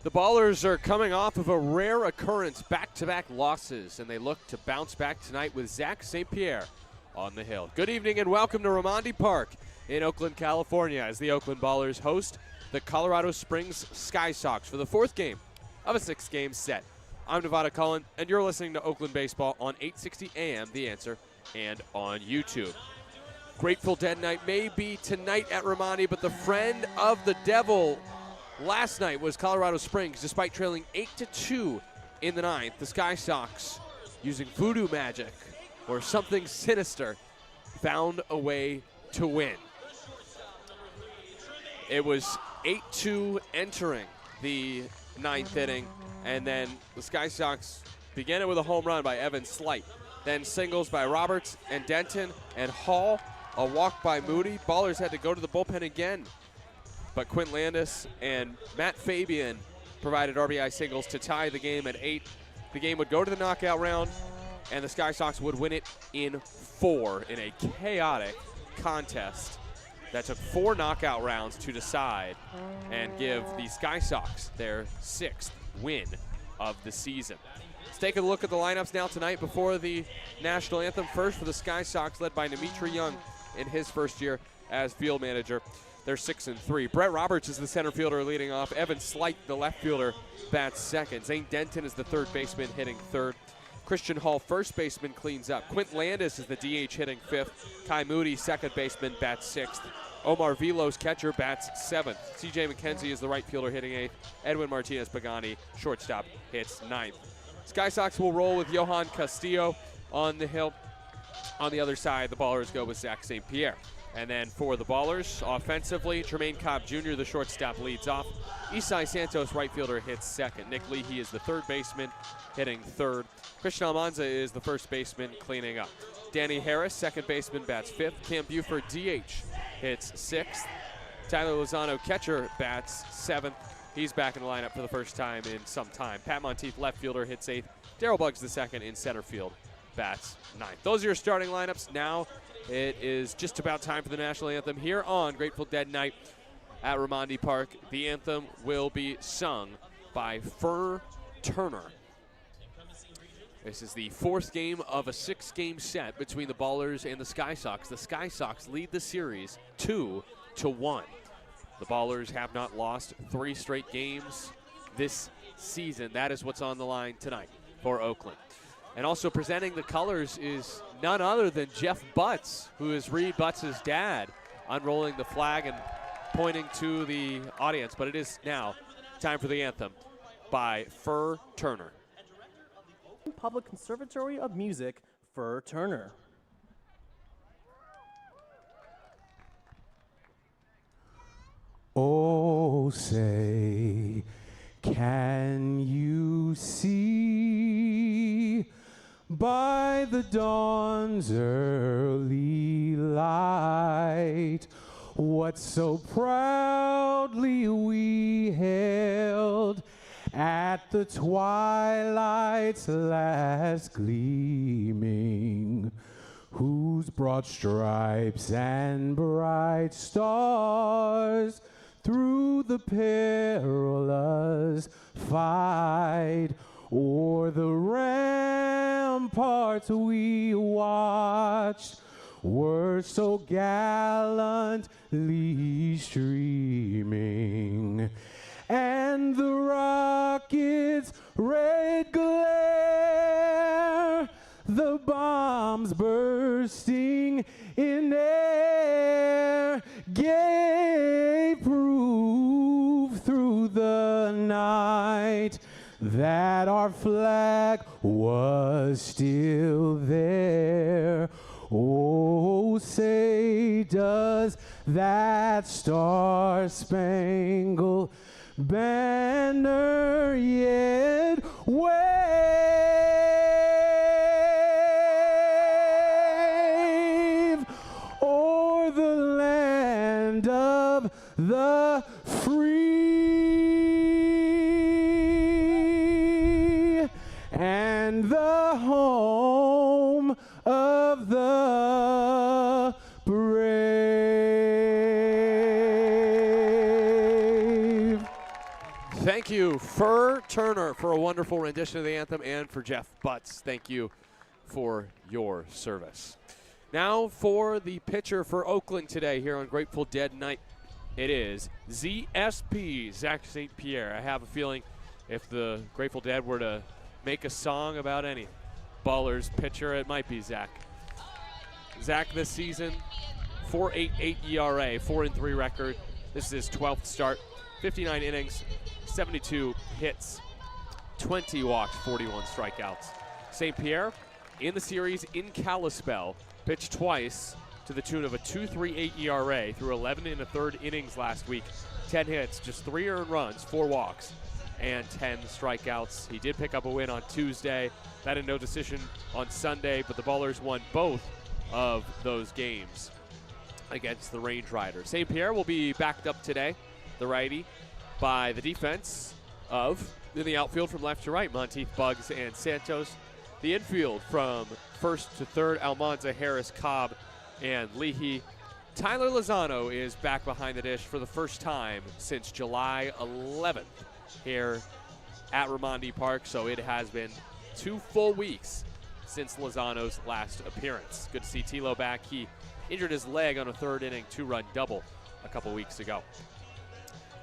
The Ballers are coming off of a rare occurrence, back-to-back losses, and they look to bounce back tonight with Zach St. Pierre on the hill. Good evening and welcome to Raimondi Park in Oakland, California, as the Oakland Ballers host the Colorado Springs Sky Sox for the fourth game of a six-game set. I'm Nevada Cullen, and you're listening to Oakland Baseball on 860 AM, The Answer, and on YouTube. Grateful Dead night may be tonight at Raimondi, but the friend of the devil last night was Colorado Springs. Despite trailing 8-2 in the ninth, the Sky Sox, using voodoo magic or something sinister, found a way to win. It was 8-2 entering the ninth inning, and then the Sky Sox began it with a home run by Evan Slight. Then singles by Roberts and Denton and Hall, a walk by Moody. Ballers had to go to the bullpen again, but Quint Landis and Matt Fabian provided RBI singles to tie the game at 8. The game would go to the knockout round, and the Sky Sox would win it in 4 in a chaotic contest that took 4 knockout rounds to decide and give the Sky Sox their 6th win of the season. Let's take a look at the lineups now tonight before the national anthem. First for the Sky Sox, led by Dimitri Young in his first year as field manager. They're 6-3. Brett Roberts is the center fielder leading off. Evan Slight, the left fielder, bats second. Zane Denton is the third baseman hitting third. Christian Hall, first baseman, cleans up. Quint Landis is the DH hitting fifth. Kai Moody, second baseman, bats sixth. Omar Vilos, catcher, bats seventh. CJ McKenzie is the right fielder hitting eighth. Edwin Martinez Pagani, shortstop, hits ninth. Sky Sox will roll with Johan Castillo on the hill. On the other side, the Ballers go with Zach St. Pierre. And then for the Ballers, offensively, Tremaine Cobb Jr., the shortstop, leads off. Isai Santos, right fielder, hits second. Nick Leahy is the third baseman, hitting third. Christian Almanza is the first baseman, cleaning up. Danny Harris, second baseman, bats fifth. Cam Buford, DH, hits sixth. Tyler Lozano, catcher, bats seventh. He's back in the lineup for the first time in some time. Pat Monteith, left fielder, hits eighth. Darryl Buggs, the second, in center field, bats ninth. Those are your starting lineups. Now it is just about time for the national anthem here on Grateful Dead night at Raimondi Park. The anthem will be sung by Fur Turner. This is the fourth game of a 6-game set between the Ballers and the Sky Sox. The Sky Sox lead the series 2-1. The Ballers have not lost 3 straight games this season. That is what's on the line tonight for Oakland. And also presenting the colors is none other than Jeff Butts, who is Reed Butts' dad, unrolling the flag and pointing to the audience. But it is now time for the anthem by Fur Turner. Public Conservatory of Music, Fur Turner. Oh, say, can you see by the dawn's early light what so proudly we hailed at the twilight's last gleaming, whose broad stripes and bright stars through the perilous fight o'er the ramparts we watched were so gallantly streaming, and the rocket's red glare, the bombs bursting in air, gave proof through the night that our flag was still there. Oh, say does that star-spangled banner yet wave o'er the land of the free and the home of the brave. Thank you, Fur Turner, for a wonderful rendition of the anthem, and for Jeff Butts. Thank you for your service. Now for the pitcher for Oakland today here on Grateful Dead Night. It is ZSP, Zach St. Pierre. I have a feeling if the Grateful Dead were to make a song about any Ballers pitcher, it might be Zach. Zach this season, 4.88 ERA, 4-3 record. This is his 12th start, 59 innings, 72 hits, 20 walks, 41 strikeouts. St. Pierre in the series in Kalispell, pitched twice to the tune of a 2.38 ERA through 11 1/3 innings last week. 10 hits, just 3 earned runs, 4 walks, and 10 strikeouts. He did pick up a win on Tuesday. That a no decision on Sunday, but the Ballers won both of those games against the Range Riders. St. Pierre will be backed up today, the righty, by the defense of, in the outfield from left to right, Monteith, Bugs, and Santos. The infield from first to third, Almanza, Harris, Cobb, and Leahy. Tyler Lozano is back behind the dish for the first time since July 11th here at Raimondi Park, so it has been 2 full weeks since Lozano's last appearance. Good to see Tilo back. He injured his leg on a 3rd inning 2-run double a couple weeks ago.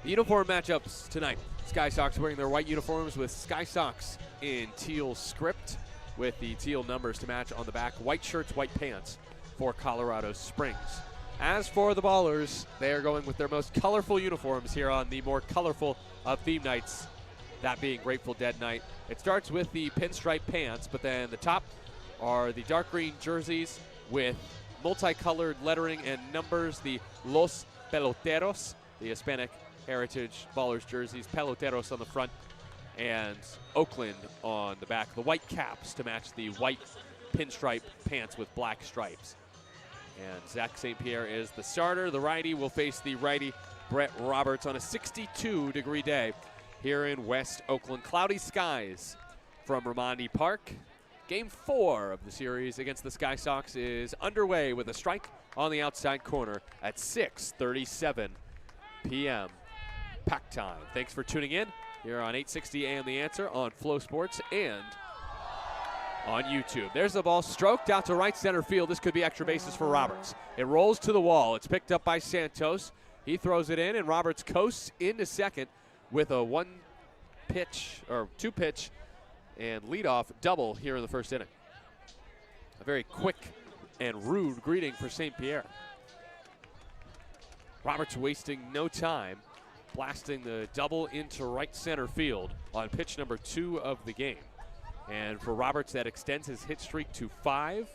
The uniform matchups tonight. Sky Sox wearing their white uniforms with Sky Sox in teal script with the teal numbers to match on the back. White shirts, white pants for Colorado Springs. As for the Ballers, they are going with their most colorful uniforms here on the more colorful of theme nights, that being Grateful Dead Night. It starts with the pinstripe pants, but then the top are the dark green jerseys with multicolored lettering and numbers, the Los Peloteros, the Hispanic Heritage Ballers jerseys, Peloteros on the front, and Oakland on the back. The white caps to match the white pinstripe pants with black stripes. And Zach St. Pierre is the starter. The righty will face the righty, Brett Roberts, on a 62-degree day here in West Oakland. Cloudy skies from Raimondi Park. Game 4 of the series against the Sky Sox is underway with a strike on the outside corner at 6:37 p.m. Pack time. Thanks for tuning in here on 860 AM The Answer, on Flow Sports, and on YouTube. There's the ball stroked out to right center field. This could be extra bases for Roberts. It rolls to the wall. It's picked up by Santos. He throws it in, and Roberts coasts into second with a 2-pitch and leadoff double here in the first inning. A very quick and rude greeting for St. Pierre. Roberts wasting no time, blasting the double into right center field on pitch number 2 of the game. And for Roberts, that extends his hit streak to 5.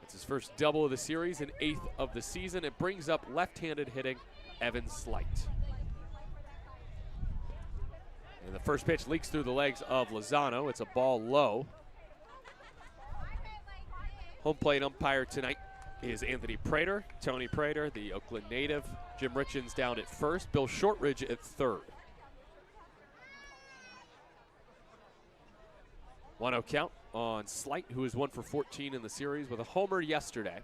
It's his first double of the series and 8th of the season. It brings up left-handed hitting Evan Slight. And the first pitch leaks through the legs of Lozano. It's a ball low. Home plate umpire tonight is Anthony Prater, Tony Prater, the Oakland native. Jim Richens down at first, Bill Shortridge at third. 1-0 count on Slight, who is 1 for 14 in the series with a homer yesterday.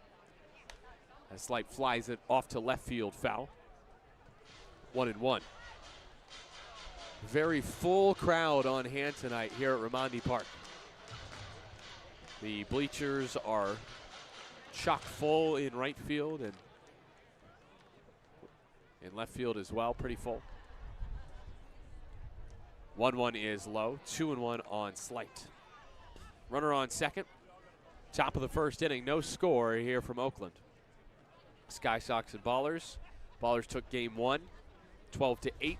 As Slight flies it off to left field foul. 1-1. Very full crowd on hand tonight here at Raimondi Park. The bleachers are chock full in right field and in left field as well, pretty full. 1-1 is low, 2-1 on Slight. Runner on second, top of the first inning, no score here from Oakland. Sky Sox and Ballers. Ballers took game 1, 12-8.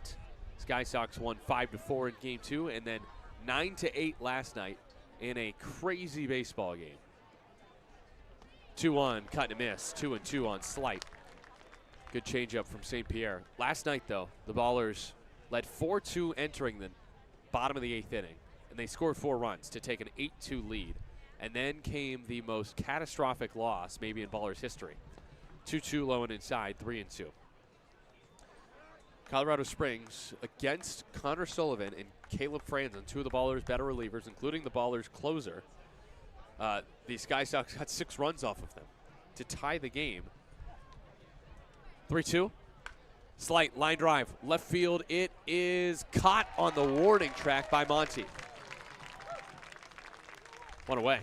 Sky Sox won 5-4 in game 2, and then 9-8 last night in a crazy baseball game. 2-1, cut and miss, 2-2 on Slight. Good changeup from St. Pierre. Last night, though, the Ballers led 4-2 entering the bottom of the 8th inning, and they scored 4 runs to take an 8-2 lead. And then came the most catastrophic loss maybe in Ballers history. 2-2 low and inside, 3-2. Colorado Springs against Connor Sullivan and Caleb Franzen, 2 of the Ballers' better relievers, including the Ballers' closer. The Sky Sox got 6 runs off of them to tie the game. 3-2. Slight line drive, left field. It is caught on the warning track by Monty. One away.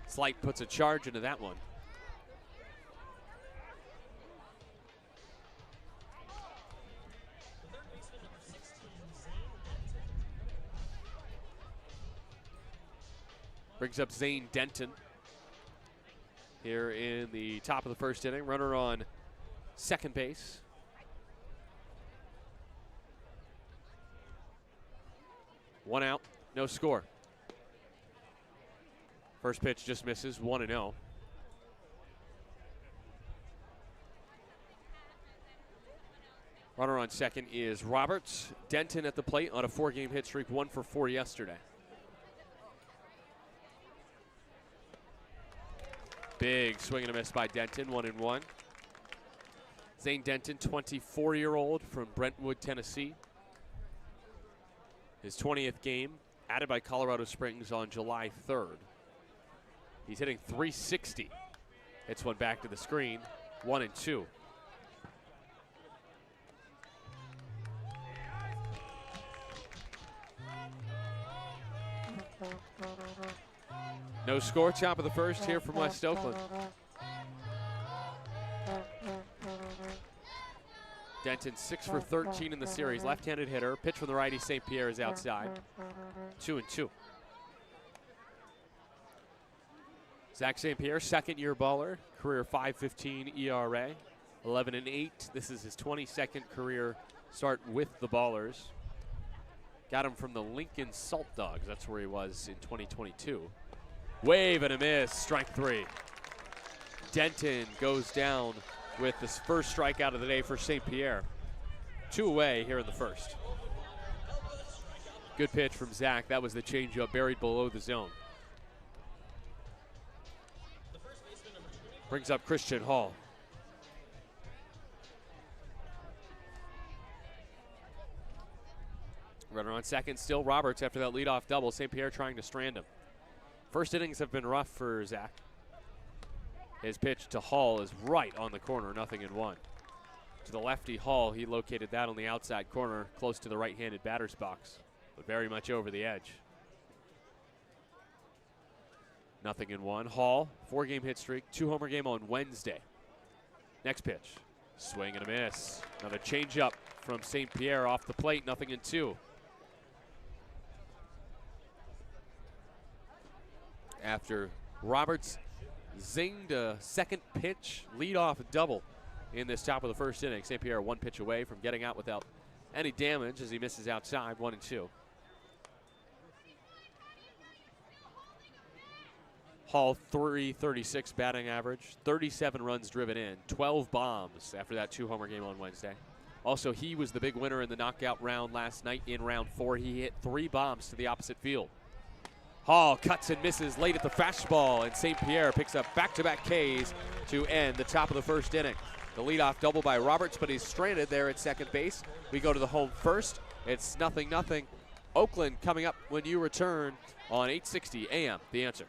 Slight puts a charge into that one. Brings up Zane Denton here in the top of the first inning. Runner on second base. One out, no score. First pitch just misses, 1-0. Runner on second is Roberts. Denton at the plate on a 4-game hit streak, 1 for 4 yesterday. Big swing and a miss by Denton, 1-1. Zane Denton, 24-year-old from Brentwood, Tennessee. His 20th game, added by Colorado Springs on July 3rd. He's hitting .360. Hits one back to the screen, 1-2. No score, top of the first here from West Oakland. Denton 6 for 13 in the series, left-handed hitter. Pitch from the righty, St. Pierre is outside. 2-2. Zach St. Pierre, second-year baller, career .515 ERA, 11-8. This is his 22nd career start with the Ballers. Got him from the Lincoln Salt Dogs. That's where he was in 2022. Wave and a miss, strike 3. Denton goes down with this first strikeout of the day for St. Pierre. 2 away here in the first. Good pitch from Zach. That was the changeup buried below the zone. Brings up Christian Hall. Runner on second, still Roberts after that leadoff double. St. Pierre trying to strand him. First innings have been rough for Zach. His pitch to Hall is right on the corner, 0-1. To the lefty Hall, he located that on the outside corner, close to the right-handed batter's box, but very much over the edge. 0-1. Hall, 4-game hit streak, 2-homer game on Wednesday. Next pitch, swing and a miss. Another changeup from St. Pierre off the plate, 0-2. After Roberts zinged a second pitch leadoff double in this top of the first inning, St. Pierre 1 pitch away from getting out without any damage as he misses outside, 1-2. Hall, .336 batting average, 37 runs driven in, 12 bombs after that 2-homer game on Wednesday. Also, he was the big winner in the knockout round last night in round 4. He hit 3 bombs to the opposite field. Hall cuts and misses late at the fastball, and St. Pierre picks up back-to-back Ks to end the top of the first inning. The leadoff double by Roberts, but he's stranded there at second base. We go to the home first. It's 0-0. Oakland coming up when you return on 860 AM. The Answer.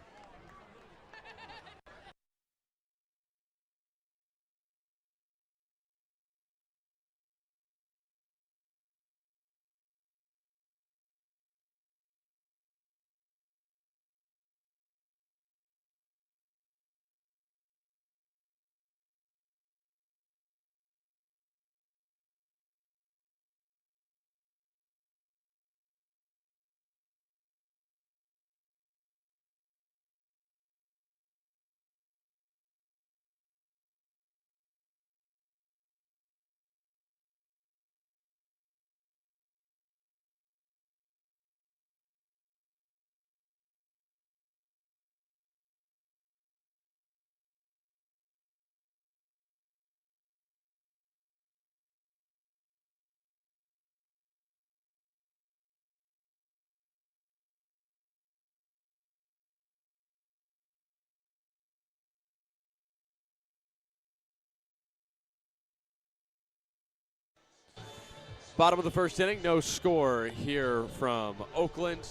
Bottom of the first inning, no score here from Oakland.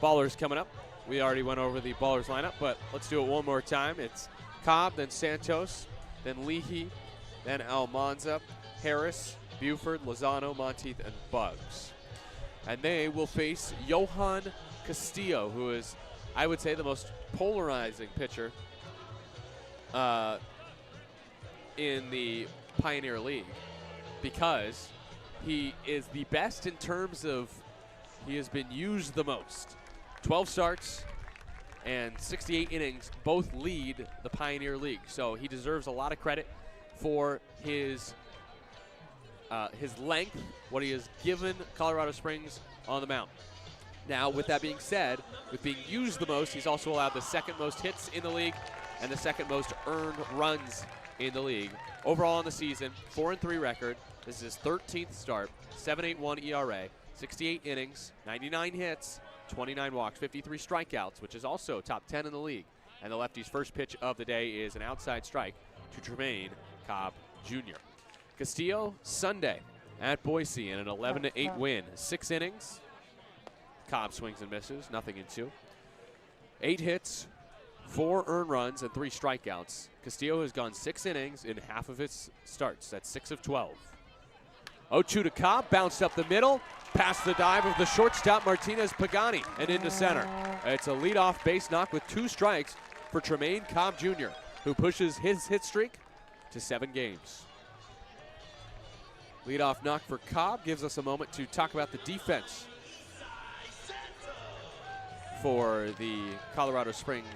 Ballers coming up. We already went over the Ballers lineup, but let's do it one more time. It's Cobb, then Santos, then Leahy, then Almanza, Harris, Buford, Lozano, Monteith, and Bugs. And they will face Johan Castillo, who is, I would say, the most polarizing pitcher in the Pioneer League, because he is the best in terms of he has been used the most. 12 starts and 68 innings both lead the Pioneer League. So he deserves a lot of credit for his length, what he has given Colorado Springs on the mound. Now, with that being said, with being used the most, he's also allowed the second most hits in the league and the second most earned runs in the league. Overall in the season, 4-3 record. This is his 13th start, 7.81 ERA, 68 innings, 99 hits, 29 walks, 53 strikeouts, which is also top 10 in the league. And the lefty's first pitch of the day is an outside strike to Tremaine Cobb Jr. Castillo, Sunday at Boise in an 11-8 win. 6 innings. Cobb swings and misses, nothing in 2. 8 hits, 4 earned runs, and 3 strikeouts. Castillo has gone 6 innings in half of his starts. That's 6 of 12. 0-2 to Cobb, bounced up the middle, past the dive of the shortstop Martinez Pagani, and into center. It's a leadoff base knock with 2 strikes for Tremaine Cobb Jr., who pushes his hit streak to 7 games. Leadoff knock for Cobb gives us a moment to talk about the defense for the Colorado Springs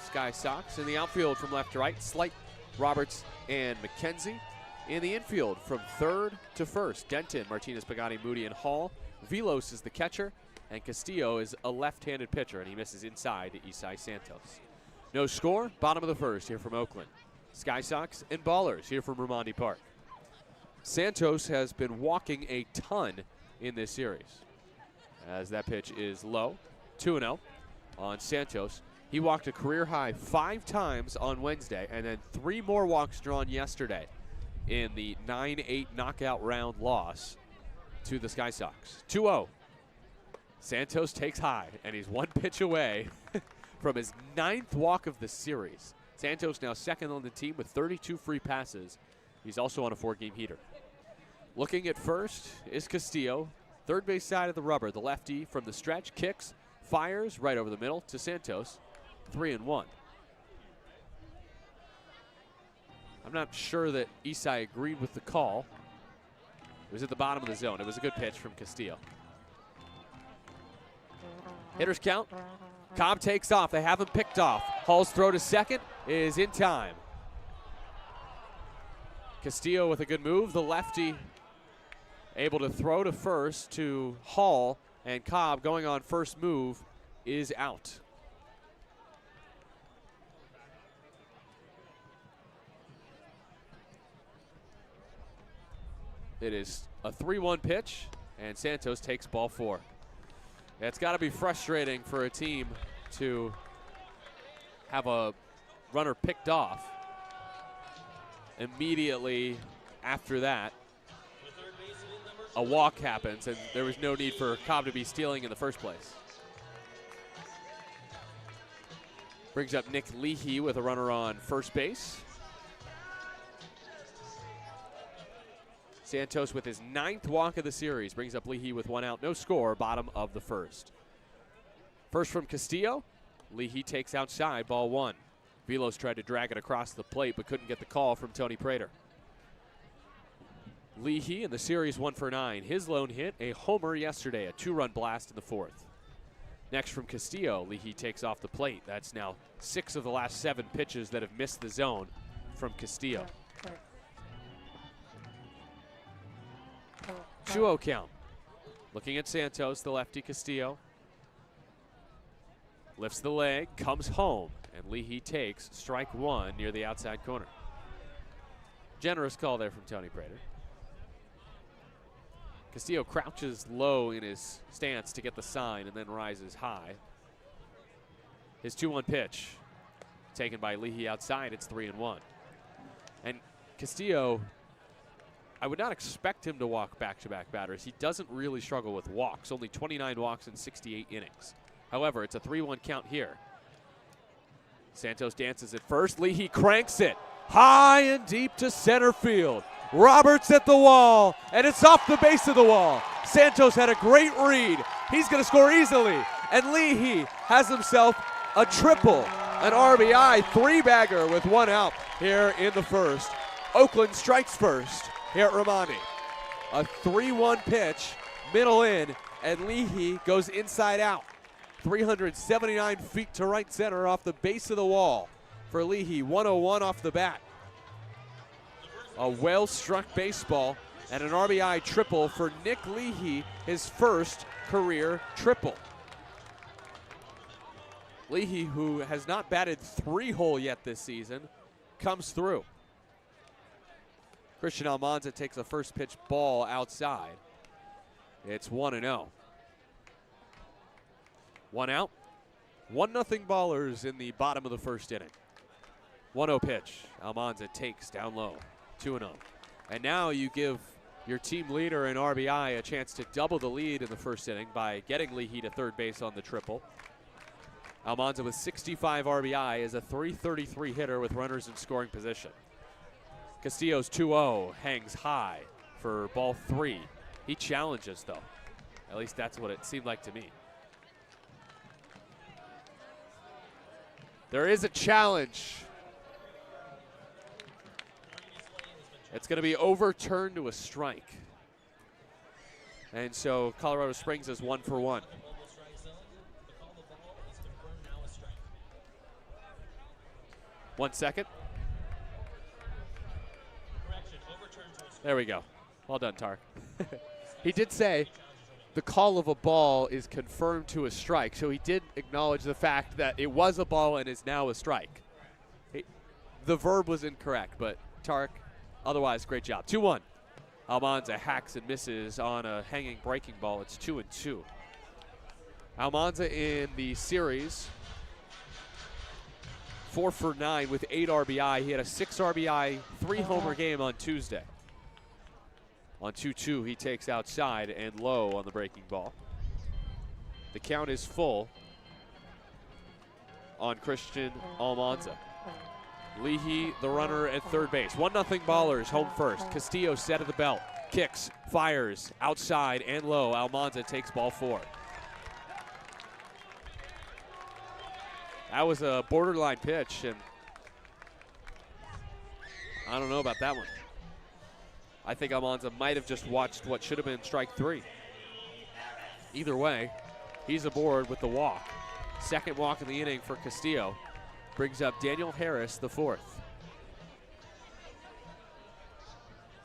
Sky Sox. In the outfield from left to right, Slight, Roberts, and McKenzie. In the infield from third to first, Denton, Martinez, Pagani, Moody, and Hall. Velos is the catcher, and Castillo is a left-handed pitcher, and he misses inside to Isai Santos. No score, bottom of the first here from Oakland. Sky Sox and Ballers here from Raimondi Park. Santos has been walking a ton in this series, as that pitch is low, 2-0 on Santos. He walked a career high 5 times on Wednesday, and then 3 more walks drawn yesterday in the 9-8 knockout round loss to the Sky Sox. 2-0. Santos takes high, and he's 1 pitch away from his 9th walk of the series. Santos now second on the team with 32 free passes. He's also on a 4-game heater. Looking at first is Castillo. Third base side of the rubber. The lefty from the stretch kicks, fires right over the middle to Santos. 3-1. I'm not sure that Isai agreed with the call. It was at the bottom of the zone. It was a good pitch from Castillo. Hitters count. Cobb takes off. They have him picked off. Hall's throw to second is in time. Castillo with a good move. The lefty able to throw to first to Hall, and Cobb going on first move is out. It is a 3-1 pitch, and Santos takes ball 4. It's got to be frustrating for a team to have a runner picked off. Immediately after that, a walk happens, and there was no need for Cobb to be stealing in the first place. Brings up Nick Leahy with a runner on first base. Santos with his 9th walk of the series brings up Leahy with 1 out, no score, bottom of the first. First from Castillo, Leahy takes outside, ball 1. Velos tried to drag it across the plate but couldn't get the call from Tony Prater. Leahy in the series 1 for 9. His lone hit, a homer yesterday, a 2-run blast in the 4th. Next from Castillo, Leahy takes off the plate. That's now 6 of the last 7 pitches that have missed the zone from Castillo. 2-0 count. Looking at Santos, the lefty Castillo. Lifts the leg, comes home, and Leahy takes strike 1 near the outside corner. Generous call there from Tony Prater. Castillo crouches low in his stance to get the sign and then rises high. His 2-1 pitch taken by Leahy outside. It's 3-1. And Castillo, I would not expect him to walk back-to-back batters. He doesn't really struggle with walks, only 29 walks in 68 innings. However, it's a 3-1 count here. Santos dances at first. Leahy cranks it high and deep to center field. Roberts at the wall, and it's off the base of the wall. Santos had a great read. He's going to score easily. And Leahy has himself a triple, an RBI three-bagger with one out here in the first. Oakland strikes first here at Romani. A 3-1 pitch, middle in, and Leahy goes inside out. 379 feet to right center off the base of the wall for Leahy. 101 off the bat. A well-struck baseball and an RBI triple for Nick Leahy, his first career triple. Leahy, who has not batted 3-hole yet this season, comes through. Christian Almanza takes a first pitch ball outside. It's 1-0. One out. 1-0 Ballers in the bottom of the first inning. 1-0 pitch. Almanza takes down low. 2-0. And now you give your team leader and RBI a chance to double the lead in the first inning by getting Leahy to third base on the triple. Almanza with 65 RBI is a .333 hitter with runners in scoring position. Castillo's 2-0 hangs high for ball 3. He challenges, though. At least that's what it seemed like to me. There is a challenge. It's going to be overturned to a strike. And so Colorado Springs is 1 for 1. One second. There we go. Well done, Tark. He did say the call of a ball is confirmed to a strike, so he did acknowledge the fact that it was a ball and is now a strike. The verb was incorrect, but Tark, otherwise, great job. 2-1. Almanza hacks and misses on a hanging breaking ball. It's 2-2. Almanza in the series, 4 for 9 with 8 RBI. He had a 6 RBI, 3-homer game on Tuesday. On 2-2, he takes outside and low on the breaking ball. The count is full on Christian Almanza. Leahy, the runner at third base. 1-0 Ballers, home first. Castillo set at the belt. Kicks, fires, outside and low. Almanza takes ball 4. That was a borderline pitch, and I don't know about that one. I think Almanza might have just watched what should have been strike 3. Either way, he's aboard with the walk. Second walk in the inning for Castillo. Brings up Daniel Harris, the 4th.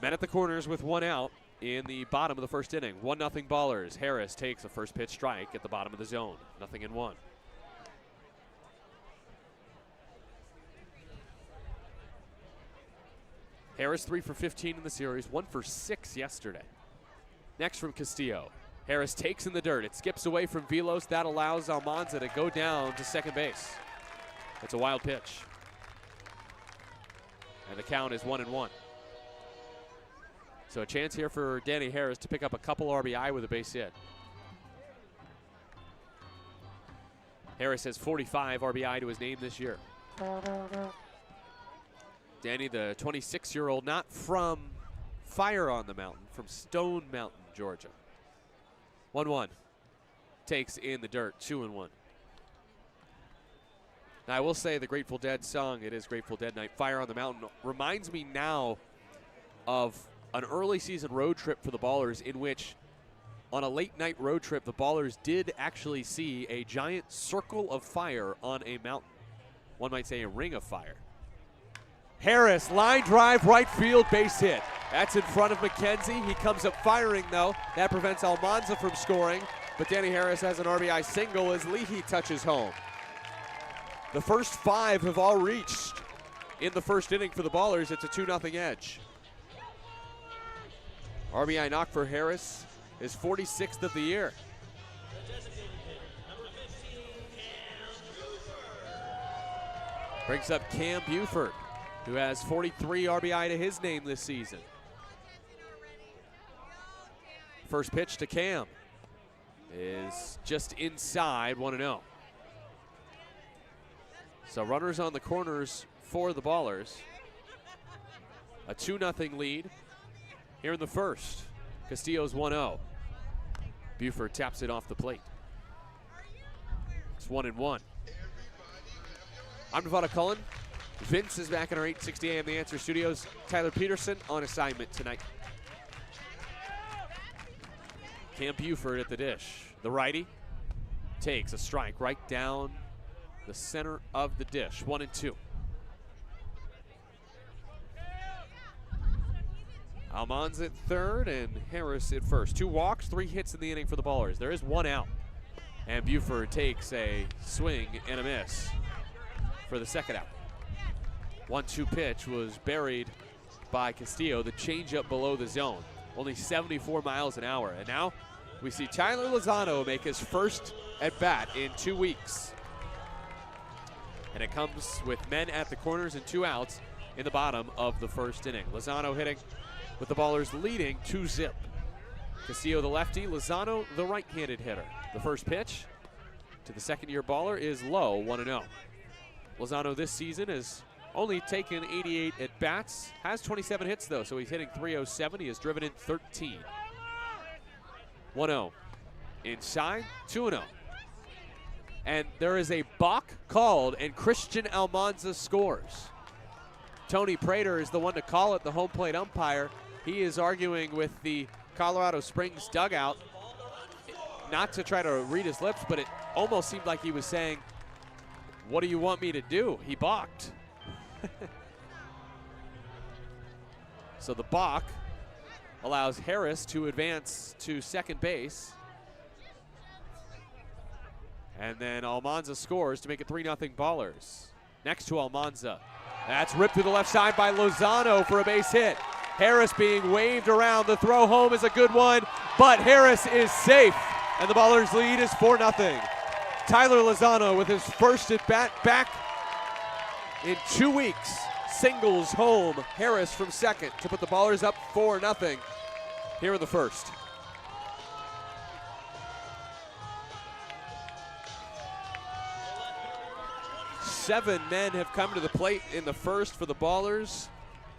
Men at the corners with 1 out in the bottom of the first inning. 1-0 Ballers. Harris takes a first pitch strike at the bottom of the zone. 0-1. Harris 3 for 15 in the series, 1 for 6 yesterday. Next from Castillo. Harris takes in the dirt. It skips away from Velos. That allows Almanza to go down to second base. It's a wild pitch. And the count is 1-1. So a chance here for Danny Harris to pick up a couple RBI with a base hit. Harris has 45 RBI to his name this year. Danny, the 26-year-old, not from Fire on the Mountain, from Stone Mountain, Georgia. 1-1. Takes in the dirt, 2-1. Now, I will say the Grateful Dead song, it is Grateful Dead Night, Fire on the Mountain, reminds me now of an early season road trip for the Ballers in which on a late night road trip, the Ballers did actually see a giant circle of fire on a mountain. One might say a ring of fire. Harris, line drive, right field, base hit. That's in front of McKenzie. He comes up firing, though. That prevents Almanza from scoring. But Danny Harris has an RBI single as Leahy touches home. The first 5 have all reached in the first inning for the Ballers. It's a 2-0 edge. RBI knock for Harris, his 46th of the year. Brings up Cam Buford, who has 43 RBI to his name this season. First pitch to Cam is just inside, 1-0. So runners on the corners for the Ballers. A 2-0 lead here in the first. Castillo's 1-0. Buford taps it off the plate. It's 1-1. I'm Nevada Cullen. Vince is back in our 860 AM The Answer studios. Tyler Peterson on assignment tonight. Cam Buford at the dish. The righty takes a strike right down the center of the dish. 1-2. Almanza at third and Harris at first. 2 walks, 3 hits in the inning for the Ballers. There is 1 out. And Buford takes a swing and a miss for the second out. 1-2 pitch was buried by Castillo. The changeup below the zone. Only 74 miles an hour. And now we see Tyler Lozano make his first at bat in 2 weeks. And it comes with men at the corners and 2 outs in the bottom of the first inning. Lozano hitting with the Ballers leading 2-0. Castillo the lefty, Lozano the right-handed hitter. The first pitch to the second-year Baller is low, 1-0. Lozano this season has only taken 88 at-bats, has 27 hits though, so he's hitting .307. He has driven in 13. 1-0. Inside, 2-0. And there is a balk called, and Christian Almanza scores. Tony Prater is the one to call it, the home plate umpire. He is arguing with the Colorado Springs dugout, not to try to read his lips, but it almost seemed like he was saying, "What do you want me to do?" He balked. So the balk allows Harris to advance to second base. And then Almanza scores to make it 3-0 Ballers. Next to Almanza. That's ripped to the left side by Lozano for a base hit. Harris being waved around. The throw home is a good one, but Harris is safe. And the Ballers lead is 4-0. Tyler Lozano with his first at bat back in 2 weeks. Singles home. Harris from second to put the Ballers up 4-0 here in the first. Seven men have come to the plate in the first for the Ballers.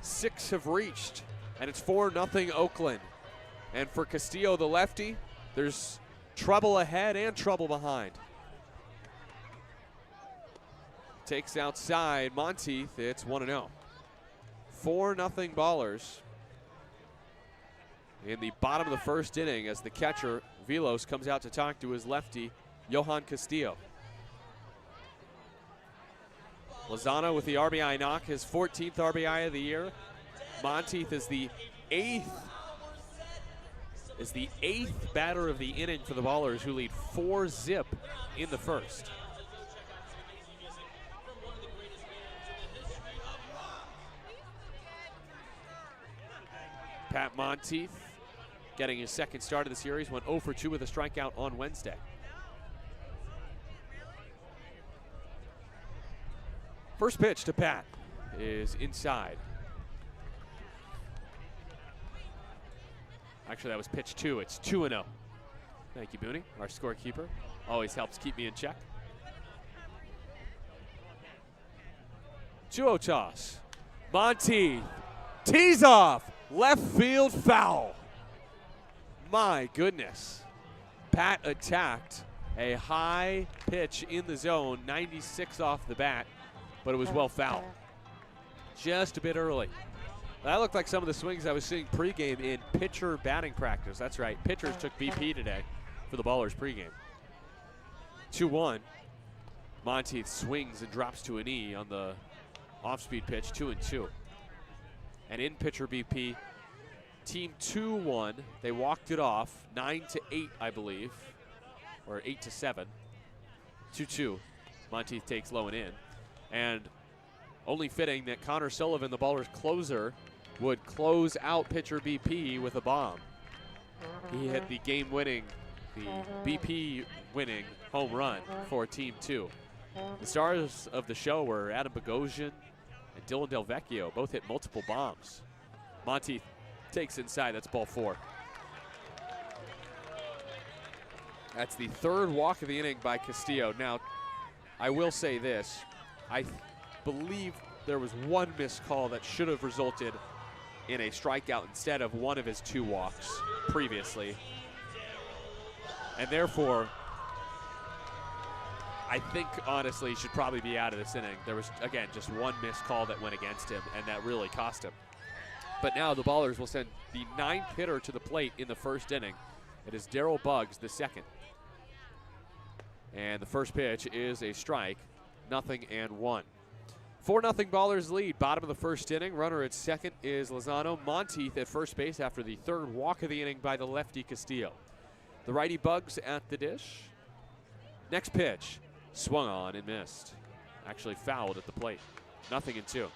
6 have reached, and it's 4-0 Oakland. And for Castillo, the lefty, there's trouble ahead and trouble behind. Takes outside Monteith. It's 1-0. 4-0 Ballers in the bottom of the first inning as the catcher, Vilos, comes out to talk to his lefty, Johan Castillo. Lozano with the RBI knock, his 14th RBI of the year. Monteith is the eighth batter of the inning for the Ballers, who lead 4-0 in the first. Pat Monteith getting his second start of the series, went 0 for 2 with a strikeout on Wednesday. First pitch to Pat is inside. Actually, that was pitch 2. It's 2-0. Thank you, Booney, our scorekeeper. Always helps keep me in check. 2-0 toss. Monteith tees off. Left field foul. My goodness. Pat attacked a high pitch in the zone, 96 off the bat, but it was well fouled. Just a bit early. That looked like some of the swings I was seeing pregame in pitcher batting practice. That's right, pitchers took BP today for the Ballers pregame. 2-1. Monteith swings and drops to an E on the off-speed pitch, 2-2. And in pitcher BP, team 2-1, they walked it off, 9-8, I believe, or 8-7. 2-2. Monteith takes low and in. And only fitting that Connor Sullivan, the Ballers closer, would close out pitcher BP with a bomb. He hit the game-winning, the BP-winning home run for Team 2. The stars of the show were Adam Bogosian and Dylan Del Vecchio. Both hit multiple bombs. Monteith takes inside. That's ball 4. That's the third walk of the inning by Castillo. Now, I will say this. I believe there was one missed call that should have resulted in a strikeout instead of one of his 2 walks previously. And therefore, I think, honestly, he should probably be out of this inning. There was, again, just one missed call that went against him, and that really cost him. But now the Ballers will send the 9th hitter to the plate in the first inning. It is Daryl Buggs, the second. And the first pitch is a strike, 0-1. 4-0 Ballers lead, bottom of the first inning. Runner at second is Lozano. Monteith at first base after the 3rd walk of the inning by the lefty Castillo. The righty Buggs at the dish. Next pitch, swung on and missed. Actually fouled at the plate, 0-2.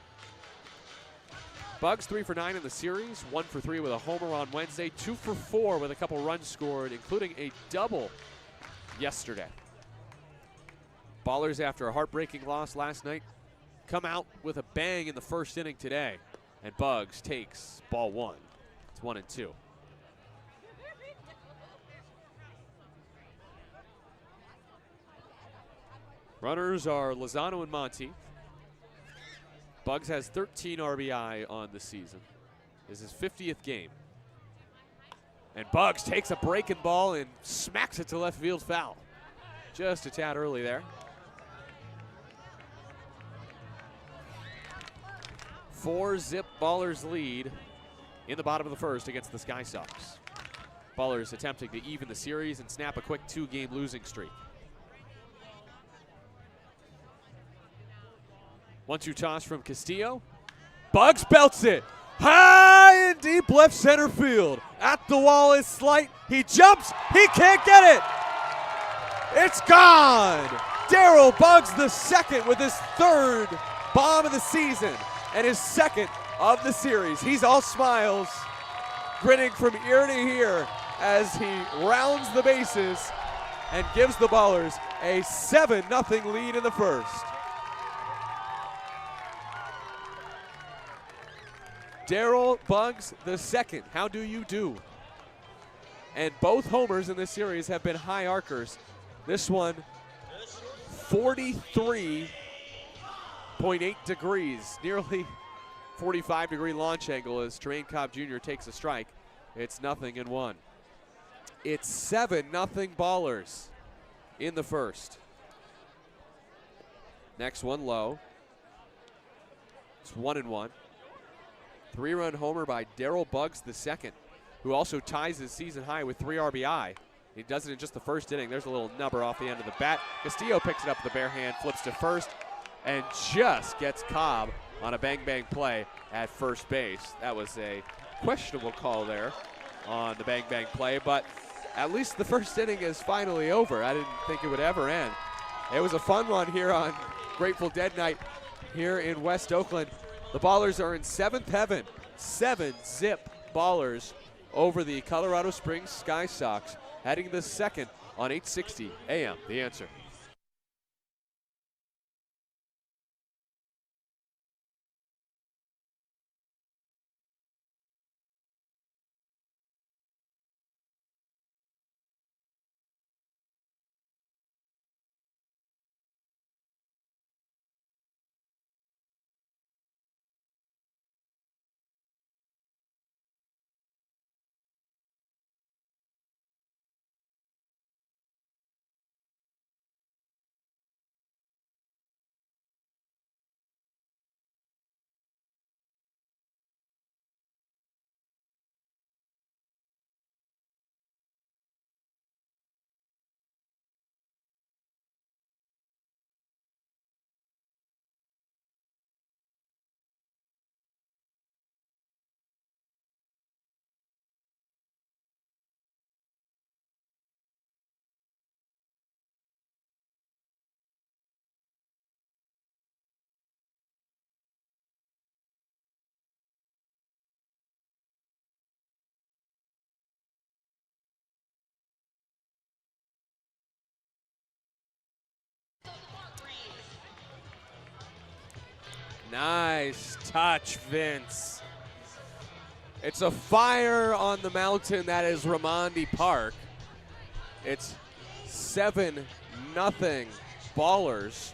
Buggs 3 for 9 in the series, 1 for 3 with a homer on Wednesday, 2 for 4 with a couple runs scored, including a double yesterday. Ballers, after a heartbreaking loss last night, come out with a bang in the first inning today, and Buggs takes ball 1. It's 1-2. Runners are Lozano and Monteith. Buggs has 13 RBI on the season. This is his 50th game. And Buggs takes a breaking ball and smacks it to left field foul. Just a tad early there. 4-zip Ballers lead in the bottom of the first against the Sky Sox. Ballers attempting to even the series and snap a quick 2-game losing streak. 1-2 toss from Castillo. Buggs belts it. High and deep left center field. At the wall is Slight. He jumps. He can't get it. It's gone. Daryl Buggs the second with his 3rd bomb of the season and his 2nd of the series. He's all smiles, grinning from ear to ear as he rounds the bases and gives the Ballers a 7-0 lead in the first. Daryl Buggs the second. How do you do? And both homers in this series have been high arcers. This one, 43.8 degrees, nearly 45-degree launch angle as Tremaine Cobb Jr. takes a strike. It's 0-1. It's 7-0 Ballers in the first. Next one low. It's 1-1. 3-run homer by Daryl Buggs the second, who also ties his season high with 3 RBI. He does it in just the first inning. There's a little nubber off the end of the bat. Castillo picks it up with the bare hand, flips to first, and just gets Cobb on a bang-bang play at first base. That was a questionable call there on the bang-bang play, but at least the first inning is finally over. I didn't think it would ever end. It was a fun one here on Grateful Dead night here in West Oakland. The Ballers are in 7th heaven. 7-zip Ballers over the Colorado Springs Sky Sox, heading the second on 860 AM. The Answer. Nice touch, Vince. It's a fire on the mountain that is Ramondi Park. It's 7-0 Ballers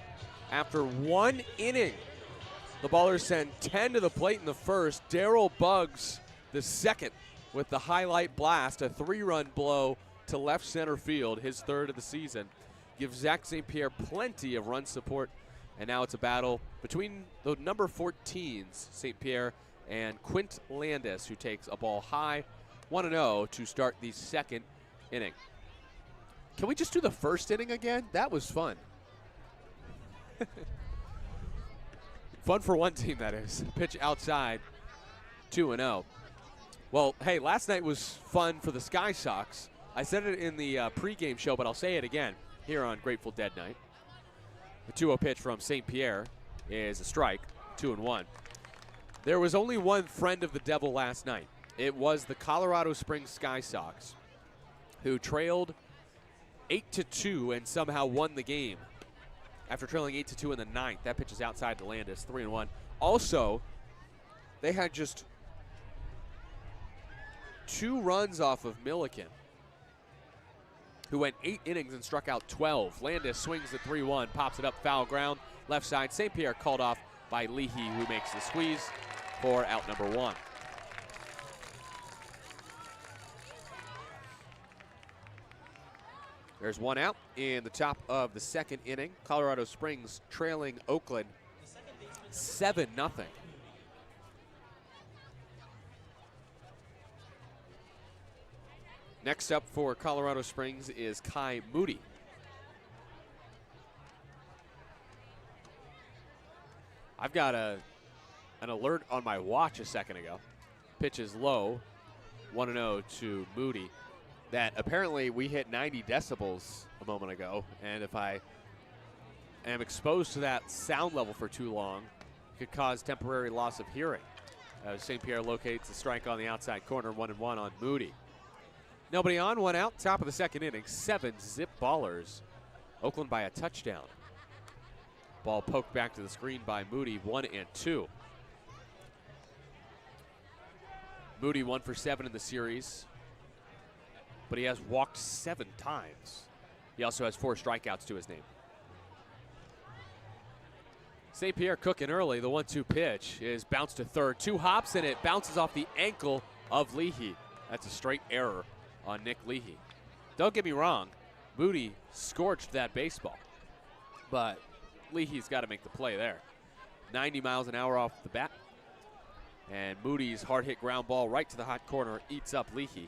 after 1 inning The Ballers send 10 to the plate in the first. Darryl Buggs, the second, with the highlight blast, a 3-run blow to left center field, his third of the season. Gives Zach St. Pierre plenty of run support, and now it's a battle between the number 14s, St. Pierre, and Quint Landis, who takes a ball high, 1-0 to start the second inning. Can we just do the first inning again? That was fun. Fun for one team, that is. Pitch outside, 2-0. Well, hey, last night was fun for the Sky Sox. I said it in the pregame show, but I'll say it again here on Grateful Dead Night. The 2-0 pitch from St. Pierre is a strike, 2-1. There was only one friend of the devil last night. It was the Colorado Springs Sky Sox, who trailed 8-2 and somehow won the game. After trailing 8-2 in the ninth, that pitch is outside to Landis, 3-1. Also, they had just 2 runs off of Milliken, who went 8 innings and struck out 12. Landis swings the 3-1, pops it up foul ground, left side. St. Pierre called off by Leahy, who makes the squeeze for out number 1. There's 1 out in the top of the second inning. Colorado Springs trailing Oakland 7-0. Next up for Colorado Springs is Kai Moody. I've got an alert on my watch a second ago. Pitch is low, 1-0 to Moody. That apparently we hit 90 decibels a moment ago, and if I am exposed to that sound level for too long, it could cause temporary loss of hearing. St. Pierre locates the strike on the outside corner, 1-1 on Moody. Nobody on, 1 out, top of the second inning, 7 zip Ballers. Oakland by a touchdown. Ball poked back to the screen by Moody, 1-2. Moody 1 for 7 in the series, but he has walked 7 times. He also has 4 strikeouts to his name. St. Pierre cooking early. The 1-2 pitch is bounced to third. 2 hops, and it bounces off the ankle of Leahy. That's a straight error on Nick Leahy. Don't get me wrong, Moody scorched that baseball, but Leahy's got to make the play there. 90 miles an hour off the bat, and Moody's hard-hit ground ball right to the hot corner eats up Leahy.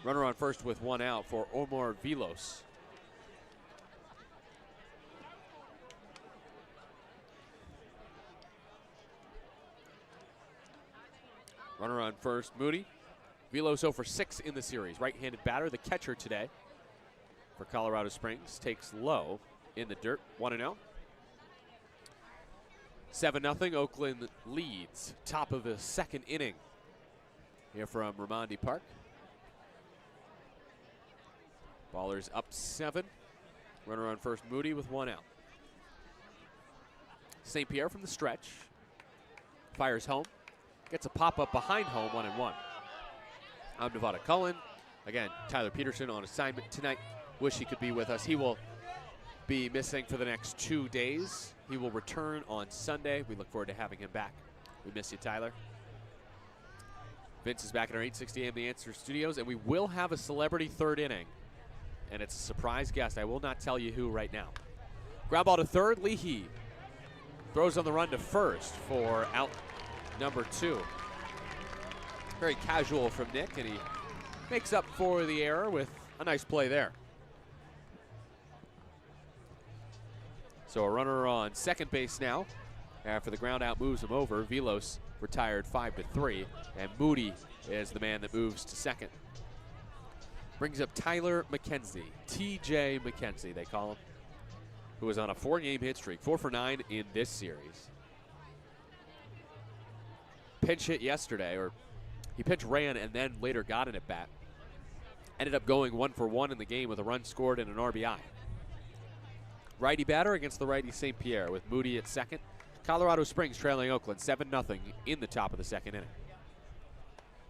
Runner on first with 1 out for Omar Vilos. Runner on first, Moody. Vilos 0 for 6 in the series. Right-handed batter, the catcher today for Colorado Springs, takes low in the dirt, 1-0. 7-0, Oakland leads. Top of the second inning here from Ramondi Park. Ballers up 7. Runner on first, Moody with 1 out. St. Pierre from the stretch. Fires home. Gets a pop-up behind home, 1-1. I'm Nevada Cullen. Again, Tyler Peterson on assignment tonight. Wish he could be with us. He will be missing for the next 2 days. He will return on Sunday. We look forward to having him back. We miss you, Tyler. Vince is back in our 860 AM The Answer studios, and we will have a celebrity third inning. And it's a surprise guest. I will not tell you who right now. Ground ball to third. Leahy throws on the run to first for out number 2. Very casual from Nick, and he makes up for the error with a nice play there. So a runner on second base now. After the ground out moves him over, Vilos retired 5-3, and Moody is the man that moves to second. Brings up Tyler McKenzie, TJ McKenzie they call him, who is on a 4-game hit streak, 4 for 9 in this series. Pinch hit yesterday, or he pinch ran and then later got an at bat. Ended up going 1 for 1 in the game with a run scored and an RBI. Righty batter against the righty St. Pierre with Moody at second. Colorado Springs trailing Oakland 7-0 in the top of the second inning.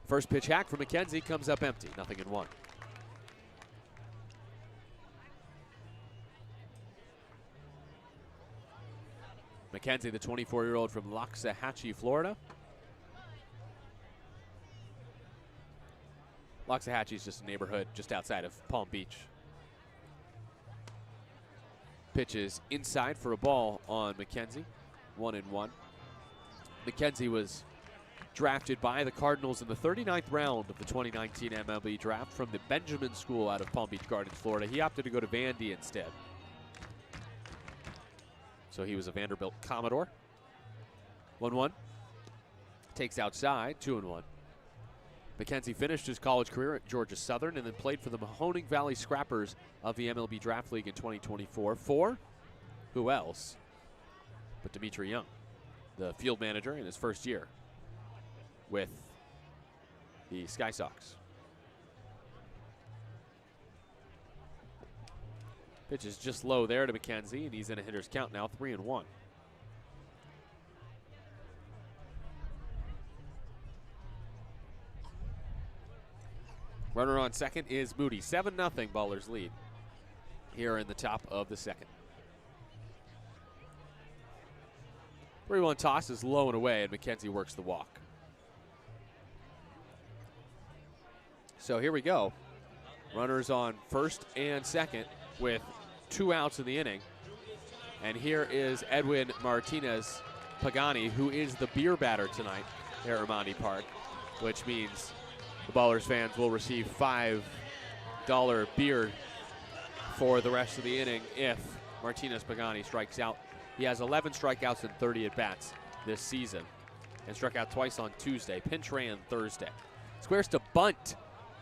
First pitch hack from McKenzie comes up empty, 0-1. McKenzie, the 24-year-old from Loxahatchee, Florida. Loxahatchee is just a neighborhood just outside of Palm Beach. Pitches inside for a ball on McKenzie, 1-1. McKenzie was drafted by the Cardinals in the 39th round of the 2019 MLB draft from the Benjamin School out of Palm Beach Gardens, Florida. He opted to go to Vandy instead. So he was a Vanderbilt Commodore. 1-1. Takes outside, 2-1. McKenzie finished his college career at Georgia Southern and then played for the Mahoning Valley Scrappers of the MLB Draft League in 2024. For who else but Dimitri Young, the field manager in his first year with the Sky Sox. Pitch is just low there to McKenzie, and he's in a hitter's count now, 3-1. Runner on second is Moody. 7-0 Ballers lead here in the top of the second. 3-1 toss is low and away, and McKenzie works the walk. So here we go. Runners on first and second with 2 outs in the inning. And here is Edwin Martinez Pagani, who is the beer batter tonight here at Raimondi Park, which means the Ballers fans will receive $5 beer for the rest of the inning if Martinez Pagani strikes out. He has 11 strikeouts and 30 at-bats this season and struck out twice on Tuesday. Pinch ran Thursday. Squares to bunt,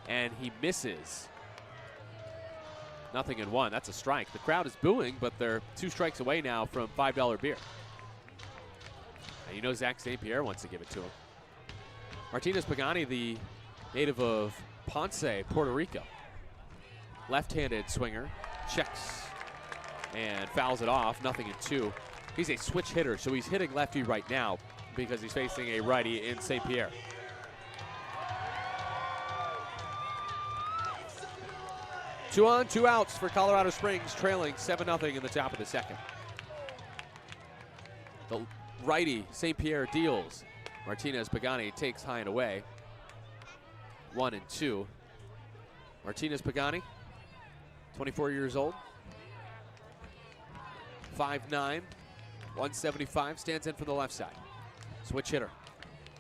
and he misses. 0-1. That's a strike. The crowd is booing, but they're 2 strikes away now from $5 beer. And you know Zach St. Pierre wants to give it to him. Martinez Pagani, the native of Ponce, Puerto Rico. Left-handed swinger, checks and fouls it off, 0-2. He's a switch hitter, so he's hitting lefty right now because he's facing a righty in St. Pierre. Two on, 2 outs for Colorado Springs, trailing 7-0 in the top of the second. The righty, St. Pierre, deals. Martinez Pagani takes high and away. 1-2. Martinez Pagani, 24 years old, 5'9", 175, stands in from the left side. Switch hitter.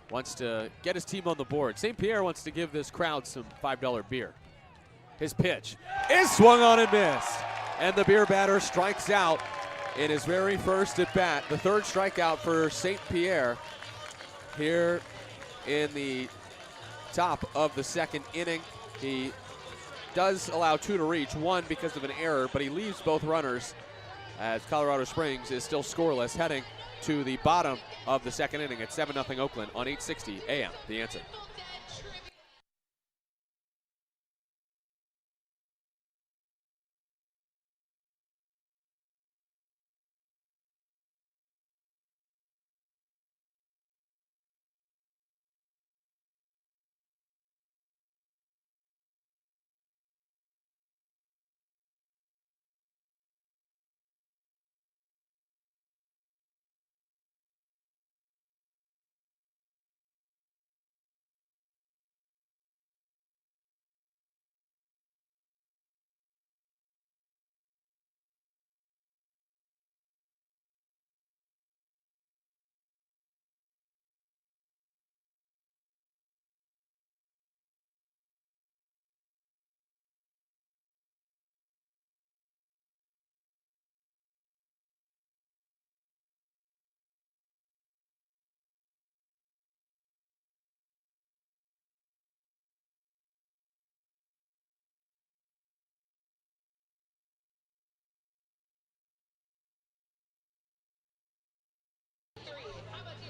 Wants to get his team on the board. St. Pierre wants to give this crowd some $5 beer. His pitch is swung on and missed. And the beer batter strikes out in his very first at bat. The 3rd strikeout for St. Pierre here in the top of the second inning. He does allow 2 to reach, 1 because of an error, but he leaves both runners as Colorado Springs is still scoreless, heading to the bottom of the second inning at 7-0 Oakland on 860 AM. The Answer.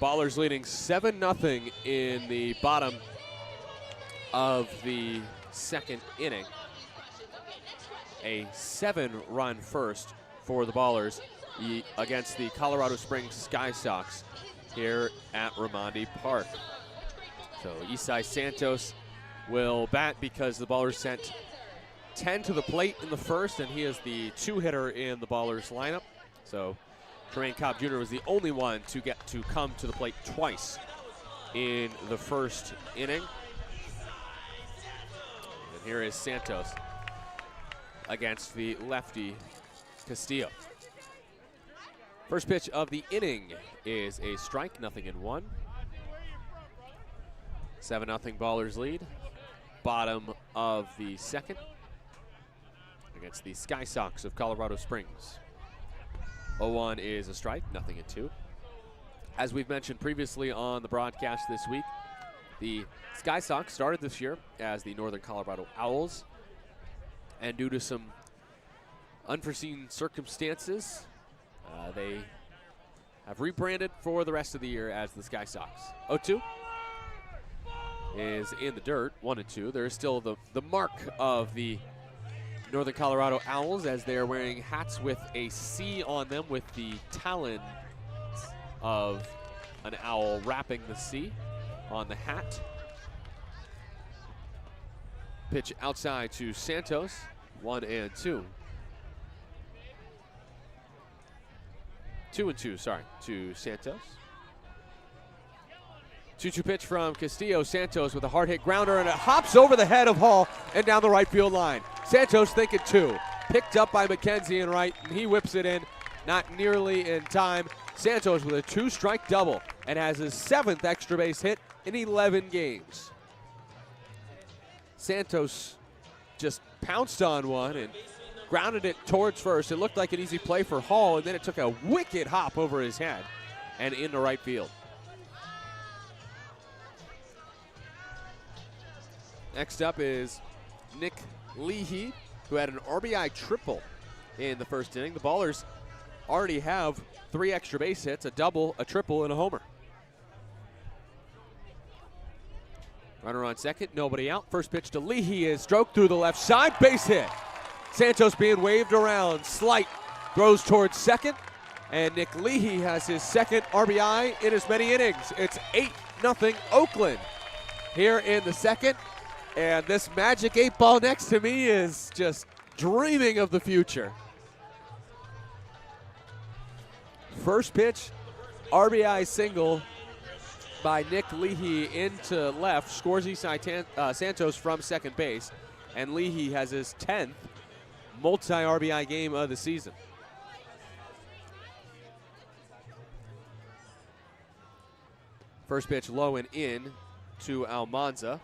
Ballers leading 7-0 in the bottom of the second inning. A 7-run first for the Ballers against the Colorado Springs Sky Sox here at Raimondi Park. So Isai Santos will bat because the Ballers sent 10 to the plate in the first, and he is the 2 hitter in the Ballers lineup. So Tremaine Cobb Jr. was the only one to get to come to the plate twice in the first inning. And here is Santos against the lefty Castillo. First pitch of the inning is a strike, 0-1. 7-0 Ballers lead. Bottom of the second against the Sky Sox of Colorado Springs. 0-1 is a strike, 0-2. As we've mentioned previously on the broadcast this week, the Sky Sox started this year as the Northern Colorado Owls, and due to some unforeseen circumstances, they have rebranded for the rest of the year as the Sky Sox. 0-2 is in the dirt, 1-2. There is still the mark of the Northern Colorado Owls as they are wearing hats with a C on them with the talons of an owl wrapping the C on the hat. Pitch outside to Santos, 1-2. 2-2, sorry, to Santos. 2-2 pitch from Castillo. Santos with a hard hit grounder, and it hops over the head of Hall and down the right field line. Santos thinking 2. Picked up by McKenzie in right, and he whips it in, not nearly in time. Santos with a 2-strike double and has his 7th extra base hit in 11 games. Santos just pounced on one and grounded it towards first. It looked like an easy play for Hall, and then it took a wicked hop over his head and into right field. Next up is Nick Leahy, who had an RBI triple in the first inning. The Ballers already have 3 extra base hits, a double, a triple, and a homer. Runner on second, nobody out. First pitch to Leahy is stroked through the left side, base hit. Santos being waved around, slight, throws towards second, and Nick Leahy has his 2nd RBI in as many innings. It's 8-0 Oakland here in the second. And this magic 8 ball next to me is just dreaming of the future. First pitch, RBI single by Nick Leahy into left, scores Santos from second base, and Leahy has his 10th multi-RBI game of the season. First pitch low and in to Almanza.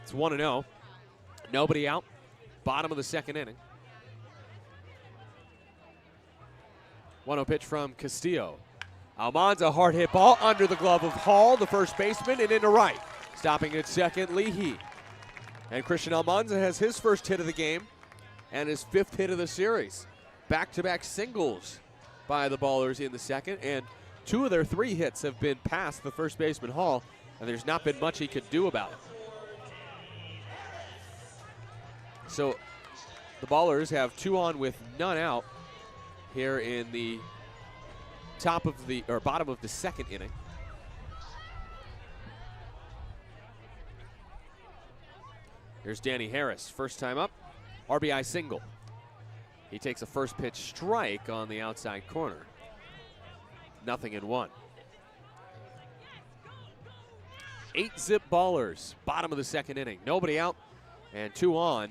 It's 1-0. Nobody out. Bottom of the second inning. 1-0 pitch from Castillo. Almanza, hard hit ball under the glove of Hall, the first baseman, and into right. Stopping at second, Leahy. And Christian Almanza has his first hit of the game and his 5th hit of the series. Back-to-back singles by the Ballers in the second, and 2 of their 3 hits have been past the first baseman Hall, and there's not been much he could do about it. So the Ballers have 2 on with none out here in the bottom of the second inning. Here's Danny Harris, first time up, RBI single. He takes a first pitch strike on the outside corner. 0-1. 8-zip Ballers, bottom of the second inning. Nobody out and 2 on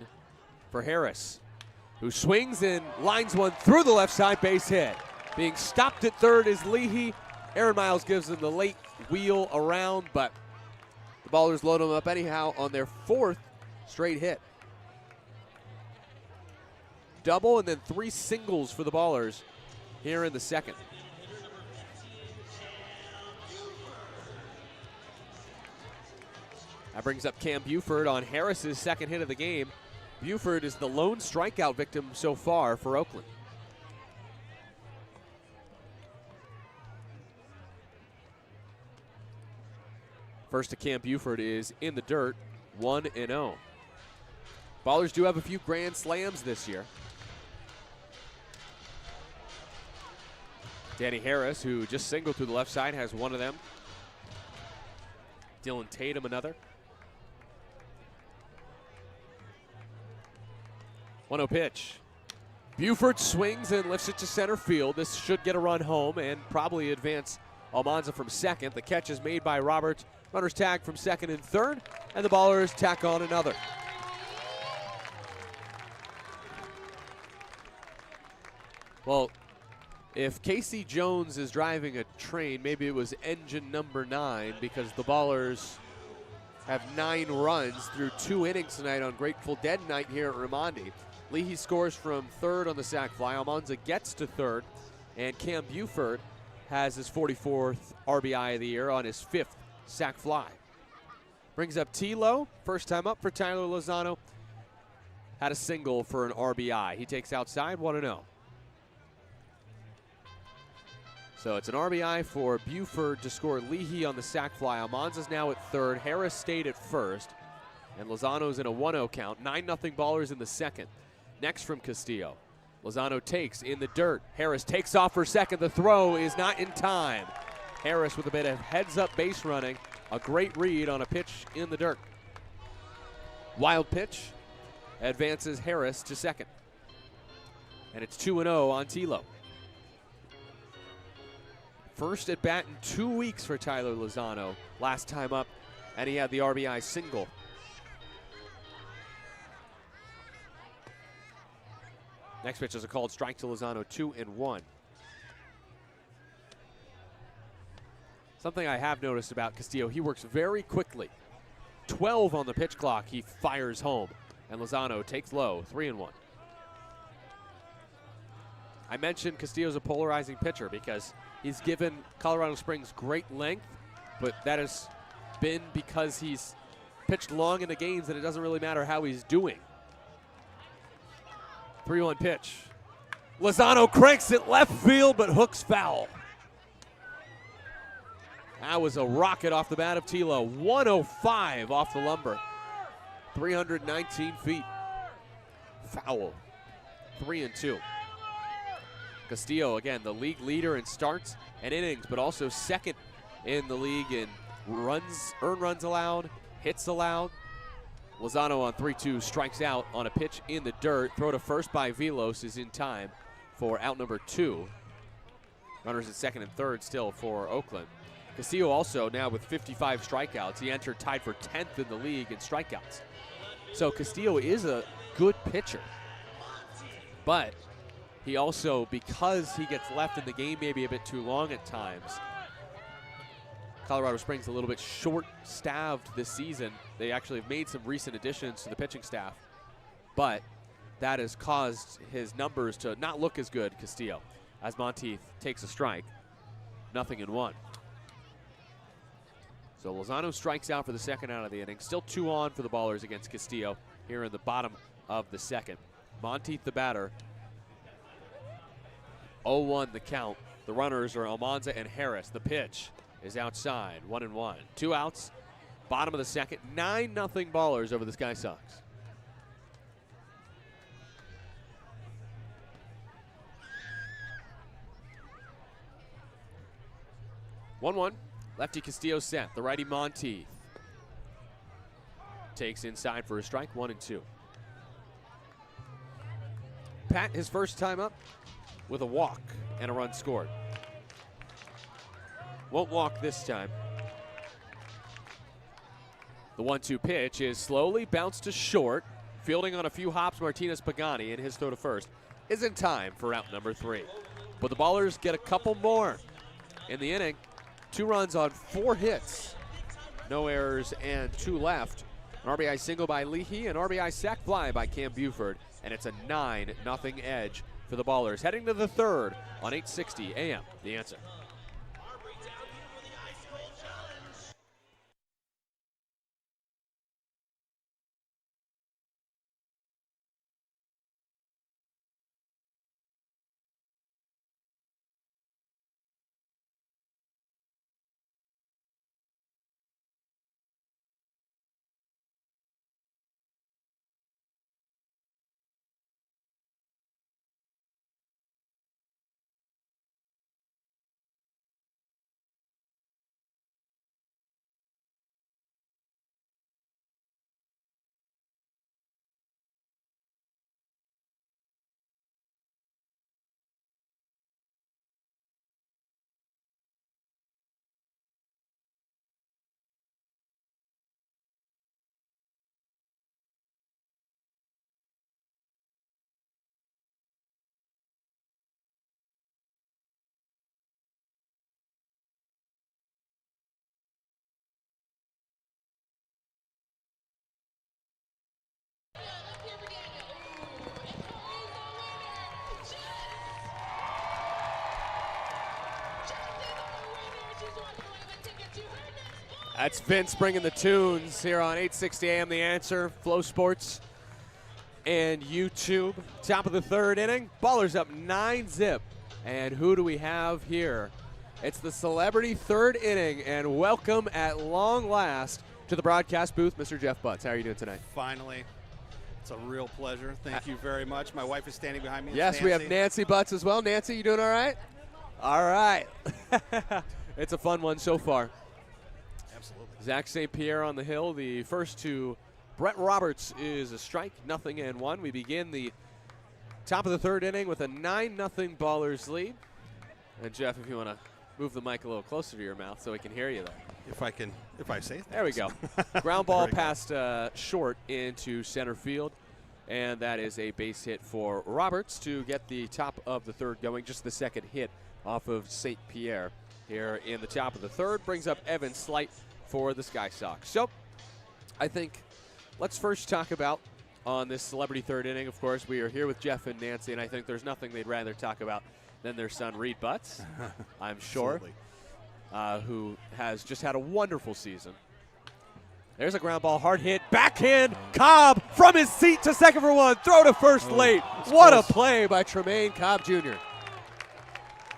for Harris, who swings and lines one through the left side, base hit. Being stopped at third is Leahy. Aaron Miles gives him the late wheel around, but the Ballers load him up anyhow on their 4th straight hit. Double and then 3 singles for the Ballers here in the second. That brings up Cam Buford on Harris's 2nd hit of the game. Buford is the lone strikeout victim so far for Oakland. First to Cam Buford is in the dirt, 1-0. Ballers do have a few grand slams this year. Danny Harris, who just singled through the left side, has 1 of them. Dylan Tatum, another. 1-0 pitch. Buford swings and lifts it to center field. This should get a run home and probably advance Almanza from second. The catch is made by Roberts. Runners tag from second and third, and the Ballers tack on another. Well, if Casey Jones is driving a train, maybe it was engine number 9, because the Ballers have 9 runs through 2 innings tonight on Grateful Dead night here at Raimondi. Leahy scores from third on the sac fly. Almanza gets to third, and Cam Buford has his 44th RBI of the year on his 5th sac fly. Brings up Tilo, first time up for Tyler Lozano. Had a single for an RBI. He takes outside, 1-0. So it's an RBI for Buford to score Leahy on the sac fly. Almanza's now at third. Harris stayed at first. And Lozano's in a 1-0 count. 9-0 Ballers in the second. Next from Castillo. Lozano takes in the dirt. Harris takes off for second. The throw is not in time. Harris with a bit of heads-up base running. A great read on a pitch in the dirt. Wild pitch advances Harris to second. And it's 2-0 on Tilo. First at bat in 2 weeks for Tyler Lozano. Last time up, and he had the RBI single. Next pitch is a called strike to Lozano, 2-1. Something I have noticed about Castillo, he works very quickly. 12 on the pitch clock, he fires home. And Lozano takes low, 3-1. I mentioned Castillo's a polarizing pitcher because he's given Colorado Springs great length, but that has been because he's pitched long in the games and it doesn't really matter how he's doing. 3-1 pitch. Lozano cranks it left field, but hooks foul. That was a rocket off the bat of Tilo. 105 off the lumber. 319 feet. Foul. 3-2. Castillo, again, the league leader in starts and innings, but also second in the league in runs, earned runs allowed, hits allowed. Lozano on 3-2 strikes out on a pitch in the dirt. Throw to first by Velos is in time for out number 2. Runners at second and third still for Oakland. Castillo also now with 55 strikeouts. He entered tied for 10th in the league in strikeouts. So Castillo is a good pitcher, but he also, because he gets left in the game maybe a bit too long at times, Colorado Springs a little bit short-staffed this season. They actually have made some recent additions to the pitching staff, but that has caused his numbers to not look as good, Castillo, as Monteith takes a strike. 0-1. So Lozano strikes out for the second out of the inning. Still 2 on for the Ballers against Castillo here in the bottom of the second. Monteith the batter. 0-1 the count. The runners are Almanza and Harris. The pitch is outside, 1-1. 2 outs, bottom of the second. 9-0 Ballers over the Sky Sox. Lefty Castillo set. The righty Monteith takes inside for a strike, 1-2. Pat, his first time up with a walk and a run scored. Won't walk this time. The 1-2 pitch is slowly bounced to short. Fielding on a few hops, Martinez Pagani, and his throw to first is in time for out number 3. But the Ballers get a couple more in the inning. 2 runs on 4 hits. No errors and 2 left. An RBI single by Leahy, an RBI sac fly by Cam Buford, and it's a 9-0 edge for the Ballers. Heading to the third on 860 AM. The Answer. That's Vince bringing the tunes here on 860 AM The Answer, Flow Sports, and YouTube. Top of the third inning. Ballers up 9-zip. And who do we have here? It's the celebrity third inning, and welcome at long last to the broadcast booth, Mr. Jeff Butts. How are you doing tonight? Finally. It's a real pleasure. Thank you very much. My wife is standing behind me. Yes, we have Nancy Butts as well. Nancy, you doing all right? All right. It's a fun one so far. Absolutely. Zach St. Pierre on the hill. The first to Brett Roberts is a strike, 0-1. We begin the top of the third inning with a 9-0 Ballers lead. And Jeff, if you want to move the mic a little closer to your mouth so we can hear you there. If I say things. There we go. Ground ball past short into center field. And that is a base hit for Roberts to get the top of the third going. Just the second hit off of St. Pierre here in the top of the third. Brings up Evan Slight for the Sky Sox. So I think let's first talk about on this celebrity third inning. Of course, we are here with Jeff and Nancy, and I think there's nothing they'd rather talk about than their son, Reed Butts, I'm sure, who has just had a wonderful season. There's a ground ball, hard hit, backhand, Cobb from his seat to second for one, throw to first late. What a play by Tremaine Cobb Jr.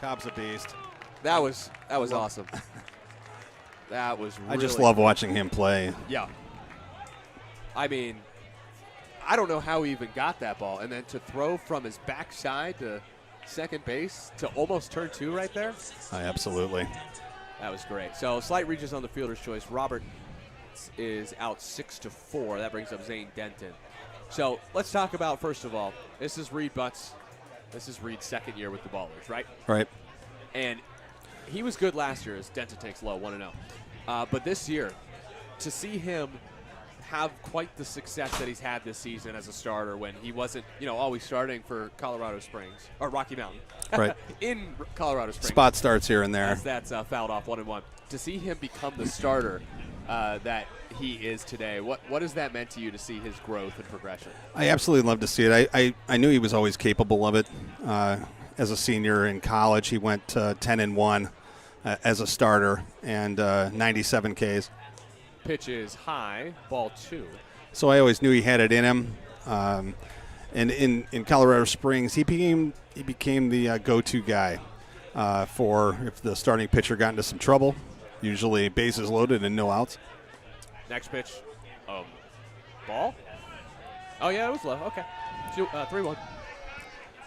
Cobb's a beast. That was awesome. That was really I just love watching him play. Yeah. I mean, I don't know how he even got that ball. And then to throw from his backside to second base to almost turn two right there. Absolutely. That was great. So Slight reaches on the fielder's choice. Robert is out 6-4. That brings up Zane Denton. So let's talk about, first of all, this is Reed Butts. This is Reed's second year with the Ballers, right? Right. And he was good last year as Denton takes low, 1-0. But this year, to see him have quite the success that he's had this season as a starter when he wasn't, always starting for Colorado Springs or Rocky Mountain. Right. In Colorado Springs. Spot starts here and there. That's fouled off 1-1. To see him become the starter that he is today, what has that meant to you to see his growth and progression? I absolutely love to see it. I knew he was always capable of it. As a senior in college, he went 10-1 as a starter and 97 Ks. Pitch is high, ball 2. So I always knew he had it in him. And in Colorado Springs, he became the go-to guy for if the starting pitcher got into some trouble. Usually bases loaded and no outs. Next pitch, ball. Oh yeah, it was low. Okay, 3-1.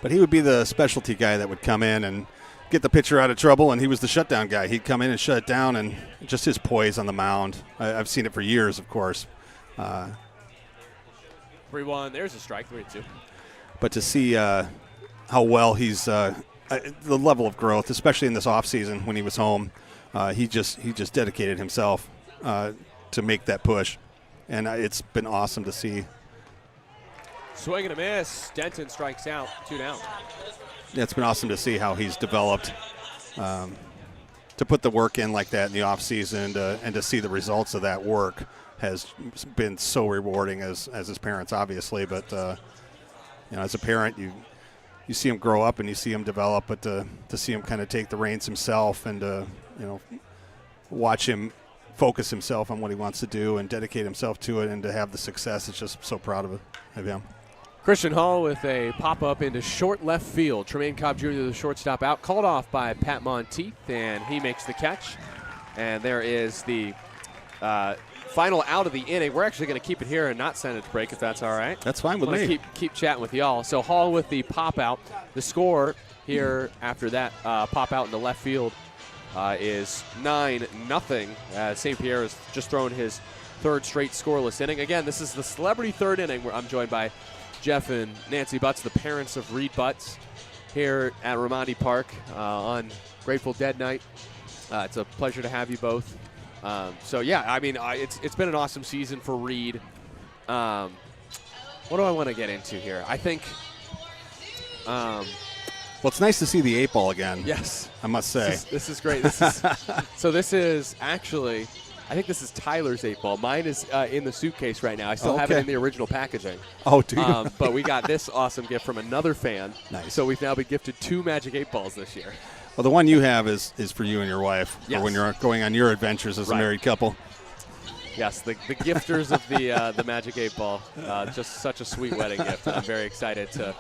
But he would be the specialty guy that would come in and get the pitcher out of trouble, and he was the shutdown guy. He'd come in and shut it down, and just his poise on the mound. I've seen it for years, of course. 3-1. There's a strike. 3-2. But to see how well he's the level of growth, especially in this offseason when he was home, he just dedicated himself to make that push, and it's been awesome to see. Swing and a miss. Denton strikes out. 2 down. Yeah, it's been awesome to see how he's developed, to put the work in like that in the offseason and to see the results of that work has been so rewarding as his parents, obviously. But, as a parent, you see him grow up and you see him develop, but to see him kind of take the reins himself and to, watch him focus himself on what he wants to do and dedicate himself to it and to have the success, it's just so proud of him. Christian Hall with a pop-up into short left field. Tremaine Cobb Jr., the shortstop, out. Called off by Pat Monteith, and he makes the catch. And there is the final out of the inning. We're actually going to keep it here and not send it to break, if that's all right. That's fine with me. Keep chatting with y'all. So Hall with the pop-out. The score here after that pop-out in the left field is 9-0. St. Pierre has just thrown his third straight scoreless inning. Again, this is the celebrity third inning where I'm joined by Jeff and Nancy Butts, the parents of Reed Butts, here at Raimondi Park on Grateful Dead night. It's a pleasure to have you both. It's been an awesome season for Reed. What do I want to get into here? I think well, it's nice to see the 8 ball again. Yes. I must say. This is great. So this is actually, I think this is Tyler's 8 ball. Mine is in the suitcase right now. I still have it in the original packaging. Oh, do you? But we got this awesome gift from another fan. Nice. So we've now been gifted 2 Magic 8 balls this year. Well, the one you have is for you and your wife, yes, or when you're going on your adventures as a married couple. Yes, the gifters of the Magic 8 Ball. Just such a sweet wedding gift. And I'm very excited to,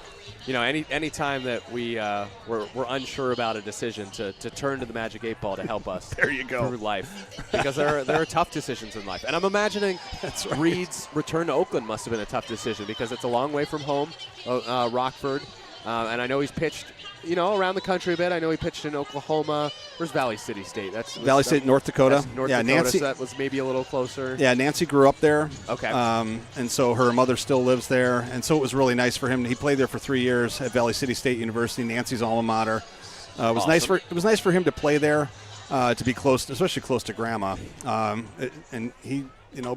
any time that we're unsure about a decision to turn to the Magic 8 Ball to help us There you go. through life. Because there are tough decisions in life. And I'm imagining That's right. Reed's return to Oakland must have been a tough decision because it's a long way from home, Rockford. And I know he's pitched, around the country a bit. I know he pitched in Oklahoma. Where's Valley City State? Valley State, North Dakota. North yeah, Dakota, Nancy. so that was maybe a little closer. Yeah, Nancy grew up there. Okay. And so her mother still lives there, and so it was really nice for him. He played there for 3 years at Valley City State University, Nancy's alma mater. It was Awesome. nice for him to play there, to be close, especially close to Grandma. And he,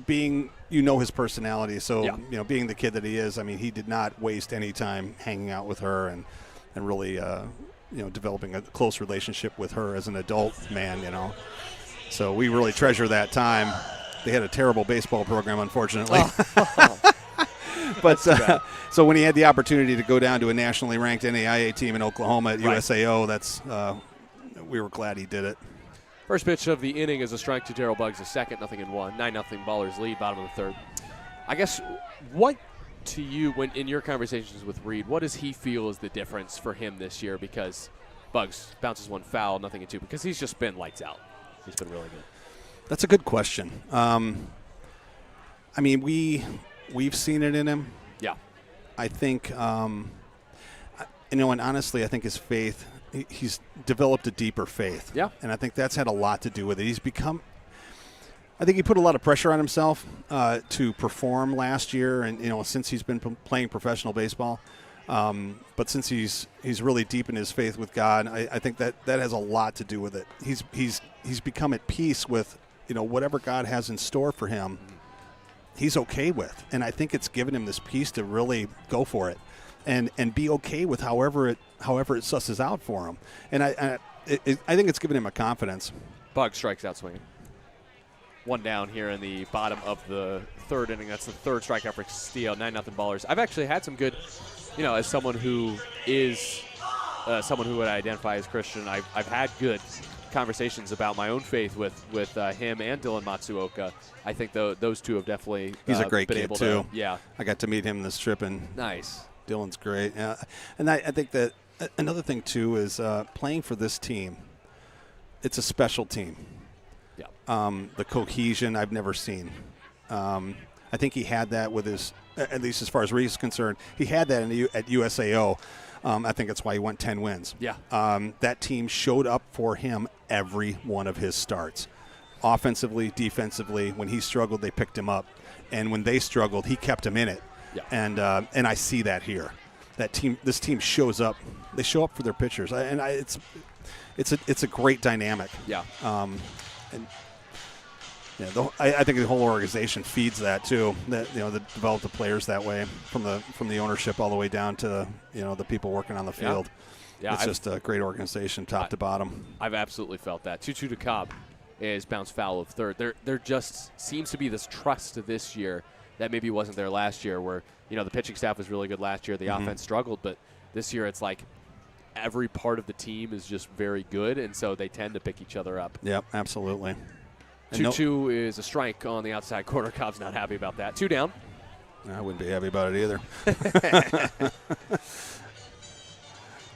being his personality, so Yeah. being the kid that he is, I mean, he did not waste any time hanging out with her and really developing a close relationship with her as an adult man. So we really treasure that time. They had a terrible baseball program, unfortunately. But so when he had the opportunity to go down to a nationally ranked NAIA team in Oklahoma at Right. USAO, we were glad he did it. First pitch of the inning is a strike to Darryl Buggs, a second, 0-1. 9-0 Ballers lead, bottom of the third. I guess what to you, when in your conversations with Reed, what does he feel is the difference for him this year? Because Buggs bounces one foul, 0-2, because he's just been lights out. He's been really good. That's a good question. I mean, we've seen it in him. Yeah. I think, and honestly, I think his faith, he's developed a deeper faith. Yeah. And I think that's had a lot to do with it. I think he put a lot of pressure on himself to perform last year, and since he's been playing professional baseball. But since he's really deep in his faith with God, I think that has a lot to do with it. He's become at peace with whatever God has in store for him. He's okay with, and I think it's given him this peace to really go for it, and be okay with however it susses out for him. And I think it's given him a confidence. Buggs strikes out swinging. One down here in the bottom of the third inning. That's the third strikeout for Castillo. 9-0 Ballers. I've actually had some good, as someone who is someone who would identify as Christian, I've had good conversations about my own faith with him and Dylan Matsuoka. I think those two have definitely He's a great been kid able too. Yeah. I got to meet him this trip, and Nice. Dylan's great. Yeah. And I think that another thing too is playing for this team. It's a special team. Yeah. The cohesion I've never seen. I think he had that with his, at least as far as Reed's concerned, he had that at USAO. I think that's why he won 10 wins. Yeah. That team showed up for him every one of his starts. Offensively, defensively, when he struggled, they picked him up. And when they struggled, he kept them in it. Yeah. And I see that here. This team shows up. They show up for their pitchers. It's a great dynamic. Yeah. I think the whole organization feeds that too. That that develop the players that way, from the ownership all the way down to the people working on the field. Yeah, It's just a great organization, top to bottom. I've absolutely felt that. 2-2 to Cobb is bounced foul of third. There just seems to be this trust this year that maybe wasn't there last year, where the pitching staff was really good last year, the offense struggled, but this year it's like every part of the team is just very good, and so they tend to pick each other up. Yep, absolutely. 2-2 is a strike on the outside corner. Cobb's not happy about that. 2 down. I wouldn't be happy about it either.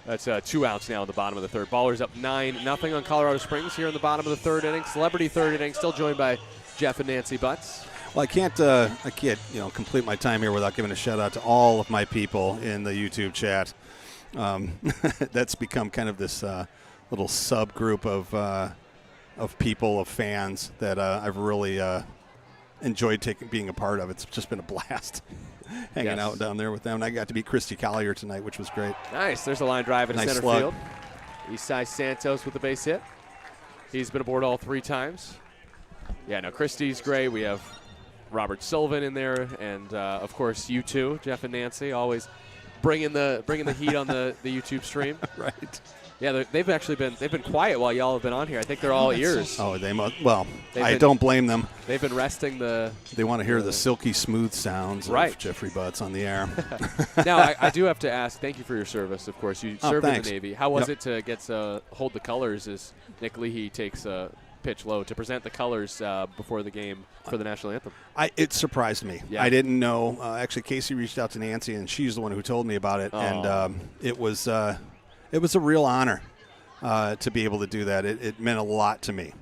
That's 2 outs now in the bottom of the third. Ballers up 9-0 on Colorado Springs here in the bottom of the third inning. Celebrity third inning, still joined by Jeff and Nancy Butts. Well, I can't complete my time here without giving a shout out to all of my people in the YouTube chat. That's become kind of this little subgroup of people, of fans that I've really enjoyed being a part of. It's just been a blast hanging out down there with them. And I got to meet Christy Collier tonight, which was great. Nice. There's a line drive into Nice center slug. field. Eastside Santos with the base hit. He's been aboard all 3 times. Yeah, no, Christy's great. We have Robert Sullivan in there, and of course you two, Jeff and Nancy, always bringing the heat on the YouTube stream. Right. Yeah, they've been quiet while y'all have been on here. I think they're all ears. Oh, they must. Well, They've I been- don't blame them. They've been resting the. They want to hear the silky smooth sounds Right. of Jeffrey Butts on the air. Now I do have to ask. Thank you for your service. Of course, you served in thanks. the Navy. How was Yep. it to get to hold the colors as Nick Leahy takes pitch low to present the colors before the game for the national anthem? It surprised me. Yeah. I didn't know. Actually, Casey reached out to Nancy, and she's the one who told me about it. Oh. And it was a real honor to be able to do that. It meant a lot to me.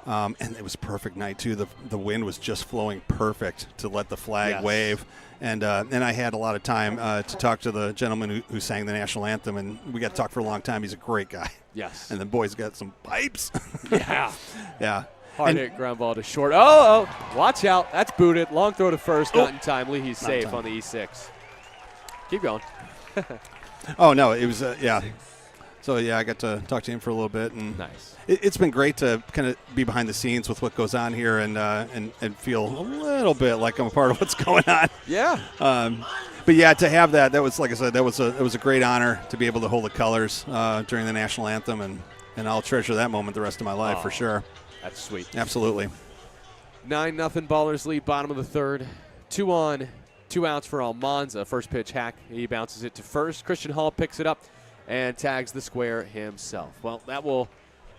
And it was a perfect night, too. The wind was just flowing perfect to let the flag wave. And I had a lot of time to talk to the gentleman who sang the national anthem, and we got to talk for a long time. He's a great guy. Yes. And the boys got some pipes. Yeah. Yeah. Hard hit ground ball to short. Oh, watch out. That's booted. Long throw to first. Not in time. Leahy's safe on the E6. Keep going. Oh, no. It was, yeah. So, yeah, I got to talk to him for a little bit. And nice. It's been great to kind of be behind the scenes with what goes on here and feel a little bit like I'm a part of what's going on. Yeah. But, yeah, to have that was, like I said, it was a great honor to be able to hold the colors during the national anthem, and I'll treasure that moment the rest of my life for sure. That's sweet. Absolutely. 9-0 Ballers lead, bottom of the third. 2 on, 2 outs for Almanza. First pitch hack. He bounces it to first. Christian Hall picks it up and tags the square himself. Well, that will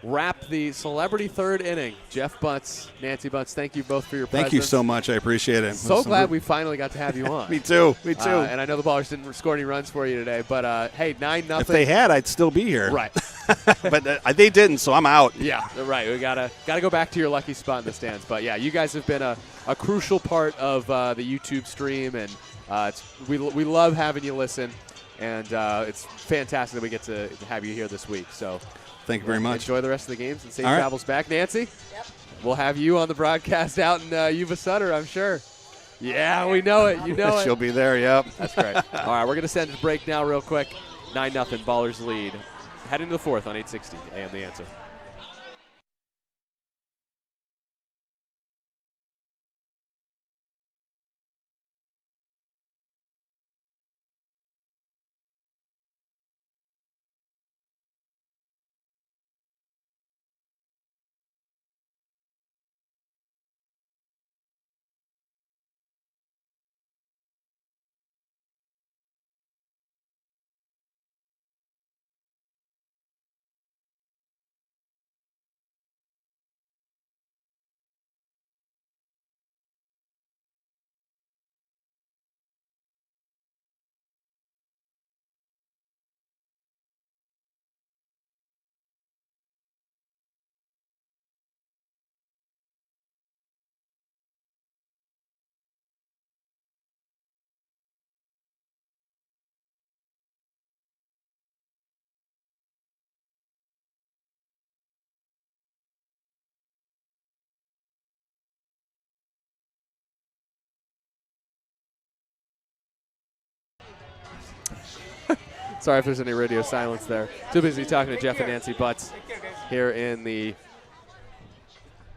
wrap the celebrity third inning. Jeff Butts, Nancy Butts, thank you both for your presence. Thank you so much. I appreciate it. So glad we finally got to have you on. Me too. Me too. And I know the Ballers didn't score any runs for you today, but hey, 9-0. If they had, I'd still be here. Right. But they didn't, so I'm out. Yeah, right. We gotta go back to your lucky spot in the stands. But yeah, you guys have been a crucial part of the YouTube stream, and we love having you listen, and it's fantastic that we get to have you here this week. So thank you very much. Enjoy the rest of the games and safe All right. travels back, Nancy. Yep. We'll have you on the broadcast out in Yuba Sutter, I'm sure. Yeah, we know it. You know it. She'll be there. Yep. That's great. All right, we're gonna send a break now, real quick. 9-0 Ballers lead. Heading to the fourth on 860 AM The Answer. Sorry if there's any radio silence there. Too busy talking to Jeff and Nancy Butts here in the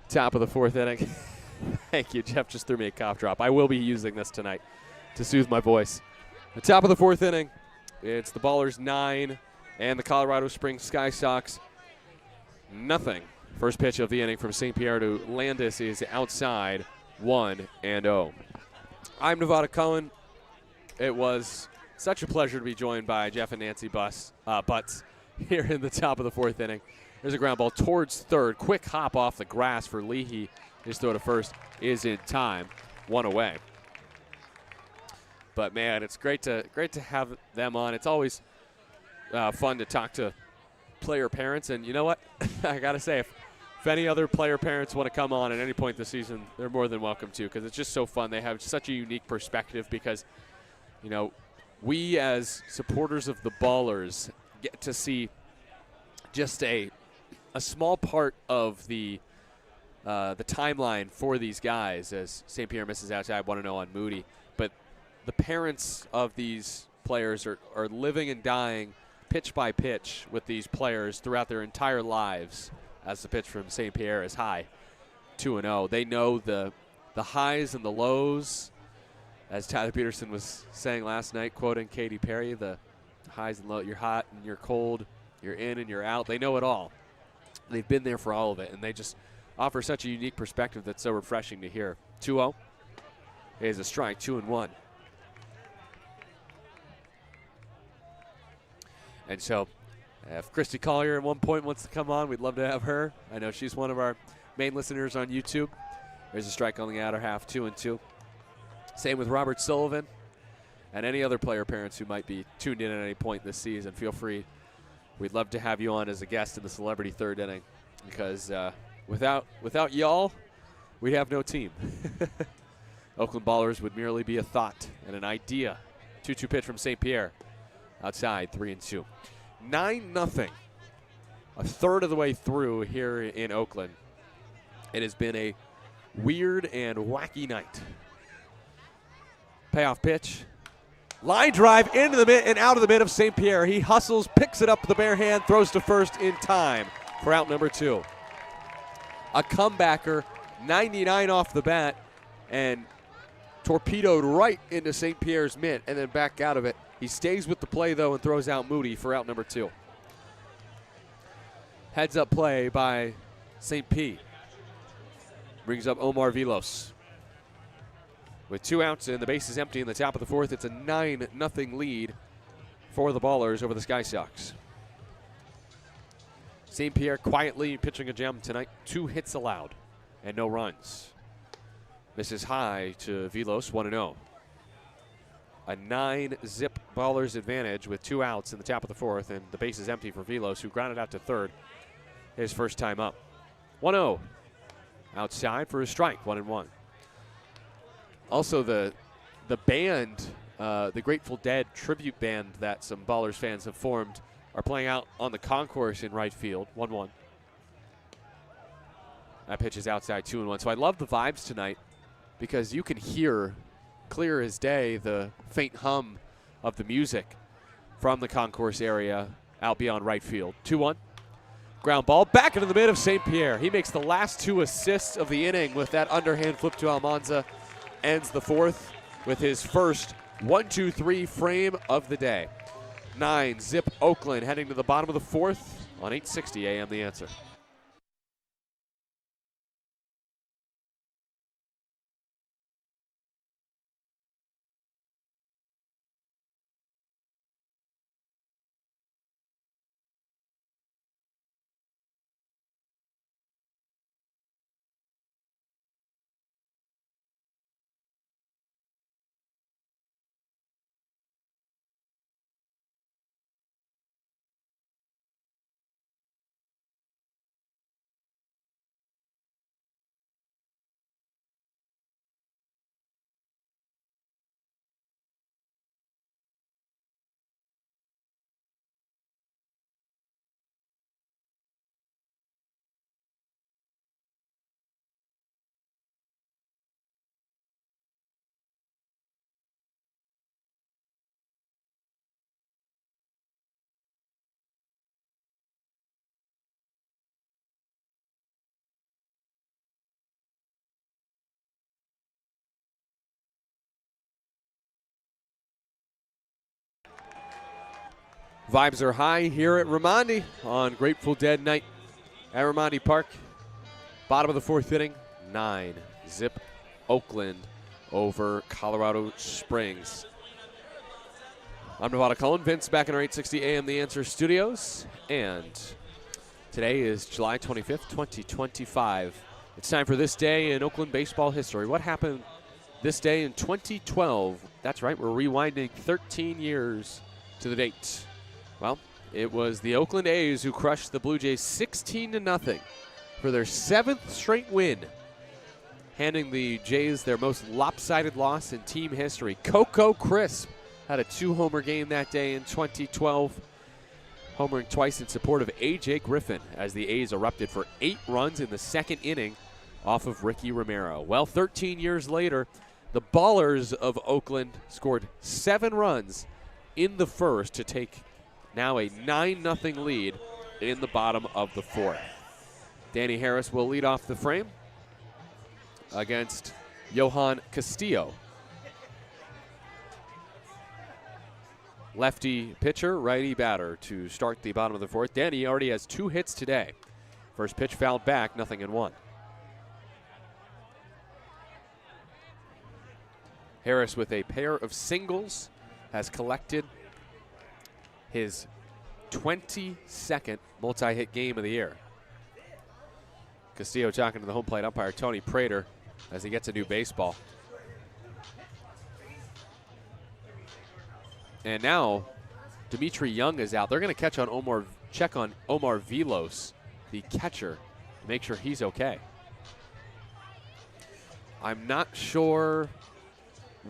top of the fourth inning. Thank you. Jeff just threw me a cough drop. I will be using this tonight to soothe my voice. The top of the fourth inning, it's the Ballers 9 and the Colorado Springs Sky Sox nothing. First pitch of the inning from St. Pierre to Landis is outside, 1-0. I'm Nevada Cohen. It was such a pleasure to be joined by Jeff and Nancy Butts here in the top of the fourth inning. There's a ground ball towards third. Quick hop off the grass for Leahy. His throw to first is in time. 1 away. But man, it's great to have them on. It's always fun to talk to player parents, and you know what? I gotta say, if any other player parents want to come on at any point this season, they're more than welcome to, because it's just so fun. They have such a unique perspective because, you know, we as supporters of the Ballers get to see just a small part of the timeline for these guys as St. Pierre misses outside 1-0 on Moody. But the parents of these players are living and dying pitch by pitch with these players throughout their entire lives as the pitch from St. Pierre is high, 2-0. They know the highs and the lows. As Tyler Peterson was saying last night, quoting Katy Perry, the highs and lows, you're hot and you're cold, you're in and you're out. They know it all. They've been there for all of it, and they just offer such a unique perspective that's so refreshing to hear. 2-0 is a strike, 2-1. And so if Christy Collier at one point wants to come on, we'd love to have her. I know she's one of our main listeners on YouTube. There's a strike on the outer half, 2-2. Same with Robert Sullivan and any other player parents who might be tuned in at any point this season. Feel free. We'd love to have you on as a guest in the celebrity third inning because without y'all, we'd have no team. Oakland Ballers would merely be a thought and an idea. 2-2 pitch from St. Pierre. Outside, 3-2. 9-0. A third of the way through here in Oakland. It has been a weird and wacky night. Payoff pitch. Line drive into the mid and out of the mid of St. Pierre. He hustles, picks it up with the bare hand, throws to first in time for out number 2. A comebacker, 99 off the bat, and torpedoed right into St. Pierre's mitt and then back out of it. He stays with the play, though, and throws out Moody for out number 2. Heads up play by St. P. Brings up Omar Vilos. With 2 outs and the base is empty in the top of the 4th, it's a 9-0 lead for the Ballers over the Sky Sox. St. Pierre quietly pitching a gem tonight. 2 hits allowed and no runs. Misses high to Vilos, 1-0. A 9-zip Ballers advantage with 2 outs in the top of the 4th, and the base is empty for Vilos, who grounded out to third his first time up. 1-0. Outside for a strike, 1-1. Also, the band, the Grateful Dead tribute band that some Ballers fans have formed, are playing out on the concourse in right field, 1-1. That pitch is outside, 2-1. So I love the vibes tonight because you can hear clear as day the faint hum of the music from the concourse area out beyond right field. 2-1. Ground ball back into the mid of St. Pierre. He makes the last 2 assists of the inning with that underhand flip to Almanza. Ends the 4th with his first 1-2-3 frame of the day. 9-zip Oakland heading to the bottom of the 4th on 860 AM The Answer. Vibes are high here at Raimondi on Grateful Dead night at Raimondi Park. Bottom of the 4th inning, 9-zip Oakland over Colorado Springs. I'm Nevada Cullen, Vince back in our 860 AM The Answer studios, and today is July 25th, 2025. It's time for This Day in Oakland baseball history. What happened this day in 2012? That's right, we're rewinding 13 years to the date. Well, it was the Oakland A's who crushed the Blue Jays 16-0 for their 7th straight win, handing the Jays their most lopsided loss in team history. Coco Crisp had a 2-homer game that day in 2012, homering twice in support of A.J. Griffin as the A's erupted for 8 runs in the 2nd inning off of Ricky Romero. Well, 13 years later, the Ballers of Oakland scored 7 runs in the 1st to take now a 9-0 lead in the bottom of the 4th. Danny Harris will lead off the frame against Johan Castillo. Lefty pitcher, righty batter to start the bottom of the 4th. Danny already has 2 hits today. First pitch fouled back, 0-1. Harris with a pair of singles has collected his 22nd multi-hit game of the year. Castillo talking to the home plate umpire, Tony Prater, as he gets a new baseball. And now Dimitri Young is out. They're going to check on Omar Vilos, the catcher, to make sure he's okay. I'm not sure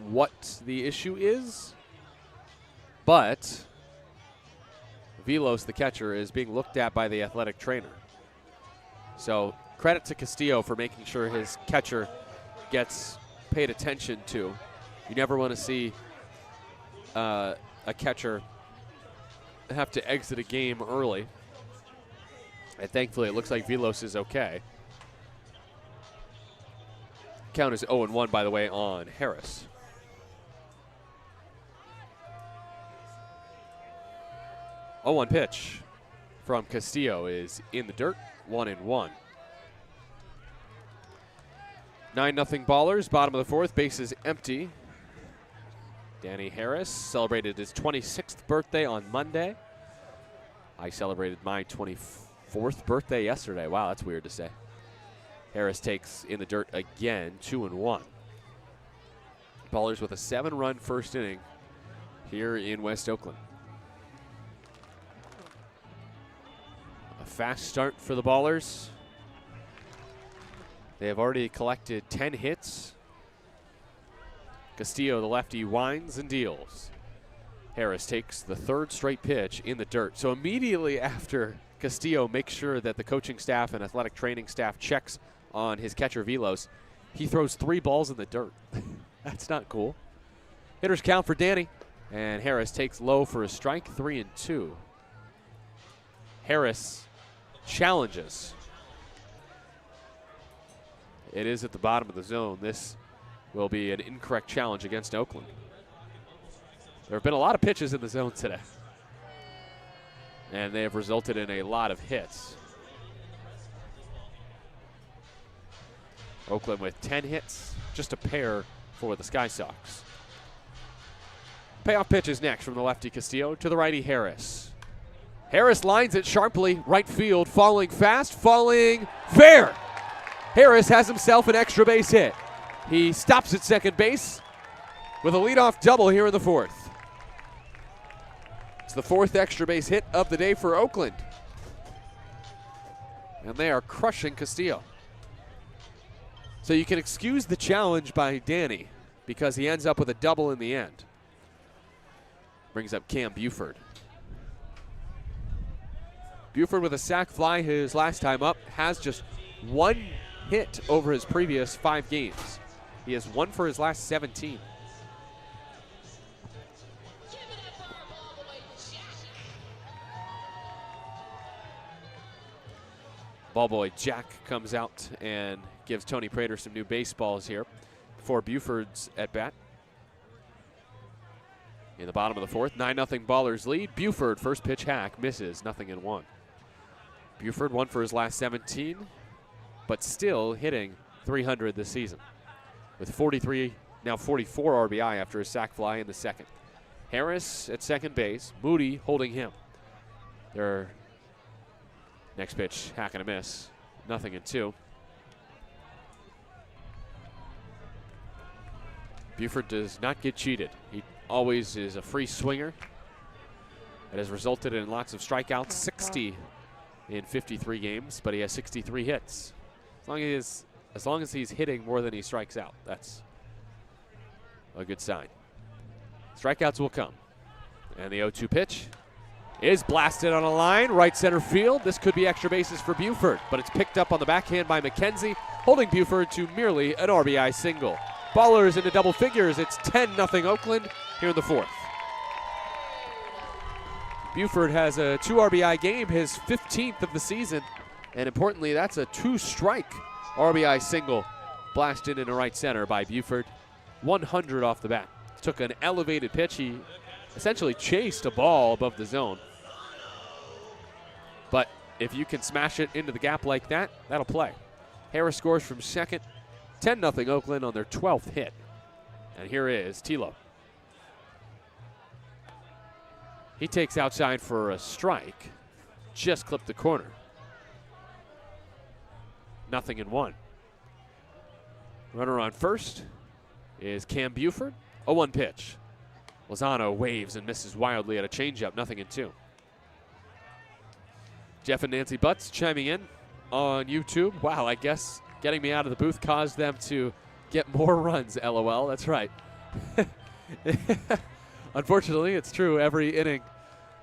what the issue is, but Vilos, the catcher, is being looked at by the athletic trainer. So credit to Castillo for making sure his catcher gets paid attention to. You never want to see a catcher have to exit a game early. And thankfully, it looks like Vilos is okay. Count is 0-1, by the way, on Harris. Oh, 1 pitch from Castillo is in the dirt, 1-1. 9-0 Ballers, bottom of the 4th, bases empty. Danny Harris celebrated his 26th birthday on Monday. I celebrated my 24th birthday yesterday. Wow, that's weird to say. Harris takes in the dirt again, 2-1. Ballers with a 7-run first inning here in West Oakland. A fast start for the Ballers. They have already collected 10 hits. Castillo, the lefty, winds and deals. Harris takes the 3rd straight pitch in the dirt. So immediately after Castillo makes sure that the coaching staff and athletic training staff checks on his catcher Vilos, he throws 3 balls in the dirt. That's not cool. Hitters count for Danny, and Harris takes low for a strike, 3-2. Harris challenges. It is at the bottom of the zone. This will be an incorrect challenge against Oakland. There have been a lot of pitches in the zone today, and they have resulted in a lot of hits. Oakland with 10 hits, just a pair for the Sky Sox. Payoff pitch is next from the lefty Castillo to the righty Harris. Harris lines it sharply, right field, falling fast, falling fair. Harris has himself an extra base hit. He stops at second base with a leadoff double here in the 4th. It's the 4th extra base hit of the day for Oakland. And they are crushing Castillo. So you can excuse the challenge by Danny because he ends up with a double in the end. Brings up Cam Buford. Buford with a sac fly his last time up, has just 1 hit over his previous 5 games. He has 1 for his last 17. Ballboy Jack comes out and gives Tony Prater some new baseballs here for Buford's at bat. In the bottom of the 4th, 9-0 Ballers lead. Buford, first pitch hack, misses, 0-1. Buford 1 for his last 17, but still hitting .300 this season with 43, now 44 RBI after a sac fly in the 2nd. Harris at second base, Moody holding him. Their next pitch, hack and a miss, 0-2. Buford does not get cheated. He always is a free swinger. It has resulted in lots of strikeouts, 60 in 53 games, but he has 63 hits. As long as he's hitting more than he strikes out, that's a good sign. Strikeouts will come. And the 0-2 pitch is blasted on a line, right center field. This could be extra bases for Buford, but it's picked up on the backhand by McKenzie, holding Buford to merely an RBI single. Ballers into double figures. It's 10-0 Oakland here in the 4th. Buford has a 2 RBI game, his 15th of the season, and importantly, that's a 2-strike RBI single blasted into right center by Buford. 100 off the bat. Took an elevated pitch. He essentially chased a ball above the zone. But if you can smash it into the gap like that, that'll play. Harris scores from second. 10-0 Oakland on their 12th hit. And here is Tilo. He takes outside for a strike. Just clipped the corner. 0-1. Runner on first is Cam Buford. 0-1 pitch. Lozano waves and misses wildly at a changeup. 0-2. Jeff and Nancy Butts chiming in on YouTube. Wow, I guess getting me out of the booth caused them to get more runs. LOL. That's right. Unfortunately, it's true. Every inning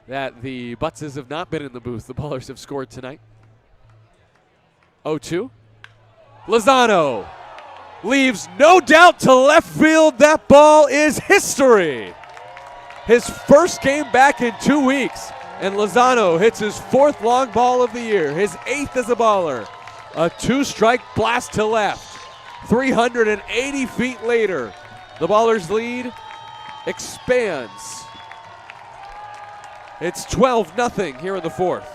that the Buttses have not been in the booth, the Ballers have scored tonight. 0-2. Lozano leaves no doubt to left field. That ball is history. His first game back in 2 weeks, and Lozano hits his 4th long ball of the year, his 8th as a baller. A 2-strike blast to left. 380 feet later, the Ballers' lead expands. It's 12-0 here in the 4th.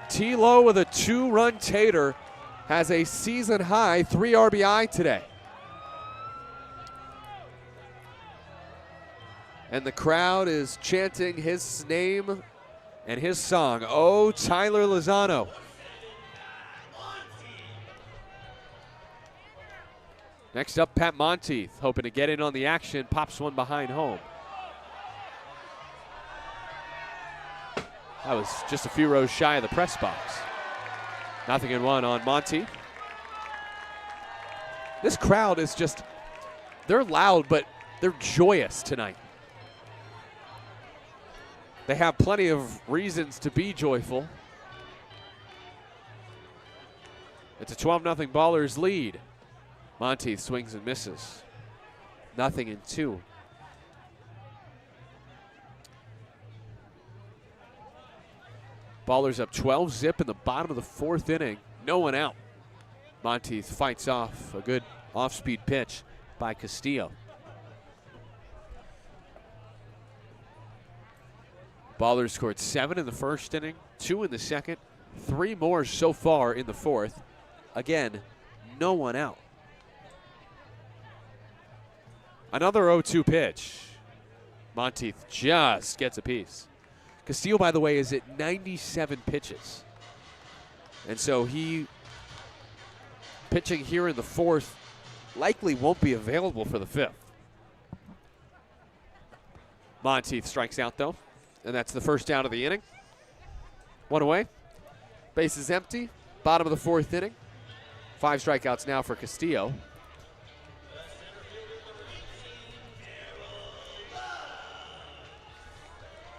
T-Lo with a 2-run tater has a season-high 3 RBI today. And the crowd is chanting his name and his song, "Oh, Tyler Lozano." Next up, Pat Monteith, hoping to get in on the action, pops one behind home. That was just a few rows shy of the press box. 0-1 on Monteith. This crowd is just, they're loud, but they're joyous tonight. They have plenty of reasons to be joyful. It's a 12-0 Ballers lead. Monteith swings and misses. 0-2. Ballers up 12-zip in the bottom of the 4th inning. No one out. Monteith fights off a good off-speed pitch by Castillo. Ballers scored 7 in the 1st inning, 2 in the 2nd, 3 more so far in the 4th. Again, no one out. Another 0-2 pitch. Monteith just gets a piece. Castillo, by the way, is at 97 pitches. And so he, pitching here in the 4th, likely won't be available for the 5th. Monteith strikes out, though, and that's the first out of the inning. 1 away. Base is empty. Bottom of the 4th inning. 5 strikeouts now for Castillo.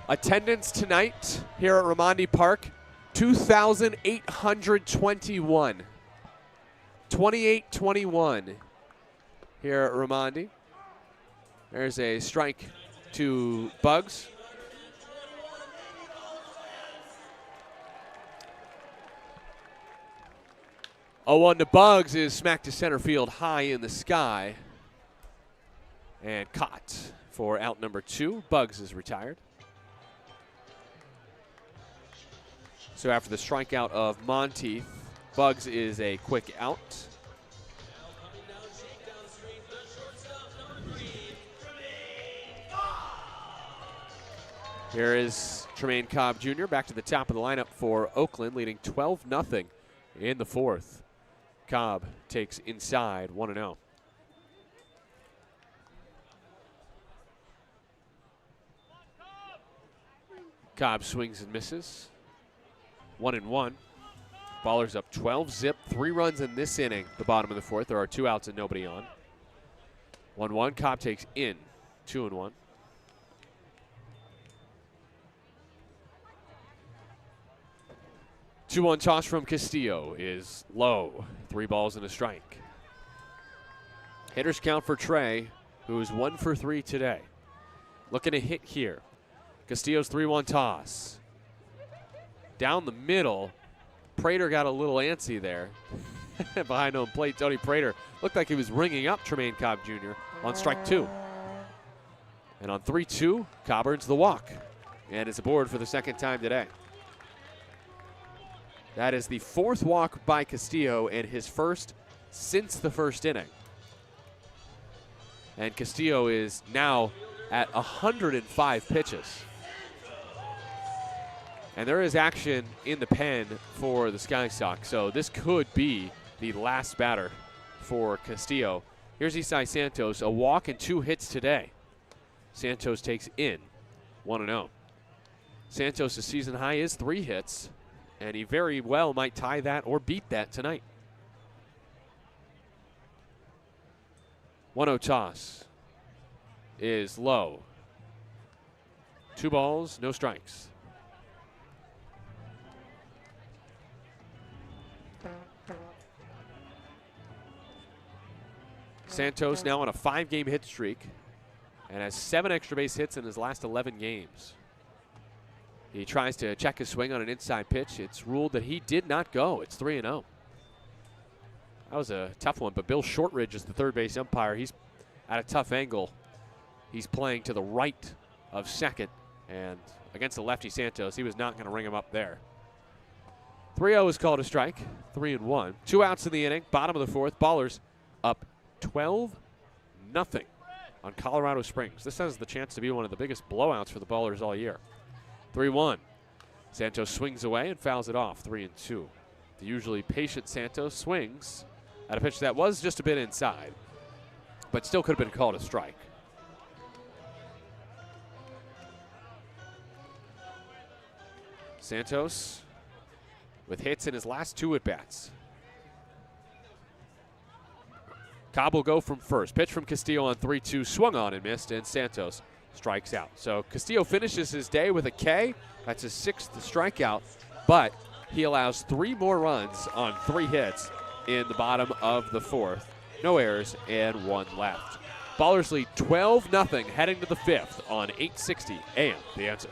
Attendance tonight here at Raimondi Park, 2,821. 28-21 here at Raimondi. There's a strike to Bugs. A 1 to Bugs is smacked to center field high in the sky and caught for out number 2. Bugs is retired. So after the strikeout of Monteith, Bugs is a quick out. Here is Tremaine Cobb Jr. back to the top of the lineup for Oakland, leading 12-0 in the 4th. Cobb takes inside 1-0. Cobb swings and misses. 1-1. Ballers up 12-zip. 3 runs in this inning, the bottom of the 4th. There are 2 outs and nobody on. 1-1. Cobb takes in 2-1. Two-one toss from Castillo is low. 3 balls and a strike. Hitters count for Trey, who is 1 for 3 today. Looking to hit here. Castillo's 3-1 toss. Down the middle, Prater got a little antsy there. Behind home plate, Tony Prater looked like he was ringing up Tremaine Cobb Jr. on strike 2. And on 3-2, Cobb earns the walk and is aboard for the 2nd time today. That is the 4th walk by Castillo and his first since the 1st inning. And Castillo is now at 105 pitches. And there is action in the pen for the Sky Sox, so this could be the last batter for Castillo. Here's Isai Santos, a walk and 2 hits today. Santos takes in 1-0. Santos' season high is 3 hits, and he very well might tie that or beat that tonight. 1-0 toss is low. 2 balls, no strikes. Santos now on a 5-game hit streak and has 7 extra base hits in his last 11 games. He tries to check his swing on an inside pitch. It's ruled that he did not go. It's 3-0. That was a tough one, but Bill Shortridge is the third base umpire. He's at a tough angle. He's playing to the right of second, and against the lefty Santos, he was not going to ring him up there. 3-0 is called a strike, 3-1. 2 outs in the inning, bottom of the 4th. Ballers up 12-0 on Colorado Springs. This has the chance to be one of the biggest blowouts for the Ballers all year. 3-1. Santos swings away and fouls it off, 3-2. The usually patient Santos swings at a pitch that was just a bit inside, but still could have been called a strike. Santos with hits in his last 2 at-bats. Cobb will go from first. Pitch from Castillo on 3-2, swung on and missed, and Santos strikes out. So Castillo finishes his day with a K. That's his 6th strikeout, but he allows 3 more runs on 3 hits in the bottom of the 4th. No errors and 1 left. Ballers lead 12-0 heading to the 5th on 860 AM. The Answer.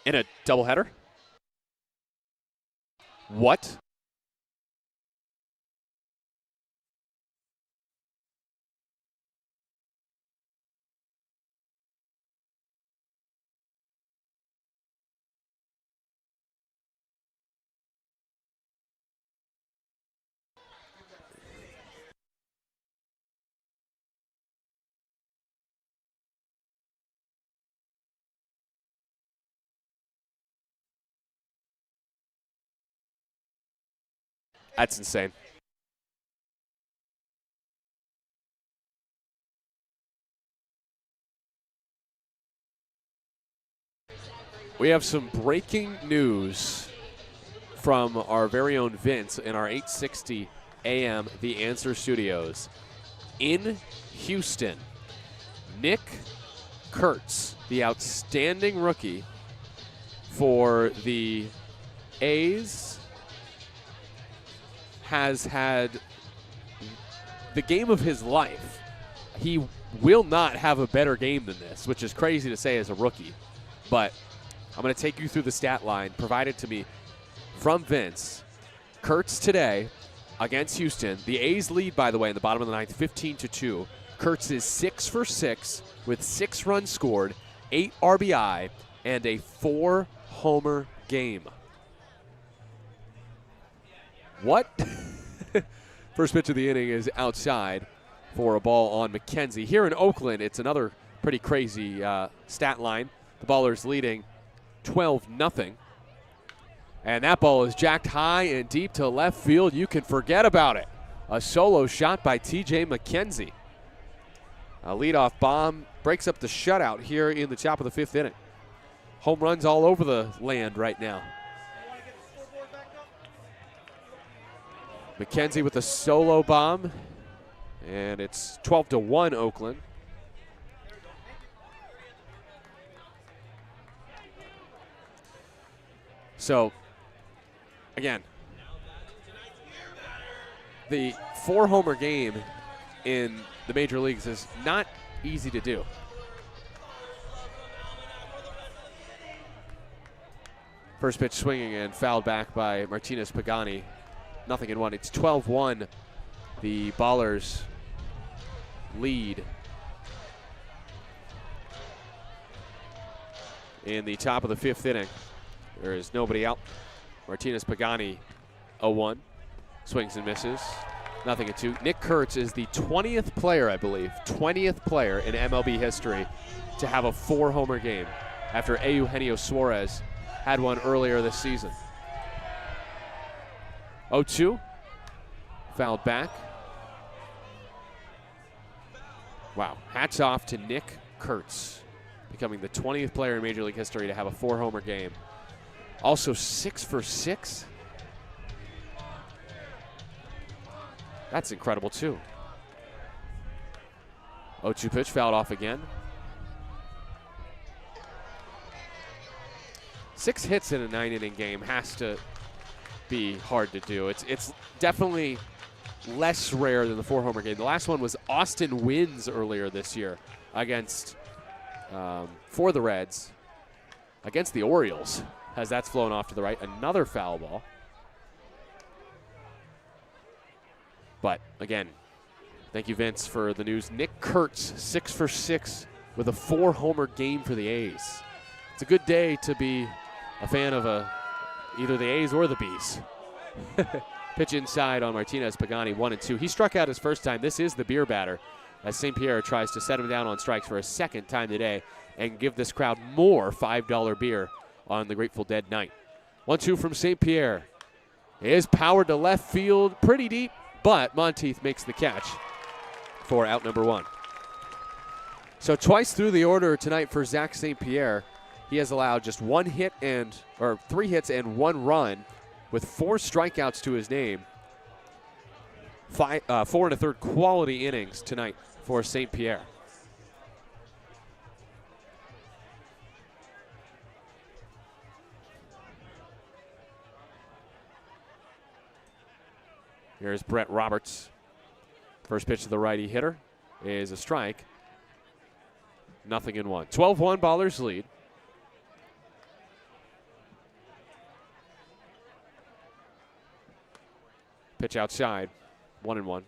In a doubleheader? What? That's insane. We have some breaking news from our very own Vince in our 860 AM The Answer studios. In Houston, Nick Kurtz, the outstanding rookie for the A's, has had the game of his life. He will not have a better game than this, which is crazy to say as a rookie. But I'm going to take you through the stat line provided to me from Vince. Kurtz today against Houston. The A's lead, by the way, in the bottom of the 9th, 15-2. Kurtz is 6 for 6 with 6 runs scored, 8 RBI, and a 4-homer game. What? First pitch of the inning is outside for a ball on McKenzie. Here in Oakland, it's another pretty crazy stat line. The Ballers leading 12-0. And that ball is jacked high and deep to left field. You can forget about it. A solo shot by T.J. McKenzie. A leadoff bomb breaks up the shutout here in the top of the 5th inning. Home runs all over the land right now. McKenzie with a solo bomb, and it's 12-1 Oakland. So, again, the 4-homer game in the major leagues is not easy to do. First pitch swinging and fouled back by Martinez Pagani. 0-1. It's 12-1. The Ballers lead in the top of the 5th inning. There is nobody out. Martinez Pagani 0-1. Swings and misses. Nothing at 2. Nick Kurtz is the 20th player, I believe, 20th player in MLB history to have a 4-homer game after Eugenio Suarez had one earlier this season. 0-2. Fouled back. Wow. Hats off to Nick Kurtz, becoming the 20th player in Major League history to have a 4-homer game. Also 6 for 6. That's incredible, too. 0-2 pitch, fouled off again. 6 hits in a 9-inning game has to be hard to do. It's definitely less rare than the 4-homer game. The last one was Austin Wynns earlier this year against, for the Reds, against the Orioles, as that's flown off to the right. Another foul ball. But, again, thank you, Vince, for the news. Nick Kurtz, 6 for 6 with a 4-homer game for the A's. It's a good day to be a fan of either the A's or the B's. Pitch inside on Martinez Pagani, 1-2. He struck out his first time. This is the beer batter as St. Pierre tries to set him down on strikes for a second time today and give this crowd more $5 beer on the Grateful Dead night. 1-2 from St. Pierre. Is powered to left field pretty deep, but Monteith makes the catch for out number 1. So twice through the order tonight for Zach St. Pierre. He has allowed just 3 hits and 1 run with 4 strikeouts to his name. 4 1/3 quality innings tonight for St. Pierre. Here's Brett Roberts. First pitch to the righty hitter is a strike. 0-1. 12-1 Ballers lead. Pitch outside. 1-1.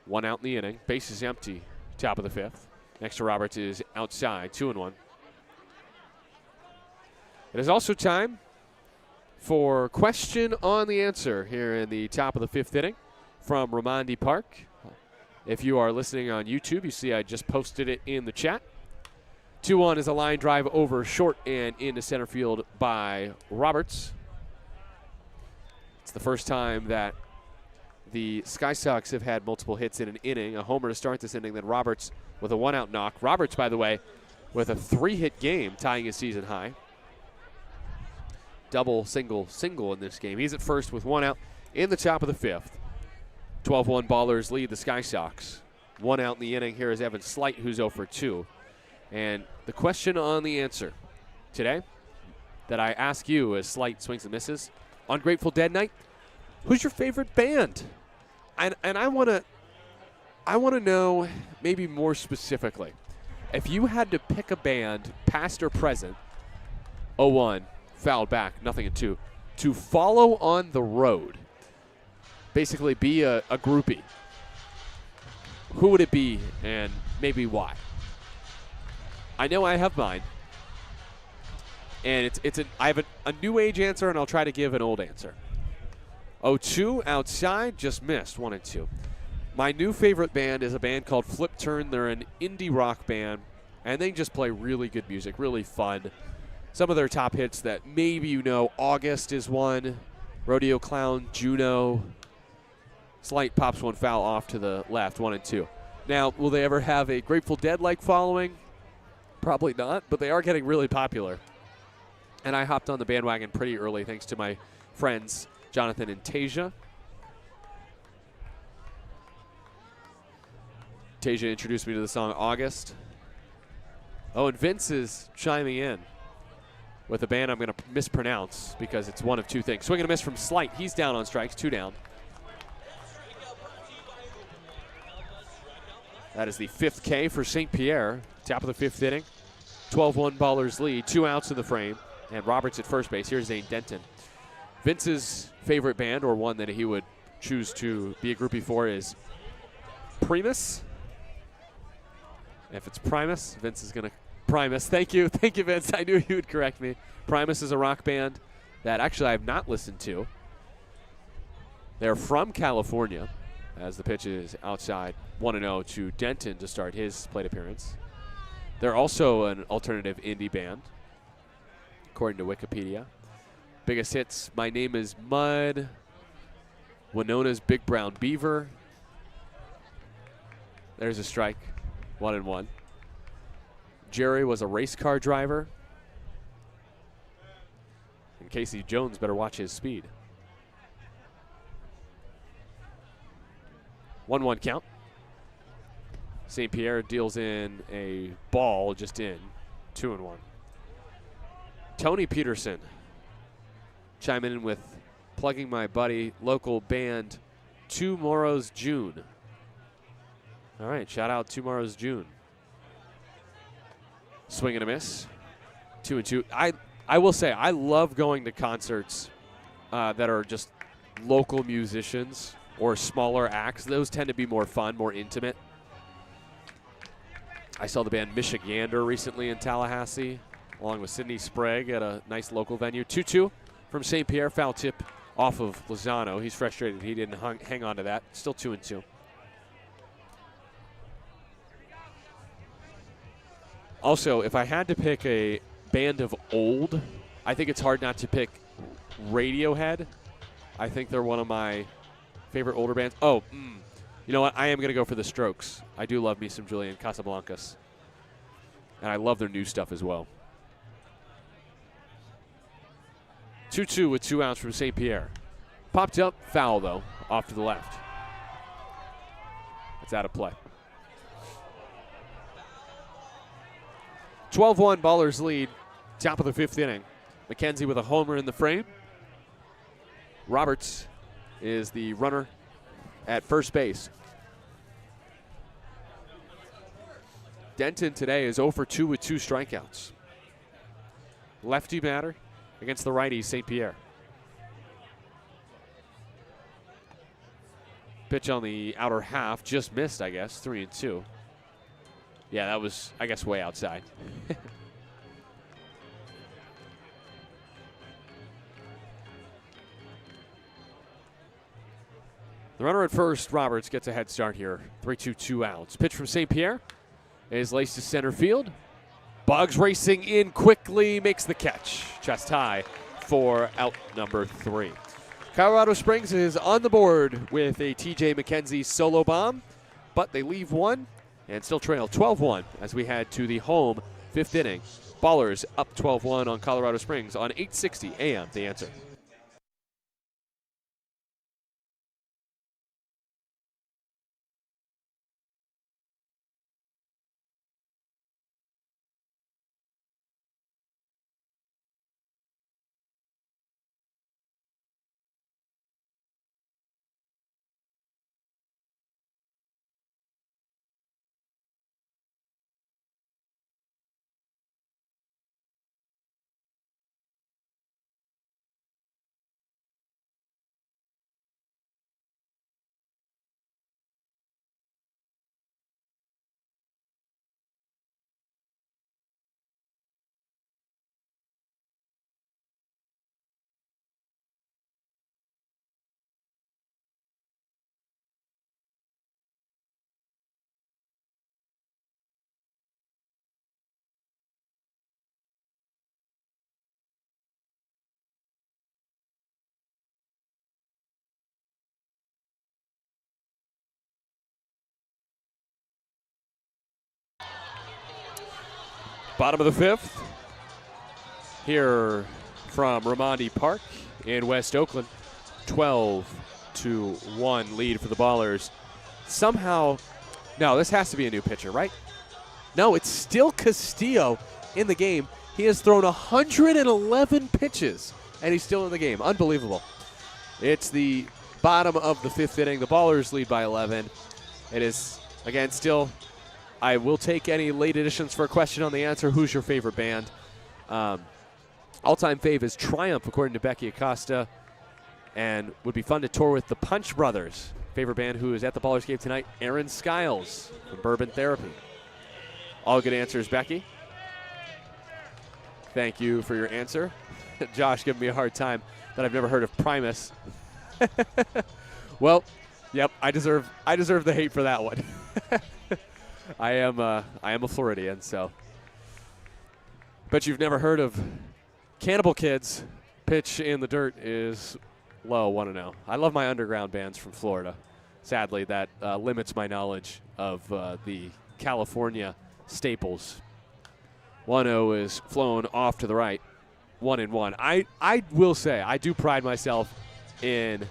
One out in the inning. Base is empty. Top of the 5th. Next to Roberts is outside. 2-1. It is also time for question on the answer here in the top of the 5th inning from Ramondi Park. If you are listening on YouTube, you see I just posted it in the chat. 2-1 is a line drive over short and into center field by Roberts. It's the first time that the Sky Sox have had multiple hits in an inning. A homer to start this inning, then Roberts with a 1-out knock. Roberts, by the way, with a 3-hit game, tying his season high. Double, single, single in this game. He's at first with 1 out in the top of the 5th. 12-1 Ballers lead the Sky Sox. 1 out in the inning. Here is Evan Slight, who's 0 for 2. And the question on the answer today that I ask you as Slight swings and misses on Grateful Dead night, who's your favorite band? And I want to know maybe more specifically, if you had to pick a band, past or present, 0-1, fouled back, 0-2, to follow on the road, basically be a groupie, who would it be and maybe why? I know I have mine, and I have a new age answer, and I'll try to give an old answer. 0-2 outside, just missed, 1-2. My new favorite band is a band called Flip Turn. They're an indie rock band, and they just play really good music, really fun. Some of their top hits that maybe you know, August is one, Rodeo Clown, Juno. Slight pops one foul off to the left, 1-2. Now, will they ever have a Grateful Dead-like following? Probably not, but they are getting really popular. And I hopped on the bandwagon pretty early thanks to my friends Jonathan and Tasia. Tasia introduced me to the song August. Oh, and Vince is chiming in with a band I'm going to mispronounce because it's one of 2 things. Swing and a miss from Slight. He's down on strikes, 2 down. That is the 5th K for St. Pierre. Top of the 5th inning. 12-1 Ballers lead. 2 outs in the frame. And Roberts at first base. Here's Zane Denton. Vince's favorite band, or one that he would choose to be a groupie for, is Primus. If it's Primus, Vince is going to Primus. Thank you, Vince. I knew you would correct me. Primus is a rock band that actually I have not listened to. They're from California, as the pitch is outside 1-0 to Denton to start his plate appearance. They're also an alternative indie band, according to Wikipedia. Biggest hits: My Name is Mud, Winona's Big Brown Beaver. There's a strike, 1-1. Jerry was a race car driver. And Casey Jones better watch his speed. 1-1 count. St. Pierre deals in a ball, just in, 2-1. Tony Peterson chiming in with plugging my buddy, local band, Tomorrow's June. All right, shout out Tomorrow's June. Swing and a miss, 2-2. I will say, I love going to concerts that are just local musicians or smaller acts. Those tend to be more fun, more intimate. I saw the band Michigander recently in Tallahassee, along with Sidney Sprague at a nice local venue. 2-2 from St. Pierre. Foul tip off of Lozano. He's frustrated he didn't hang on to that. Still 2-2. Also, if I had to pick a band of old, I think it's hard not to pick Radiohead. I think they're one of my favorite older bands. Oh, you know what? I am going to go for the Strokes. I do love me some Julian Casablancas. And I love their new stuff as well. 2-2 with 2 outs from St. Pierre. Popped up, foul though, off to the left. It's out of play. 12-1 Ballers lead, top of the 5th inning. McKenzie with a homer in the frame. Roberts is the runner at first base. Denton today is 0 for 2 with 2 strikeouts. Lefty batter against the righty, St. Pierre. Pitch on the outer half, just missed, I guess, 3-2. Yeah, that was, I guess, way outside. The runner at first, Roberts, gets a head start here. 3-2, 2 outs. Pitch from St. Pierre is laced to center field. Boggs racing in quickly, makes the catch. Chest high for out number 3. Colorado Springs is on the board with a TJ McKenzie solo bomb, but they leave one and still trail 12-1 as we head to the home 5th inning. Ballers up 12-1 on Colorado Springs on 860 AM. The Answer. Bottom of the 5th. Here from Ramondi Park in West Oakland. 12-1 lead for the Ballers. Somehow, no, this has to be a new pitcher, right? No, it's still Castillo in the game. He has thrown 111 pitches, and he's still in the game. Unbelievable. It's the bottom of the 5th inning. The Ballers lead by 11. It is, again, still... I will take any late additions for a question on The Answer. Who's your favorite band? All-time fave is Triumph, according to Becky Acosta. and would be fun to tour with the Punch Brothers. Favorite band who is at the Ballers game tonight, Aaron Skiles from Bourbon Therapy. All good answers, Becky. Thank you for your answer. Josh giving me a hard time that I've never heard of Primus. Well, yep, I deserve the hate for that one. I am a Floridian, so. But you've never heard of Cannibal Kids. Pitch in the Dirt is low, 1-0. I love my underground bands from Florida. Sadly, that limits my knowledge of the California staples. 1-0 is flown off to the right. 1-1. I will say I do pride myself in.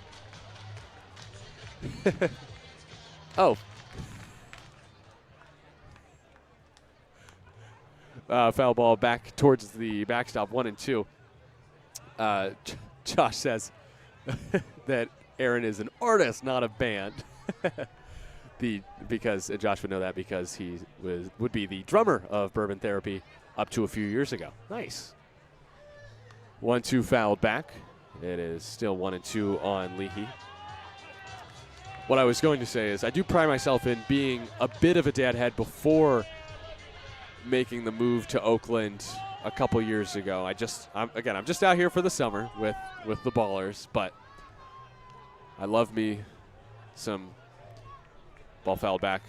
Oh. Foul ball back towards the backstop, 1-2. Josh says that Aaron is an artist, not a band. Because Josh would know that because he would be the drummer of Bourbon Therapy up to a few years ago. Nice. 1-2 fouled back. It is still 1-2 on Leahy. What I was going to say is I do pride myself in being a bit of a deadhead before making the move to Oakland a couple years ago. I'm just out here for the summer with the Ballers, but I love me some ball foul back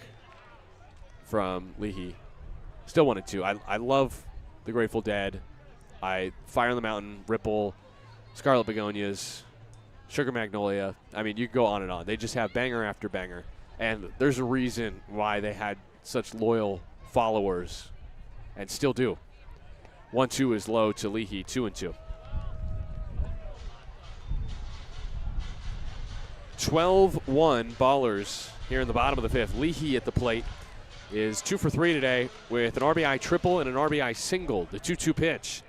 from Leahy. Still 1-2. I love the Grateful Dead. Fire on the Mountain, Ripple, Scarlet Begonias, Sugar Magnolia. I mean, you can go on and on. They just have banger after banger. And there's a reason why they had such loyal followers and still do. 1-2 is low to Leahy, 2-2. 12-1 Ballers here in the bottom of the fifth. Leahy at the plate is 2 for 3 today with an RBI triple and an RBI single. The 2-2 pitch.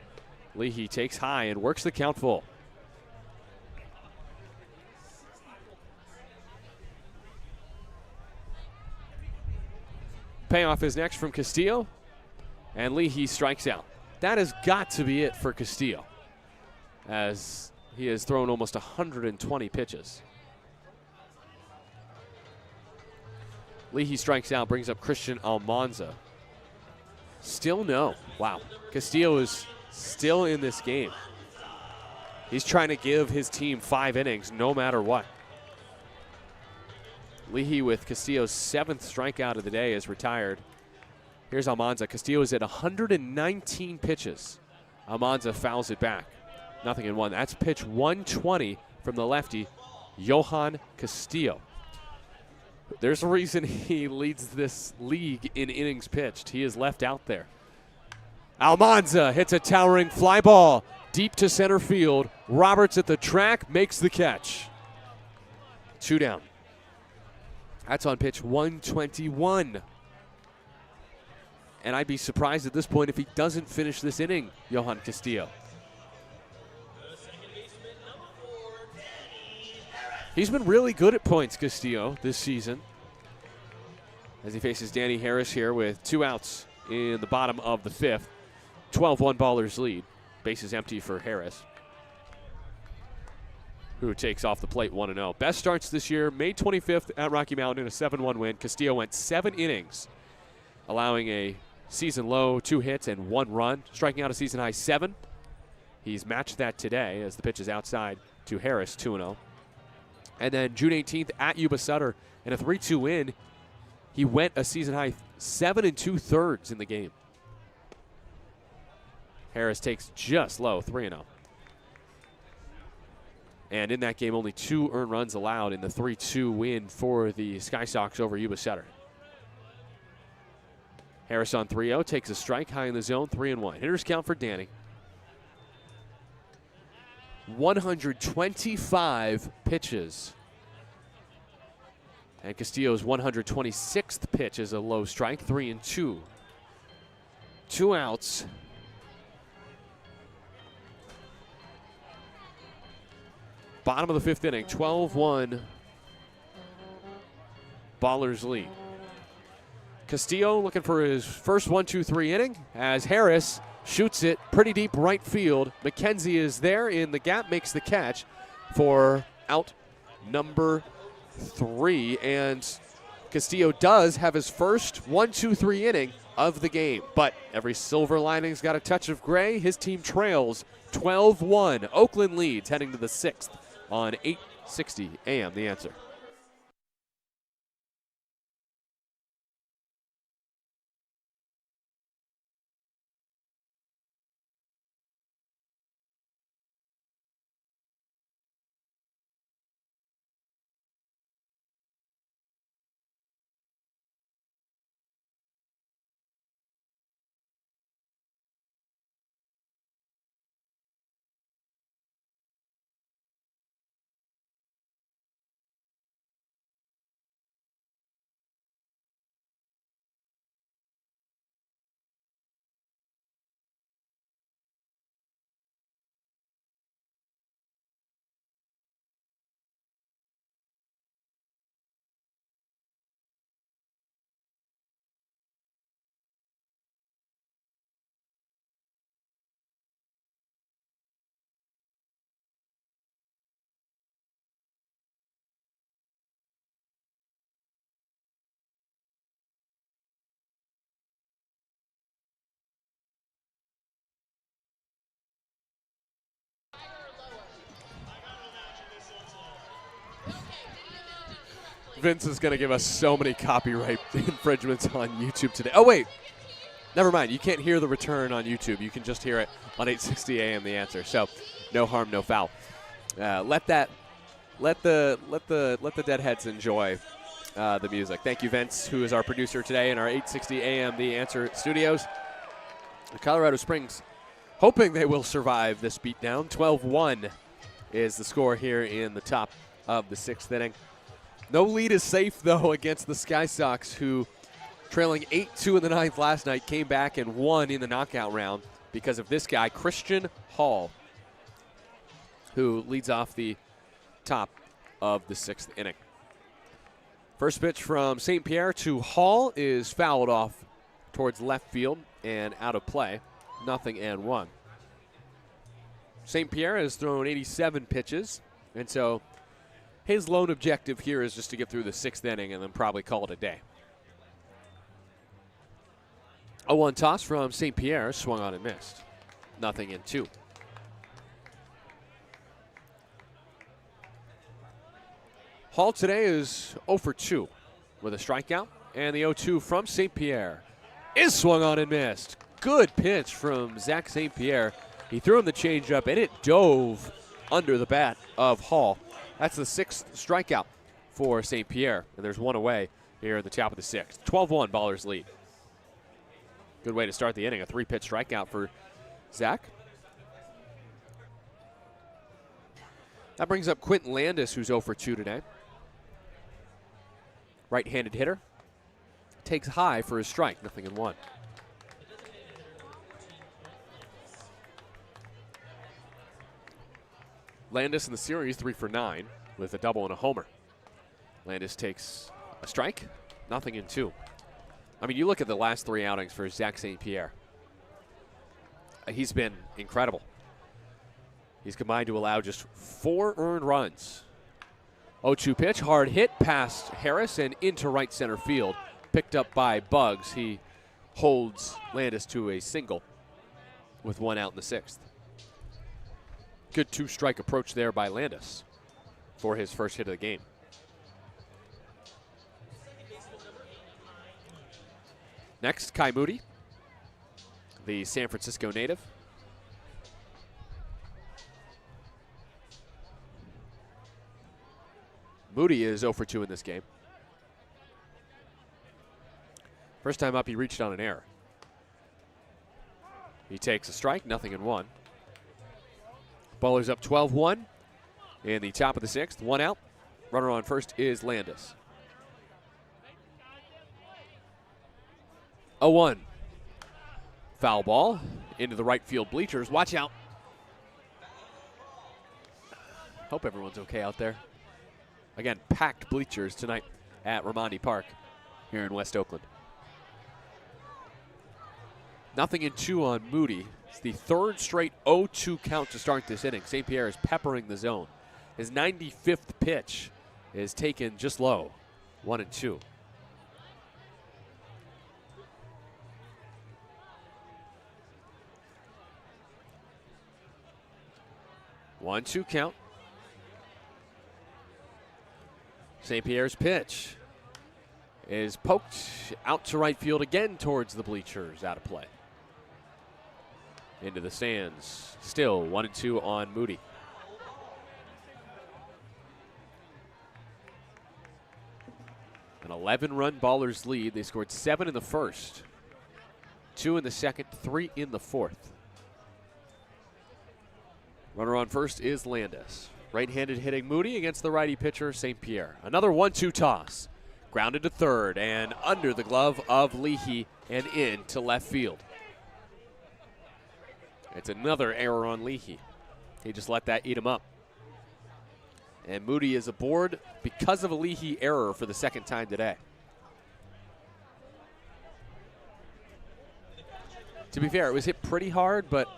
Leahy takes high and works the count full. Payoff is next from Castillo, and Leahy strikes out. That has got to be it for Castillo, as he has thrown almost 120 pitches. Leahy strikes out, brings up Christian Almanza. Still no. Wow. Castillo is still in this game. He's trying to give his team 5 innings no matter what. Leahy with Castillo's 7th strikeout of the day is retired. Here's Almanza. Castillo is at 119 pitches. Almanza fouls it back. 0-1. That's pitch 120 from the lefty, Johan Castillo. There's a reason he leads this league in innings pitched. He is left out there. Almanza hits a towering fly ball deep to center field. Roberts at the track makes the catch. 2 down. That's on pitch 121. And I'd be surprised at this point if he doesn't finish this inning, Johan Castillo. He's been really good at points, Castillo, this season, as he faces Danny Harris here with 2 outs in the bottom of the fifth. 12-1 Ballers lead. Bases empty for Harris, who takes off the plate 1-0. Best starts this year, May 25th at Rocky Mountain in a 7-1 win. Castillo went 7 innings, allowing a season low 2 hits and 1 run, striking out a season high 7. He's matched that today as the pitch is outside to Harris, 2-0. And then June 18th at Yuba Sutter in a 3-2 win, he went a season high 7 2/3 in the game. Harris takes just low, 3-0. And in that game, only 2 earned runs allowed in the 3-2 win for the Sky Sox over Yuba Sutter. Harris on 3-0, takes a strike, high in the zone, 3-1. Hitters count for Danny. 125 pitches. And Castillo's 126th pitch is a low strike, 3-2. 2 outs. Bottom of the fifth inning, 12-1 Ballers lead. Castillo looking for his first 1-2-3 inning as Harris shoots it pretty deep right field. McKenzie is there in the gap, makes the catch for out number 3. And Castillo does have his first 1-2-3 inning of the game. But every silver lining's got a touch of gray. His team trails 12-1. Oakland leads heading to the 6th on 860 AM. The Answer. Vince is going to give us so many copyright infringements on YouTube today. Oh, wait. Never mind. You can't hear the return on YouTube. You can just hear it on 860 AM. The Answer. So, no harm, no foul. Let the deadheads enjoy the music. Thank you, Vince, who is our producer today in our 860 AM The Answer studios. The Colorado Springs hoping they will survive this beatdown. 12-1 is the score here in the top of the 6th inning. No lead is safe, though, against the Sky Sox, who, trailing 8-2 in the 9th last night, came back and won in the knockout round because of this guy, Christian Hall, who leads off the top of the 6th inning. First pitch from St. Pierre to Hall is fouled off towards left field and out of play. 0-1. St. Pierre has thrown 87 pitches, and so his lone objective here is just to get through the 6th inning and then probably call it a day. 0-1 toss from St. Pierre, swung on and missed. 0-2. Hall today is 0 for 2 with a strikeout, and the 0-2 from St. Pierre is swung on and missed. Good pitch from Zach St. Pierre. He threw him the changeup, and it dove under the bat of Hall. That's the 6th strikeout for St. Pierre, and there's one away here at the top of the 6th. 12-1, Ballers lead. Good way to start the inning, a 3-pitch strikeout for Zach. That brings up Quentin Landis, who's 0 for 2 today. Right-handed hitter. Takes high for his strike, 0-1. Landis in the series 3 for 9 with a double and a homer. Landis takes a strike, 0-2. I mean, you look at the last 3 outings for Zach St. Pierre. He's been incredible. He's combined to allow just 4 earned runs. 0-2 pitch, hard hit past Harris and into right center field. Picked up by Bugs. He holds Landis to a single with 1 out in the 6th. Good 2-strike approach there by Landis for his first hit of the game. Next, Kai Moody, the San Francisco native. Moody is 0 for 2 in this game. First time up, he reached on an error. He takes a strike, 0-1. Ballers up 12-1 in the top of the 6th. 1 out. Runner on first is Landis. 0-1. Foul ball into the right field bleachers. Watch out. Hope everyone's okay out there. Again, packed bleachers tonight at Raimondi Park here in West Oakland. 0-2 on Moody. It's the 3rd straight 0-2 count to start this inning. St. Pierre is peppering the zone. His 95th pitch is taken just low, 1-2. One-two count. St. Pierre's pitch is poked out to right field again towards the bleachers, out of play. Into the stands. Still 1-2 on Moody. An 11-run Ballers lead. They scored 7 in the first, 2 in the second, 3 in the fourth. Runner on first is Landis. Right-handed hitting Moody against the righty pitcher, St. Pierre. Another 1-2 toss. Grounded to third and under the glove of Leahy and in to left field. It's another error on Leahy. He just let that eat him up. And Moody is aboard because of a Leahy error for the second time today. To be fair, it was hit pretty hard, but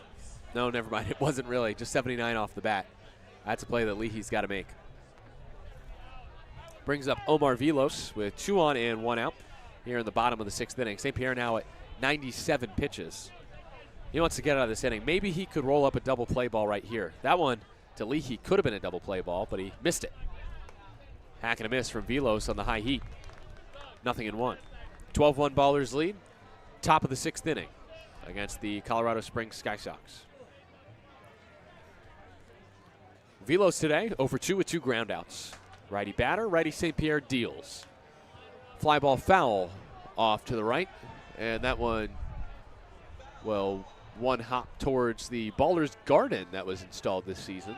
no, never mind. It wasn't really. Just 79 off the bat. That's a play that Leahy's got to make. Brings up Omar Vilos with 2 on and 1 out here in the bottom of the 6th inning. St. Pierre now at 97 pitches. He wants to get out of this inning. Maybe he could roll up a double play ball right here. That one to Leahy could have been a double play ball, but he missed it. Hack and a miss from Vilos on the high heat. 0-1. 12-1 Ballers lead. Top of the 6th inning against the Colorado Springs Sky Sox. Vilos today 0 for 2 with 2 groundouts. Righty batter, righty St. Pierre deals. Fly ball foul off to the right, and that one, well, one hop towards the Ballers garden that was installed this season,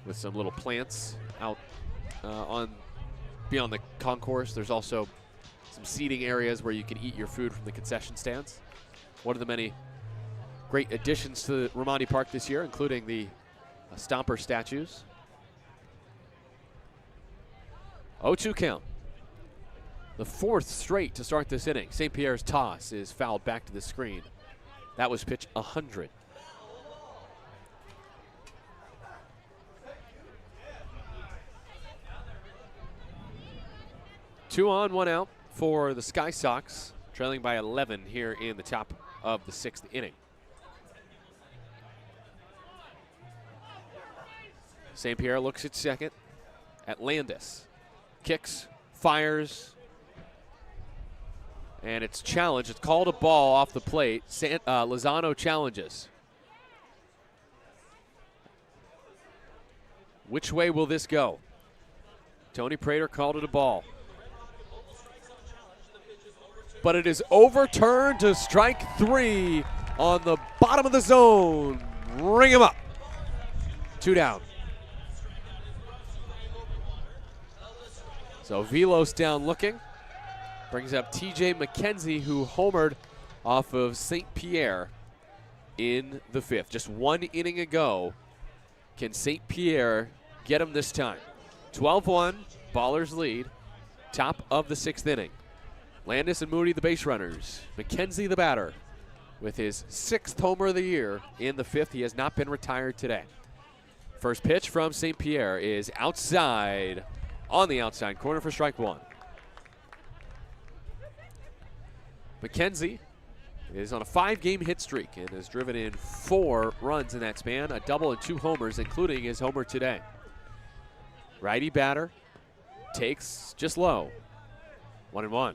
with some little plants out beyond the concourse. There's also some seating areas where you can eat your food from the concession stands. One of the many great additions to Romani Park this year, including the Stomper statues. 0-2 count. The 4th straight to start this inning. St. Pierre's toss is fouled back to the screen. That was pitch 100. Two on, 1 out for the Sky Sox, trailing by 11 here in the top of the 6th inning. St. Pierre looks at second at Landis. Kicks, fires, and it's challenged. It's called a ball off the plate. Lozano challenges. Which way will this go? Tony Prater called it a ball. But it is overturned to strike 3 on the bottom of the zone. Ring him up. 2 down. So Vilos down looking. Brings up TJ McKenzie, who homered off of St. Pierre in the 5th. Just 1 inning ago. Can St. Pierre get him this time? 12-1, Ballers lead. Top of the 6th inning. Landis and Moody, the base runners. McKenzie, the batter, with his 6th homer of the year in the 5th. He has not been retired today. First pitch from St. Pierre is outside, on the outside corner for strike 1. McKenzie is on a 5-game hit streak and has driven in 4 runs in that span, a double and 2 homers, including his homer today. Righty batter takes just low. 1-1.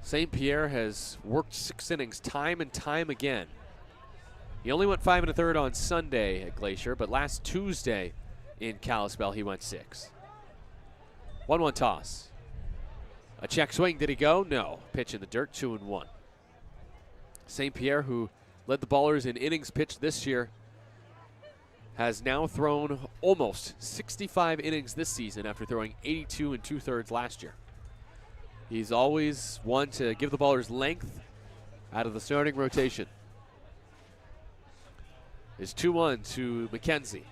St. Pierre has worked 6 innings time and time again. He only went 5 1/3 on Sunday at Glacier, but last Tuesday in Kalispell he went 6. 1-1 toss. A check swing, did he go? No. Pitch in the dirt, 2-1. St. Pierre, who led the Ballers in innings pitched this year, has now thrown almost 65 innings this season after throwing 82 2/3 last year. He's always one to give the Ballers length out of the starting rotation. Is 2-1 to McKenzie.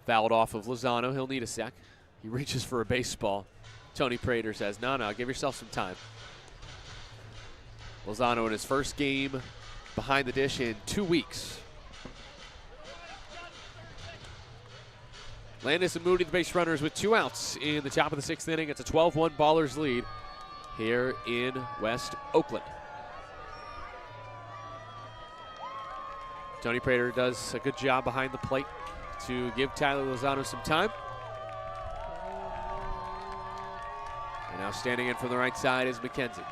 Fouled off of Lozano. He'll need a sec. He reaches for a baseball. Tony Prater says, no, give yourself some time. Lozano in his first game behind the dish in 2 weeks. Landis and Moody, the base runners, with 2 outs in the top of the 6th inning. It's a 12-1 Ballers lead here in West Oakland. Tony Prater does a good job behind the plate to give Tyler Lozano some time. And now standing in from the right side is McKenzie.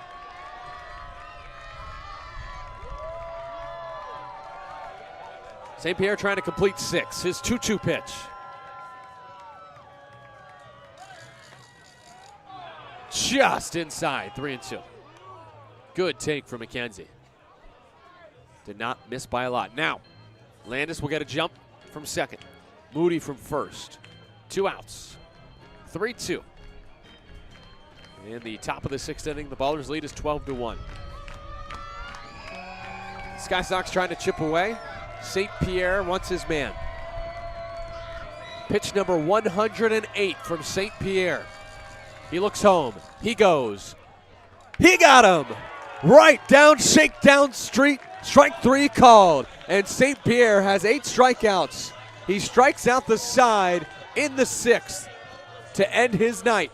St. Pierre trying to complete 6. His 2-2 pitch. Just inside, 3-2. Good take from McKenzie. Did not miss by a lot. Now, Landis will get a jump from second. Moody from first. 2 outs. 3-2. In the top of the 6th inning, the Ballers lead is 12-1. Sky Sox trying to chip away. St. Pierre wants his man. Pitch number 108 from St. Pierre. He looks home. He goes. He got him. Right down Shakedown Street. Strike 3 called. And St. Pierre has 8 strikeouts. He strikes out the side in the 6th to end his night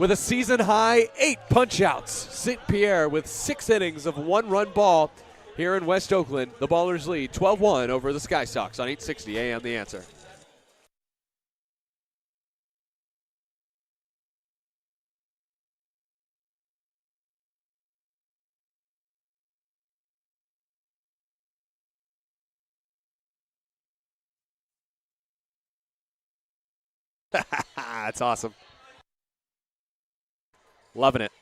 with a season high 8 punch-outs. St. Pierre with 6 innings of 1-run ball here in West Oakland. The Ballers lead 12-1 over the Sky Sox on 860 AM The Answer. That's awesome. Loving it.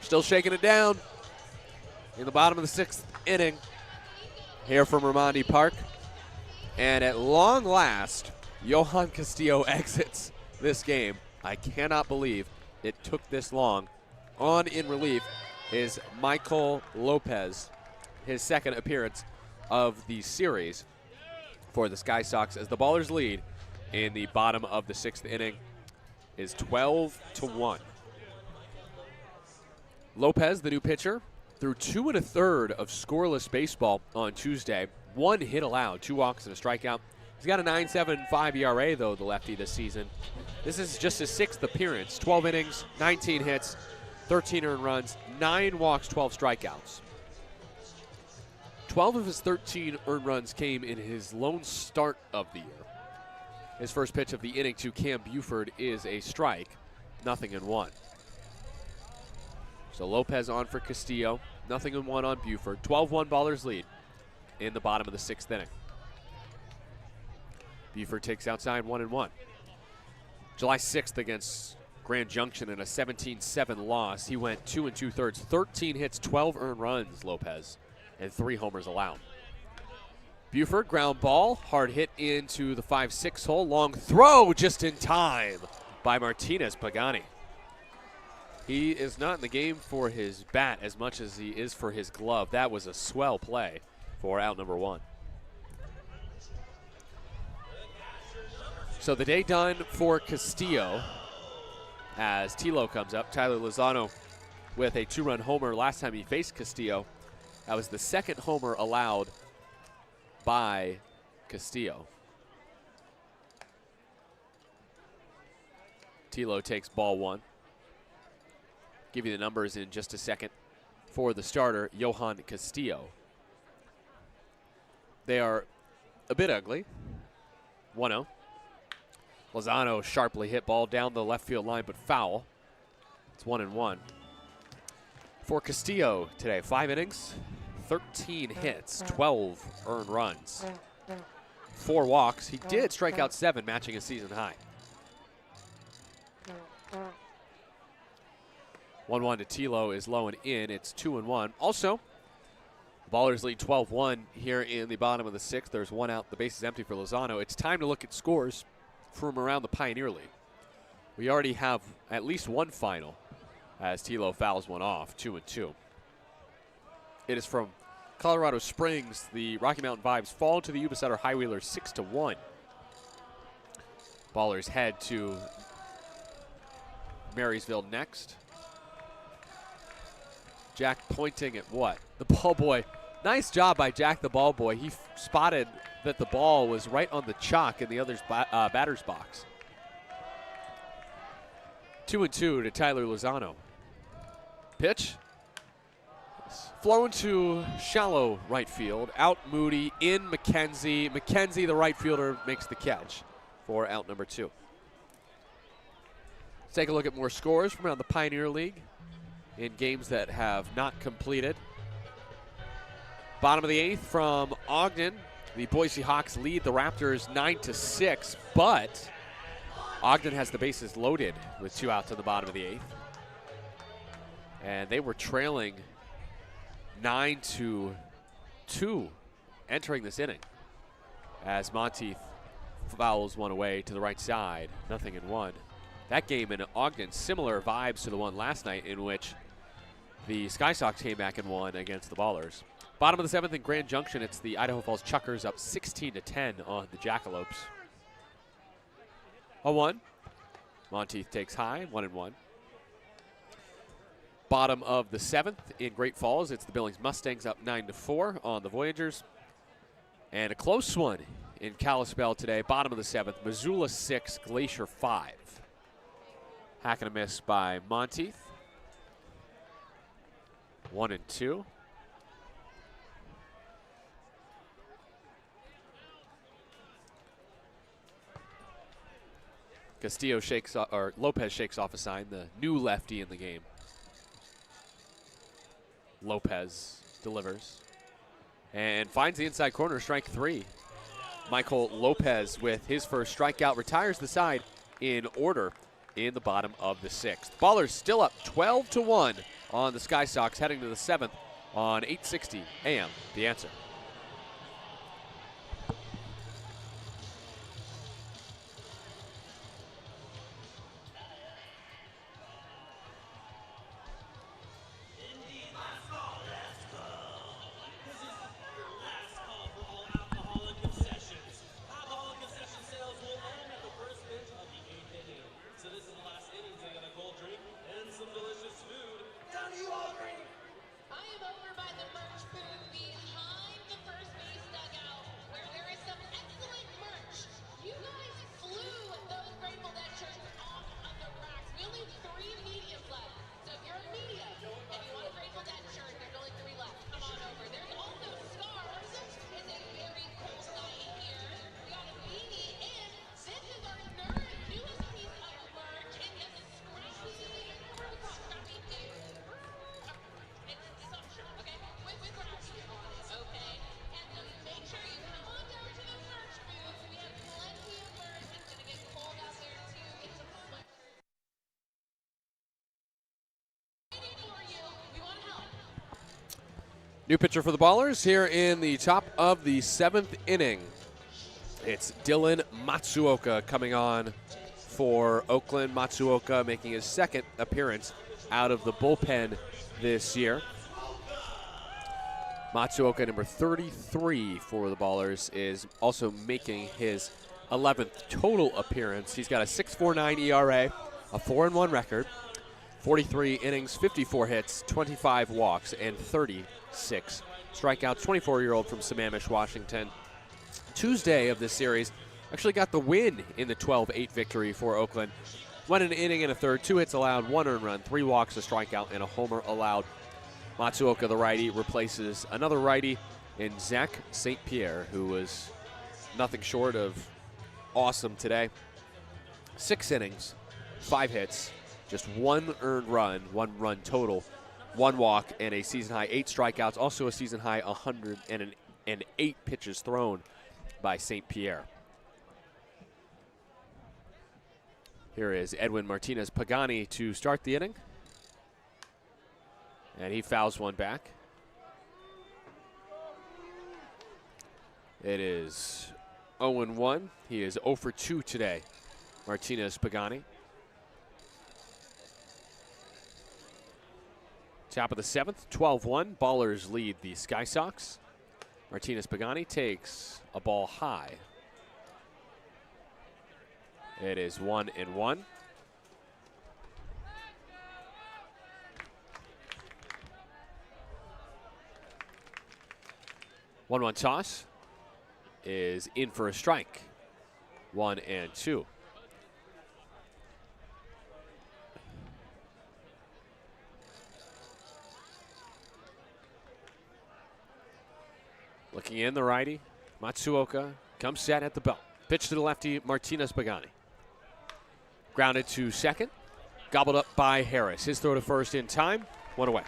Still shaking it down in the bottom of the 6th inning here from Raimondi Park. And at long last, Johan Castillo exits this game. I cannot believe it took this long. On in relief is Michael Lopez, his 2nd appearance of the series for the Sky Sox, as the Ballers lead in the bottom of the 6th inning is 12-1. Lopez, the new pitcher, threw 2 1/3 of scoreless baseball on Tuesday. 1 hit allowed, 2 walks and a strikeout. He's got a 9.75 ERA, though, the lefty this season. This is just his 6th appearance. 12 innings, 19 hits, 13 earned runs, 9 walks, 12 strikeouts. 12 of his 13 earned runs came in his lone start of the year. His first pitch of the inning to Cam Buford is a strike, 0-1. So Lopez on for Castillo, 0-1 on Buford. 12-1 Ballers lead in the bottom of the 6th inning. Buford takes outside 1-1. July 6th against Grand Junction in a 17-7 loss. He went 2 2/3, 13 hits, 12 earned runs, Lopez, and 3 homers allowed. Buford, ground ball, hard hit into the 5-6 hole. Long throw just in time by Martinez Pagani. He is not in the game for his bat as much as he is for his glove. That was a swell play for out number 1. So the day done for Castillo as Tilo comes up. Tyler Lozano with a 2-run homer last time he faced Castillo. That was the 2nd homer allowed by Castillo. Tilo takes ball 1. Give you the numbers in just a second for the starter, Johan Castillo. they are a bit ugly. 1-0. Lozano sharply hit ball down the left field line, but foul. It's 1-1. For Castillo today, 5 innings, 13 hits, 12 earned runs, 4 walks. He did strike out 7, matching his season high. 1-1 to Tilo is low and in. It's 2-1. Also, the Ballers lead 12-1 here in the bottom of the 6th. There's 1 out. The base is empty for Lozano. It's time to look at scores from around the Pioneer League. We already have at least 1 final as Tilo fouls 1 off, 2-2. It is from Colorado Springs. The Rocky Mountain Vibes fall to the Yuba Sutter High Wheelers 6-1. Ballers head to Marysville next. Jack pointing at what? The ball boy. Nice job by Jack the ball boy. He spotted that the ball was right on the chalk in the other's batter's box. 2-2 to Tyler Lozano. Pitch. Flowing to shallow right field. Out Moody, in McKenzie. McKenzie, the right fielder, makes the catch for out number 2. Let's take a look at more scores from around the Pioneer League in games that have not completed. Bottom of the 8th from Ogden. The Boise Hawks lead the Raptors 9-6, but Ogden has the bases loaded with 2 outs in the bottom of the 8th. And they were trailing 9-2 entering this inning as Monteith fouls 1 away to the right side, 0-1. That game in Ogden, similar vibes to the one last night in which the Sky Sox came back and won against the Ballers. Bottom of the 7th in Grand Junction, it's the Idaho Falls Chuckers up 16-10 on the Jackalopes. 0-1. Monteith takes high, 1-1. Bottom of the 7th in Great Falls, it's the Billings Mustangs up 9-4 on the Voyagers. And a close one in Kalispell today, bottom of the 7th, Missoula 6, Glacier 5. Hack and a miss by Monteith. 1-2. Castillo shakes, or Lopez shakes off a sign, the new lefty in the game. Lopez delivers and finds the inside corner, strike 3. Michael Lopez with his first strikeout retires the side in order in the bottom of the 6th. Ballers still up 12-1 on the Sky Sox heading to the 7th on 860 AM. The Answer. New pitcher for the Ballers here in the top of the 7th inning. It's Dylan Matsuoka coming on for Oakland. Matsuoka making his 2nd appearance out of the bullpen this year. Matsuoka, number 33 for the Ballers, is also making his 11th total appearance. He's got a 6.49 ERA, a 4-1 record, 43 innings, 54 hits, 25 walks, and 36 strikeouts. 24-year-old from Sammamish, Washington. Tuesday of this series actually got the win in the 12-8 victory for Oakland. Went an inning and a third, 2 hits allowed, 1 earned run, 3 walks, a strikeout, and a homer allowed. Matsuoka, the righty, replaces another righty in Zach St. Pierre, who was nothing short of awesome today. 6 innings, 5 hits, just 1 earned run, 1 run total, 1 walk, and a season high 8 strikeouts. Also a season high 108 pitches thrown by St. Pierre. Here is Edwin Martinez Pagani to start the inning. And he fouls one back. It is 0-1. He is 0 for 2 today, Martinez Pagani. Top of the 7th, 12-1. Ballers lead the Sky Sox. Martinez Pagani takes a ball high. It is 1-1. One toss is in for a strike. 1-2. Looking in, the righty, Matsuoka comes set at the belt. Pitch to the lefty, Martinez Pagani. Grounded to second, gobbled up by Harris. His throw to first in time, 1 away.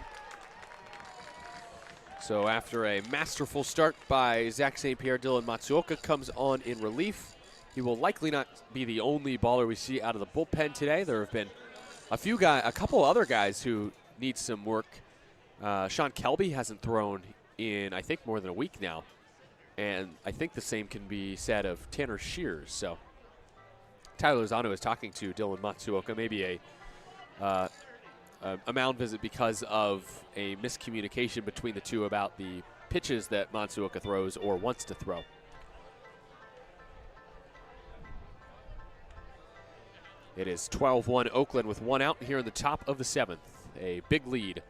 So after a masterful start by Zach St. Pierre, Dylan Matsuoka comes on in relief. He will likely not be the only baller we see out of the bullpen today. There have been a couple other guys who need some work. Sean Kelby hasn't thrown in, I think, more than a week now. And I think the same can be said of Tanner Shears. So Tyler Lozano is talking to Dylan Matsuoka, maybe a mound visit because of a miscommunication between the two about the pitches that Matsuoka throws or wants to throw. It is 12-1 Oakland with 1 out here in the top of the 7th. A big lead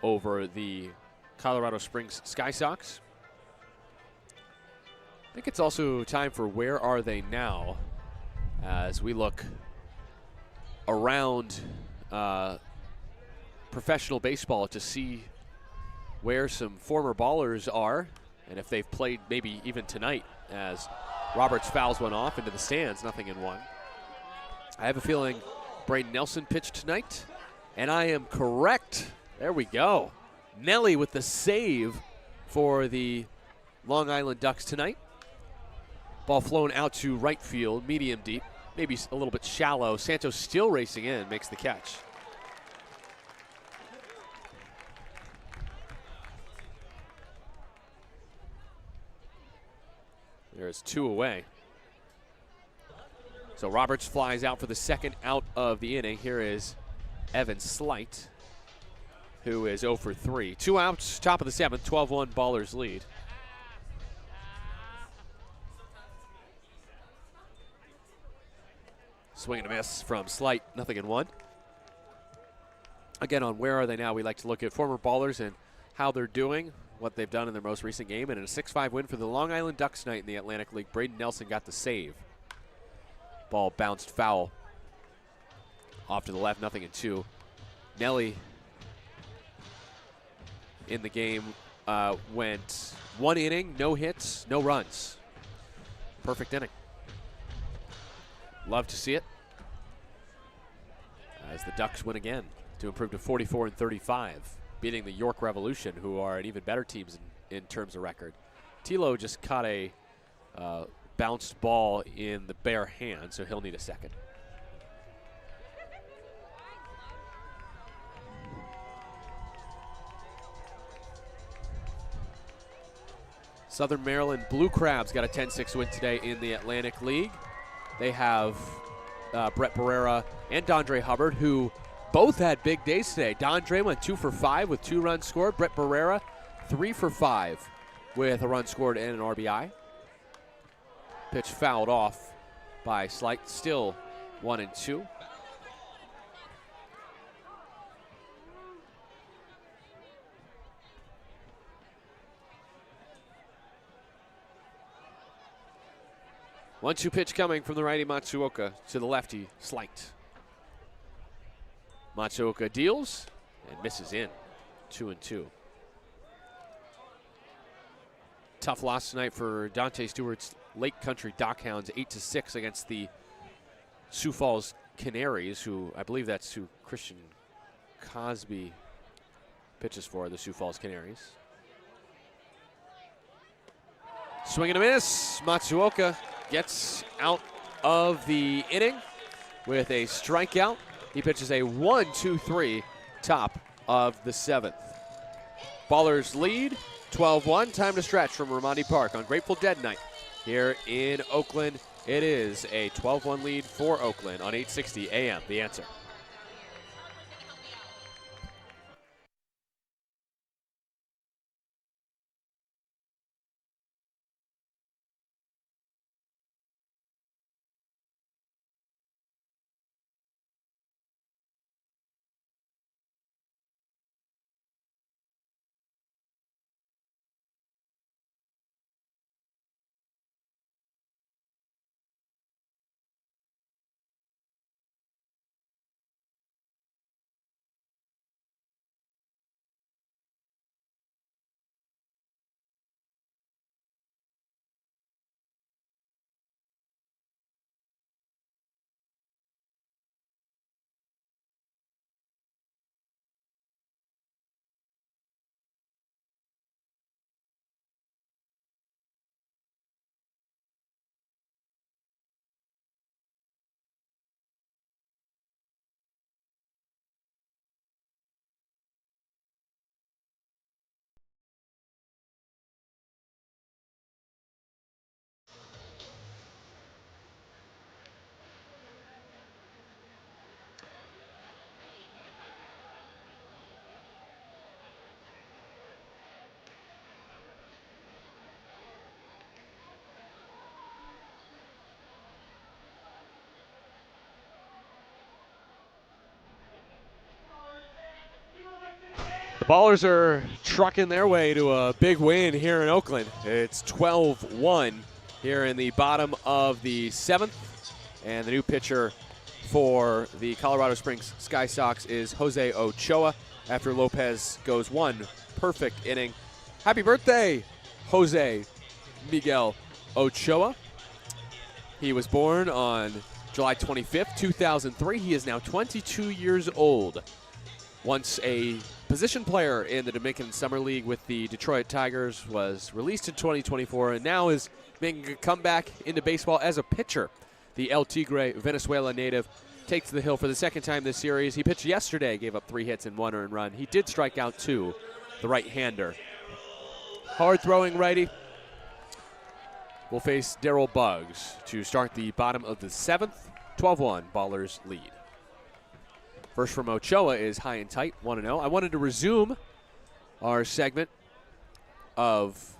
over the Colorado Springs Sky Sox. I think it's also time for Where Are They Now as we look around professional baseball to see where some former ballers are and if they've played maybe even tonight, as Roberts fouls one off into the stands, 0-1. I have a feeling Braden Nelson pitched tonight, and I am correct. There we go. Nelly with the save for the Long Island Ducks tonight. Ball flown out to right field, medium deep, maybe a little bit shallow. Santos still racing in, makes the catch. There's 2 away. So Roberts flies out for the second out of the inning. Here is Evan Slight, who is 0 for 3. 2 outs, top of the 7th, 12-1 Ballers lead. Swing and a miss from Slight, 0-1. Again, on Where Are They Now, we like to look at former ballers and how they're doing, what they've done in their most recent game. And in a 6-5 win for the Long Island Ducks tonight in the Atlantic League, Braden Nelson got the save. Ball bounced foul off to the left, 0-2. Nelly in the game went 1 inning, no hits, no runs. Perfect inning. Love to see it as the Ducks win again to improve to 44-35, beating the York Revolution, who are an even better team in terms of record. Tilo just caught a bounced ball in the bare hand, so he'll need a second. Southern Maryland Blue Crabs got a 10-6 win today in the Atlantic League. They have Brett Barrera and Dondre Hubbard, who both had big days today. Dondre went 2 for 5 with 2 runs scored. Brett Barrera 3 for 5 with a run scored and an RBI. Pitch fouled off by Slight, still 1-2. One-two pitch coming from the righty Matsuoka to the lefty Slight. Matsuoka deals and misses in. 2-2. tough loss tonight for Dante Stewart's Lake Country Dockhounds, 8-6 against the Sioux Falls Canaries, who I believe that's who Christian Cosby pitches for, the Sioux Falls Canaries. Swing and a miss. Matsuoka gets out of the inning with a strikeout. He pitches a 1-2-3 top of the 7th. Ballers lead 12-1. Time to stretch from Ramadi Park on Grateful Dead night here in Oakland. It is a 12-1 lead for Oakland on 860 AM. The Answer. The Ballers are trucking their way to a big win here in Oakland. It's 12-1 here in the bottom of the 7th. And the new pitcher for the Colorado Springs Sky Sox is Jose Ochoa after Lopez goes one perfect inning. Happy birthday, Jose Miguel Ochoa. He was born on July 25th, 2003. He is now 22 years old. Once a position player in the Dominican Summer League with the Detroit Tigers, was released in 2024 and now is making a comeback into baseball as a pitcher. The El Tigre Venezuela native takes the hill for the second time this series. He pitched yesterday, gave up 3 hits and 1 earned run. He did strike out 2, the right-hander. Hard-throwing righty will face Darryl Buggs to start the bottom of the 7th. 12-1, Ballers lead. First from Ochoa is high and tight, 1-0. I wanted to resume our segment of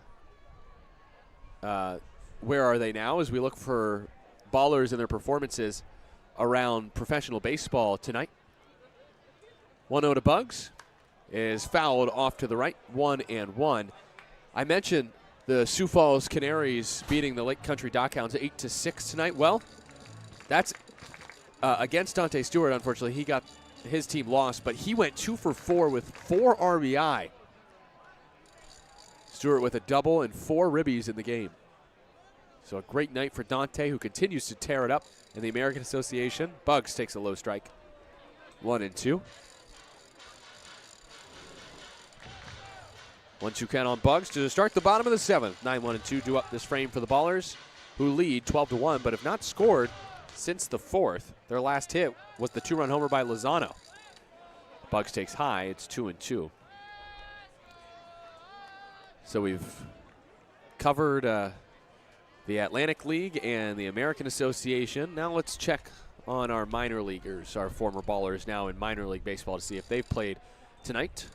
Where Are They Now as we look for Ballers and their performances around professional baseball tonight. 1-0 to Buggs is fouled off to the right, 1-1. I mentioned the Sioux Falls Canaries beating the Lake Country Dockhounds 8-6 tonight. Well, that's against Dante Stewart, unfortunately. He got his team lost, but he went 2 for 4 with 4 RBI. Stewart with a double and 4 ribbies in the game. So a great night for Dante, who continues to tear it up in the American Association. Buggs takes a low strike. 1-2. 1-2 count on Buggs to start the bottom of the 7th. 9-1-2 due up this frame for the Ballers, who lead 12-1, but have not scored since the 4th. Their last hit was the 2-run homer by Lozano. Buggs takes high. It's 2-2. So we've covered the Atlantic League and the American Association. Now let's check on our minor leaguers, our former Ballers now in minor league baseball, to see if they've played tonight.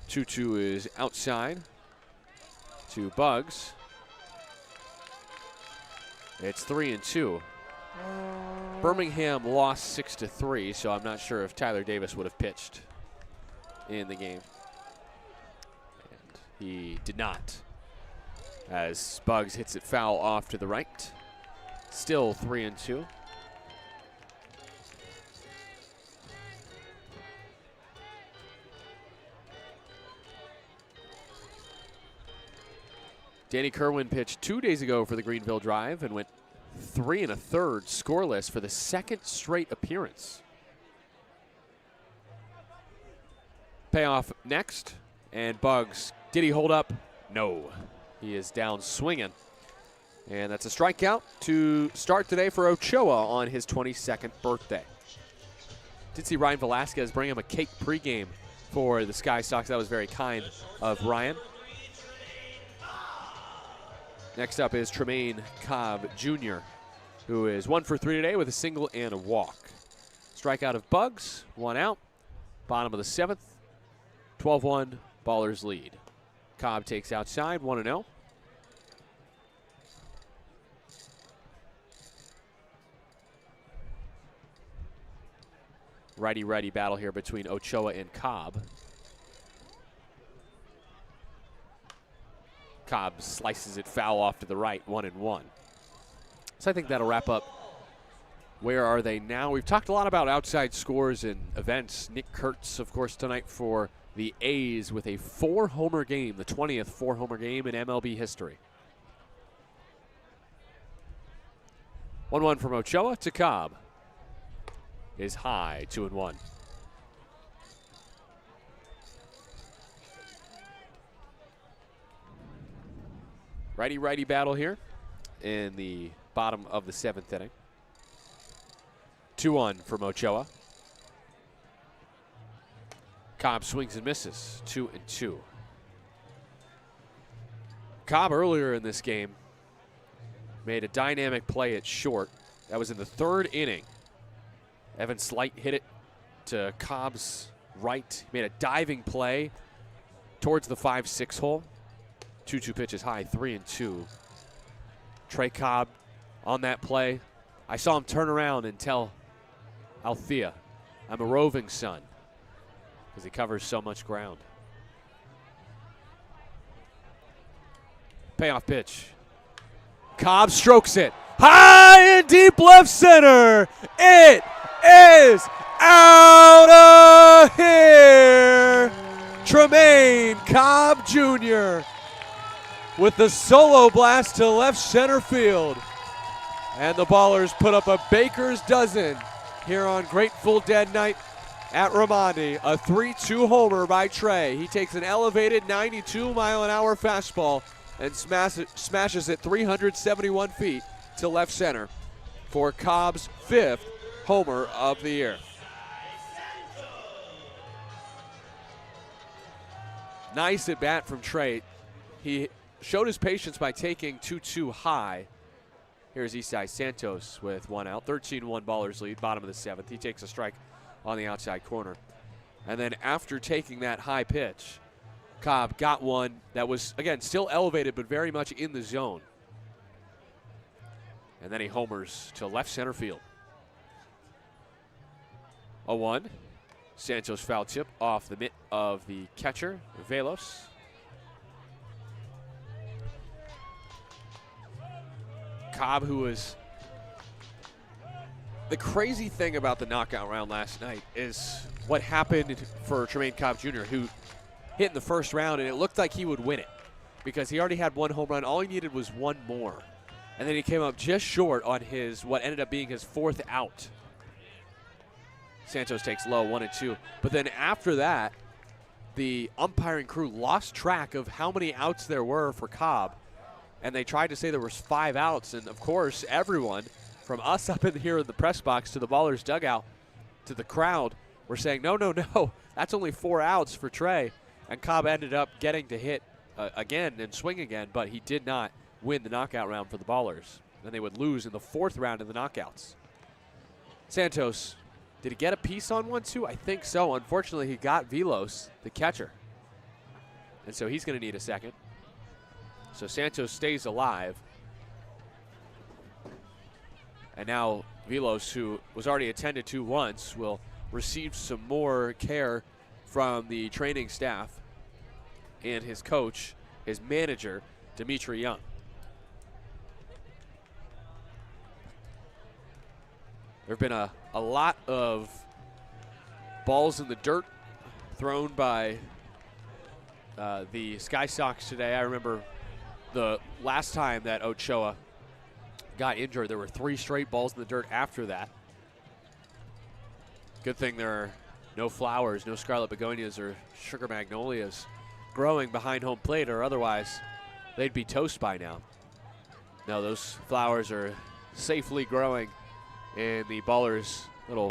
2-2 is outside to Buggs. It's 3-2. Birmingham lost 6-3, so I'm not sure if Tyler Davis would have pitched in the game. And he did not, as Buggs hits it foul off to the right. Still 3-2. Danny Kerwin pitched 2 days ago for the Greenville Drive and went 3 1/3 scoreless for the second straight appearance. Payoff next, and Bugs, did he hold up? No. He is down swinging. And that's a strikeout to start today for Ochoa on his 22nd birthday. Did see Ryan Velasquez bring him a cake pregame for the Sky Sox. That was very kind of Ryan. Next up is Tremaine Cobb Jr., who is 1 for 3 today with a single and a walk. Strikeout of Bugs, 1 out. Bottom of the 7th, 12-1, Ballers lead. Cobb takes outside, 1-0. Righty-righty battle here between Ochoa and Cobb. Cobb slices it foul off to the right, 1-1. So I think that'll wrap up Where Are They Now? We've talked a lot about outside scores and events. Nick Kurtz, of course, tonight for the A's with a 4-homer game, the 20th 4-homer game in MLB history. 1-1 from Ochoa to Cobb. Is high, 2-1. Righty-righty battle here in the bottom of the 7th inning. 2-1 from Ochoa. Cobb swings and misses, 2-2. Cobb earlier in this game made a dynamic play at short. That was in the 3rd inning. Evan Slight hit it to Cobb's right. He made a diving play towards the 5-6 hole. 2-2 pitches high, 3-2. Trey Cobb on that play. I saw him turn around and tell Althea, I'm a roving son, because he covers so much ground. Payoff pitch. Cobb strokes it. High and deep left center. It is out of here. Tremaine Cobb Jr. with the solo blast to left center field. And the Ballers put up a baker's dozen here on Grateful Dead night at Raimondi. A 3-2 homer by Trey. He takes an elevated 92-mile-an-hour fastball and smashes it 371 feet to left center for Cobb's 5th homer of the year. Nice at bat from Trey. He showed his patience by taking 2-2 high. Here's Isai Santos with 1 out. 13-1 Ballers lead, bottom of the 7th. He takes a strike on the outside corner. And then after taking that high pitch, Cobb got one that was, again, still elevated but very much in the zone. And then he homers to left center field. 0-1. Santos foul tip off the mitt of the catcher, Velos. Cobb, who was the crazy thing about the knockout round last night is what happened for Tremaine Cobb Jr., who hit in the first round, and it looked like he would win it because he already had 1 home run. All he needed was 1 more. And then he came up just short on his, what ended up being his 4th out. Santos takes low, 1-2. But then after that, the umpiring crew lost track of how many outs there were for Cobb. And they tried to say there was 5 outs. And, of course, everyone, from us up in here in the press box to the Ballers dugout to the crowd, were saying, no, that's only 4 outs for Trey. And Cobb ended up getting to hit again and swing again, but he did not win the knockout round for the Ballers. Then they would lose in the 4th round in the knockouts. Santos, did he get a piece on 1-2? I think so. Unfortunately, he got Velos, the catcher. And so he's going to need a second. So Santos stays alive. And now Velos, who was already attended to once, will receive some more care from the training staff and his coach, his manager, Dimitri Young. There have been a lot of balls in the dirt thrown by the Sky Sox today. I remember the last time that Ochoa got injured, there were 3 straight balls in the dirt after that. Good thing there are no flowers, no scarlet begonias or sugar magnolias growing behind home plate, or otherwise they'd be toast by now. No, those flowers are safely growing in the Ballers' little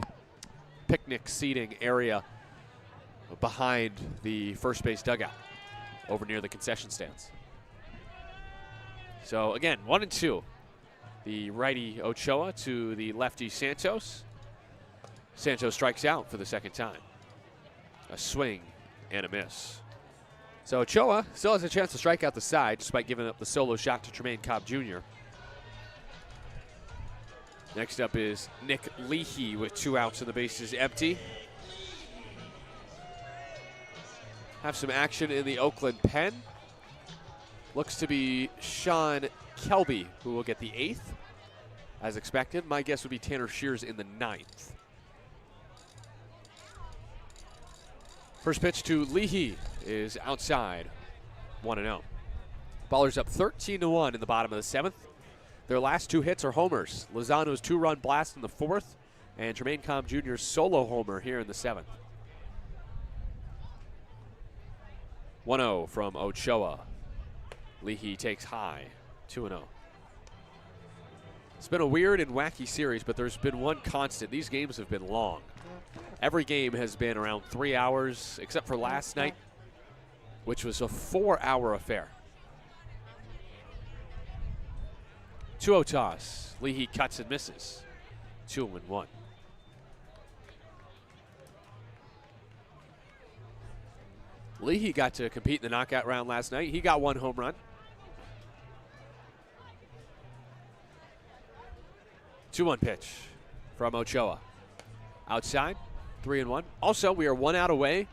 picnic seating area behind the first base dugout over near the concession stands. So again, 1-2. The righty Ochoa to the lefty Santos. Santos strikes out for the second time. A swing and a miss. So Ochoa still has a chance to strike out the side despite giving up the solo shot to Tremaine Cobb Jr. Next up is Nick Leahy with 2 outs and the bases empty. Have some action in the Oakland pen. Looks to be Sean Kelby who will get the 8th as expected. My guess would be Tanner Shears in the 9th. First pitch to Leahy is outside, 1-0. Ballers up 13-1 in the bottom of the 7th. Their last 2 hits are homers. Lozano's 2-run blast in the 4th, and Tremaine Cobb Jr.'s solo homer here in the 7th. 1-0 from Ochoa. Leahy takes high, 2-0. It's been a weird and wacky series, but there's been one constant. These games have been long. Every game has been around 3 hours, except for last night, which was a 4-hour affair. 2-0 toss. Leahy cuts and misses. 2-1. Leahy got to compete in the knockout round last night. He got 1 home run. 2-1 pitch from Ochoa. Outside, 3-1. Also, we are 1 out away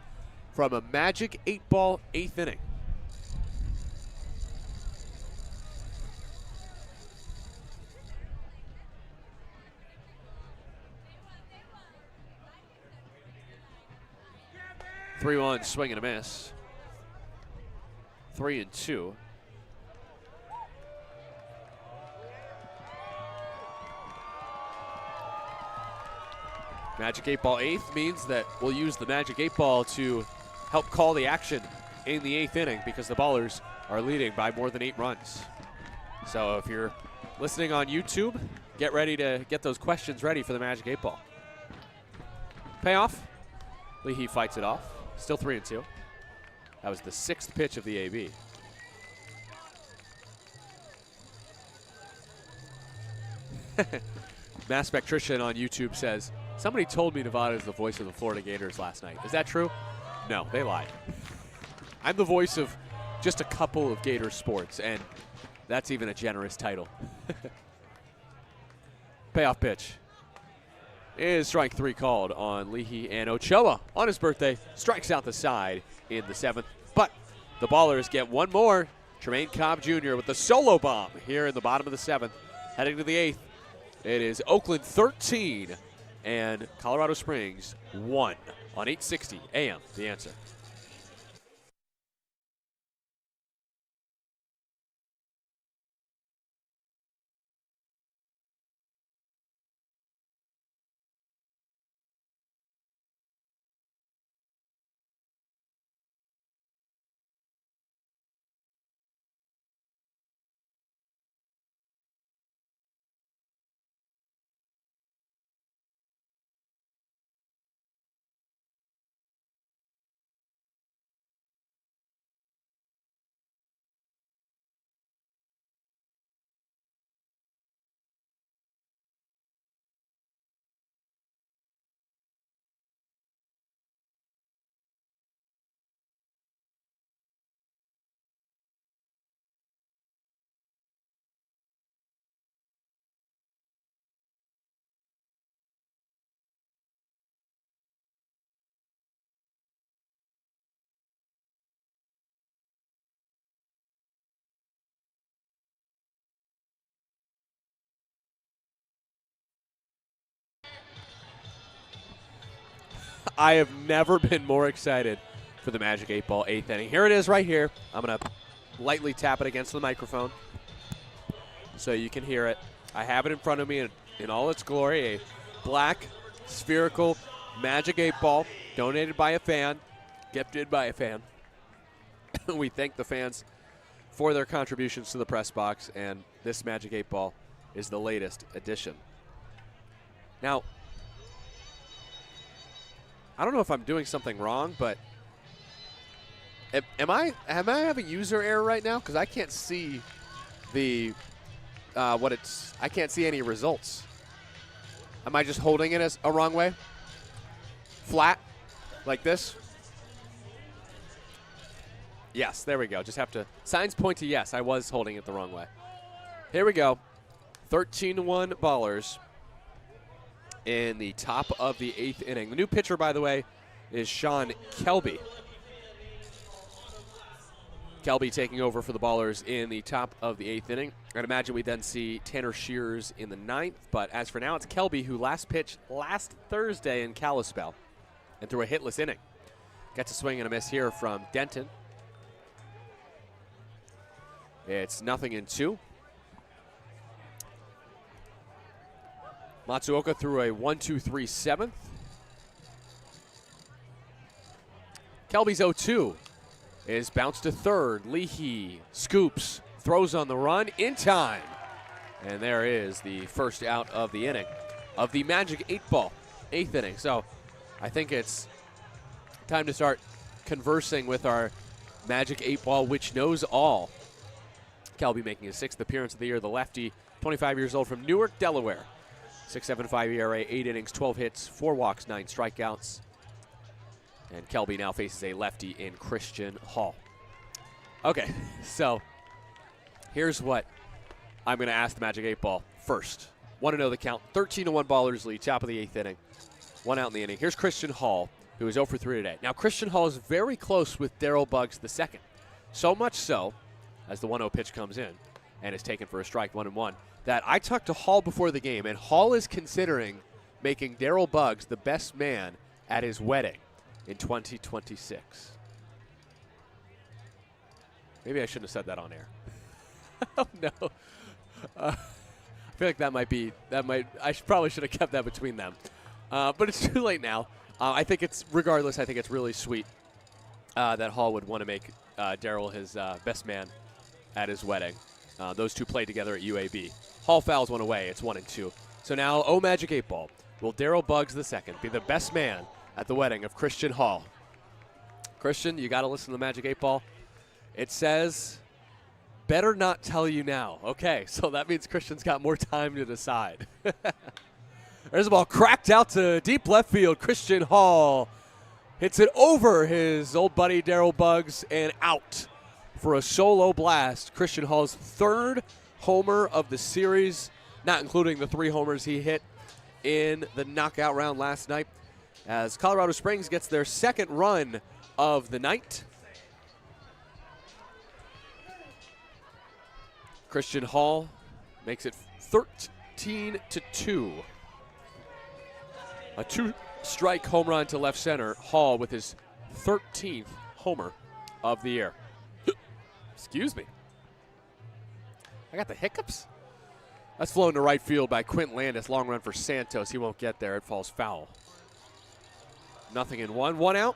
from a magic 8-ball 8th inning. Three-one swing and a miss. 3-2. Magic 8-ball 8th means that we'll use the Magic 8-ball to help call the action in the 8th inning because the Ballers are leading by more than 8 runs. So if you're listening on YouTube, get ready to get those questions ready for the Magic 8-ball. Payoff. Leahy fights it off. Still 3-2. That was the 6th pitch of the AB. Mass Spectrician on YouTube says, somebody told me Nevada is the voice of the Florida Gators last night. Is that true? No, they lied. I'm the voice of just a couple of Gator sports, and that's even a generous title. Payoff pitch is strike 3 called on Leahy, and Ochoa on his birthday strikes out the side in the 7th. But the Ballers get 1 more. Tremaine Cobb Jr. with the solo bomb here in the bottom of the 7th. Heading to the 8th. It is Oakland 13 and Colorado Springs 1 on 860 AM. The Answer. I have never been more excited for the Magic 8-ball 8th inning. Here it is right here. I'm going to lightly tap it against the microphone so you can hear it. I have it in front of me in all its glory, a black spherical Magic 8 ball donated by a fan, gifted by a fan. We thank the fans for their contributions to the press box, and this Magic 8 ball is the latest addition. Now, I don't know if I'm doing something wrong, but am I having user error right now? Because I can't see the I can't see any results. Am I just holding it as a wrong way? Flat, like this? Yes, there we go. Just have to, signs point to yes, I was holding it the wrong way. Here we go. 13-1 Ballers in the top of the 8th inning. The new pitcher, by the way, is Sean Kelby. Kelby taking over for the Ballers in the top of the 8th inning. I'd imagine we then see Tanner Shears in the 9th, but as for now, it's Kelby who last pitched last Thursday in Kalispell and threw a hitless inning. Gets a swing and a miss here from Denton. It's 0-2. Matsuoka threw a 1-2-3 7th. Kelby's 0-2 is bounced to third. Leahy scoops, throws on the run in time. And there is the first out of the inning of the Magic 8 ball, 8th inning. So I think it's time to start conversing with our Magic 8 ball, which knows all. Kelby making his 6th appearance of the year. The lefty, 25 years old from Newark, Delaware. 6.75 ERA, 8 innings, 12 hits, 4 walks, 9 strikeouts. And Kelby now faces a lefty in Christian Hall. Okay, so here's what I'm going to ask the Magic 8 ball first. Want to know the count. 13-1 Ballers lead, top of the 8th inning. 1 out in the inning. Here's Christian Hall, who is 0 for 3 today. Now, Christian Hall is very close with Darryl Buggs II. So much so, as the 1-0 pitch comes in and is taken for a strike, 1-1, that I talked to Hall before the game, and Hall is considering making Darryl Buggs the best man at his wedding in 2026. Maybe I shouldn't have said that on air. Oh, no. I feel like I probably should have kept that between them. But it's too late now. I think it's really sweet that Hall would want to make Darryl his best man at his wedding. Those two played together at UAB. Hall fouls one away. It's 1-2. So now, Magic 8 ball. Will Darryl Buggs II be the best man at the wedding of Christian Hall? Christian, you got to listen to the Magic 8 ball. It says, better not tell you now. Okay, so that means Christian's got more time to decide. There's a ball cracked out to deep left field. Christian Hall hits it over his old buddy Darryl Buggs and out for a solo blast. Christian Hall's 3rd homer of the series, not including the 3 homers he hit in the knockout round last night, as Colorado Springs gets their 2nd run of the night. Christian Hall makes it 13-2. A 2-strike home run to left center. Hall with his 13th homer of the year. Excuse me. I got the hiccups. That's flown to right field by Quint Landis. Long run for Santos. He won't get there. It falls foul. 0-1. 1 out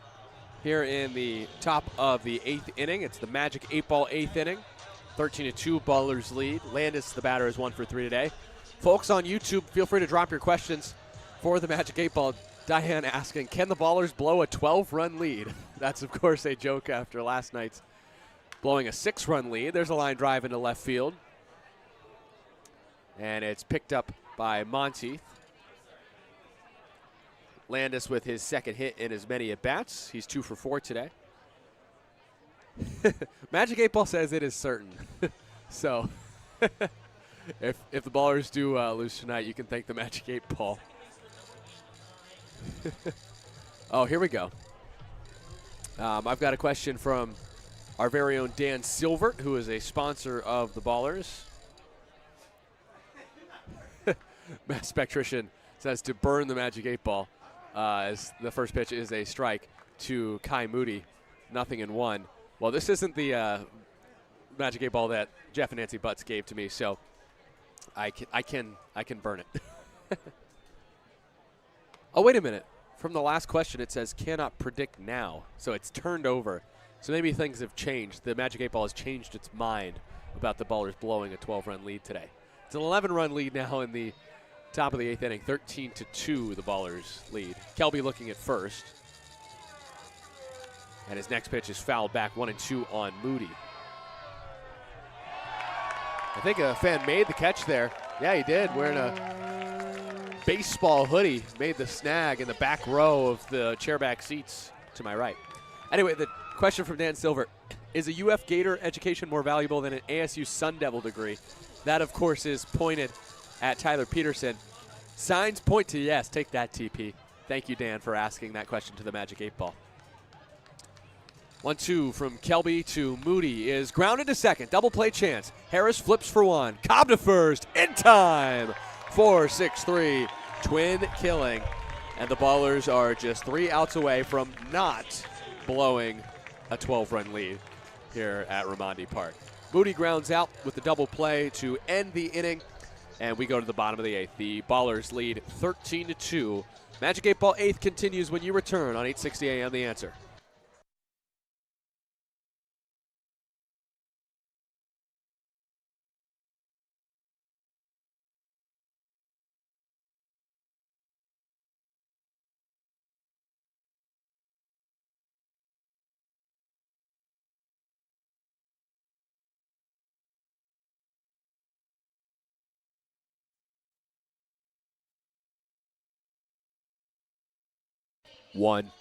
here in the top of the 8th inning. It's the Magic 8 ball 8th inning. 13-2 Ballers lead. Landis, the batter, is 1 for 3 today. Folks on YouTube, feel free to drop your questions for the Magic 8 ball. Diane asking, can the Ballers blow a 12-run lead? That's, of course, a joke after last night's blowing a 6-run lead. There's a line drive into left field. And it's picked up by Monteith. Landis with his 2nd hit in as many at-bats. He's 2 for 4 today. Magic 8 ball says it is certain. So if the Ballers do lose tonight, you can thank the Magic 8 ball. Oh, here we go. I've got a question from our very own Dan Silvert, who is a sponsor of the Ballers. Mass Spectrician says to burn the Magic 8 ball, as the first pitch is a strike to Kai Moody, 0-1. Well, this isn't the Magic 8 Ball that Jeff and Nancy Butts gave to me, so I can burn it. Oh, wait a minute. From the last question, it says cannot predict now, so it's turned over. So maybe things have changed. The Magic 8 Ball has changed its mind about the Ballers blowing a 12-run lead today. It's an 11-run lead now in the top of the 8th inning. 13-2, the Ballers lead. Kelby looking at first. And his next pitch is fouled back 1-2 on Moody. I think a fan made the catch there. Yeah, he did, wearing a baseball hoodie. Made the snag in the back row of the chairback seats to my right. Anyway, the question from Dan Silver, is a UF Gator education more valuable than an ASU Sun Devil degree? That, of course, is pointed at Tyler Peterson. Signs point to yes. Take that, TP. Thank you, Dan, for asking that question to the Magic 8 Ball. 1-2 from Kelby to Moody is grounded to second. Double play chance. Harris flips for one. Cobb to first. In time. 4-6-3. Twin killing. And the Ballers are just 3 outs away from not blowing a 12-run lead here at Raimondi Park. Moody grounds out with the double play to end the inning. And we go to the bottom of the 8th. The Ballers lead 13-2. Magic 8 Ball 8th continues when you return on 860 AM The Answer. One.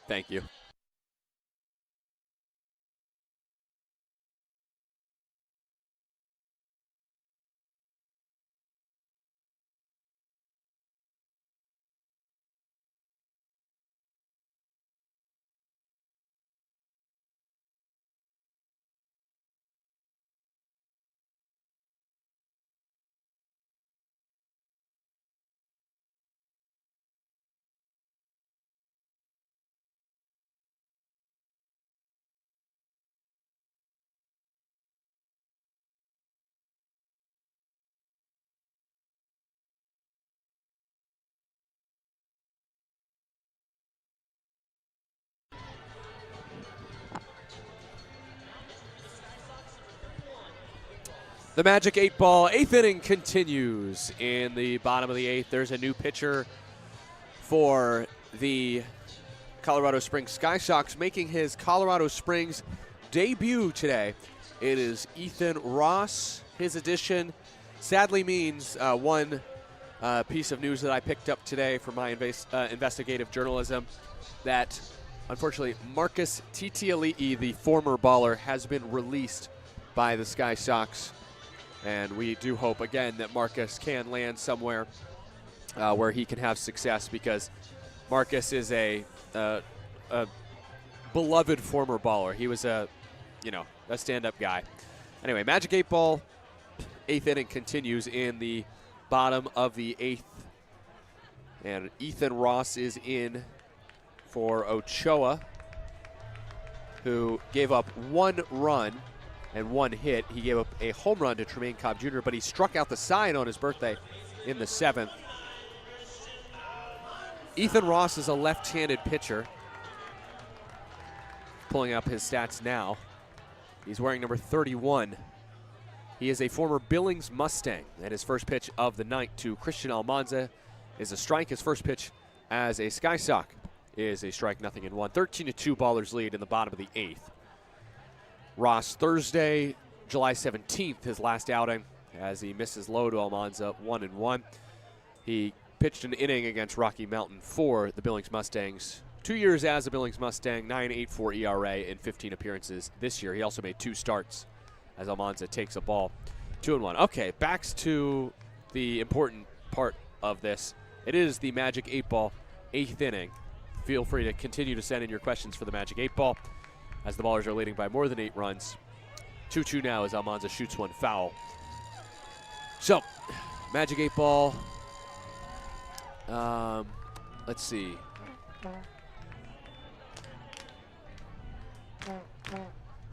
Thank you. The Magic 8 Ball 8th inning continues in the bottom of the 8th. There's a new pitcher for the Colorado Springs Sky Sox making his Colorado Springs debut today. It is Ethan Ross. His addition sadly means one piece of news that I picked up today for my investigative journalism, that unfortunately Marcus Titiali'i, the former Baller, has been released by the Sky Sox. And we do hope, again, that Marcus can land somewhere where he can have success, because Marcus is a beloved former Baller. He was a stand-up guy. Anyway, Magic 8 Ball 8th inning continues in the bottom of the 8th. And Ethan Ross is in for Ochoa, who gave up 1 run and 1 hit. He gave up a home run to Tremaine Cobb Jr., but he struck out the side on his birthday in the 7th. Ethan Ross is a left-handed pitcher. Pulling up his stats now. He's wearing number 31. He is a former Billings Mustang, and his first pitch of the night to Christian Almanza is a strike. His first pitch as a Sky Sox is a strike, 0-1. 13-2 Ballers lead in the bottom of the 8th. Ross, Thursday, July 17th, his last outing, as he misses low to Almanza, 1-1. He pitched an inning against Rocky Mountain for the Billings Mustangs. 2 years as a Billings Mustang, 9.84 ERA in 15 appearances this year. He also made 2 starts as Almanza takes a ball. 2-1. Okay, back to the important part of this. It is the Magic 8 Ball 8th inning. Feel free to continue to send in your questions for the Magic 8 Ball, as the Ballers are leading by more than 8 runs. 2-2 now as Almanza shoots one foul. So, Magic 8 Ball. Let's see.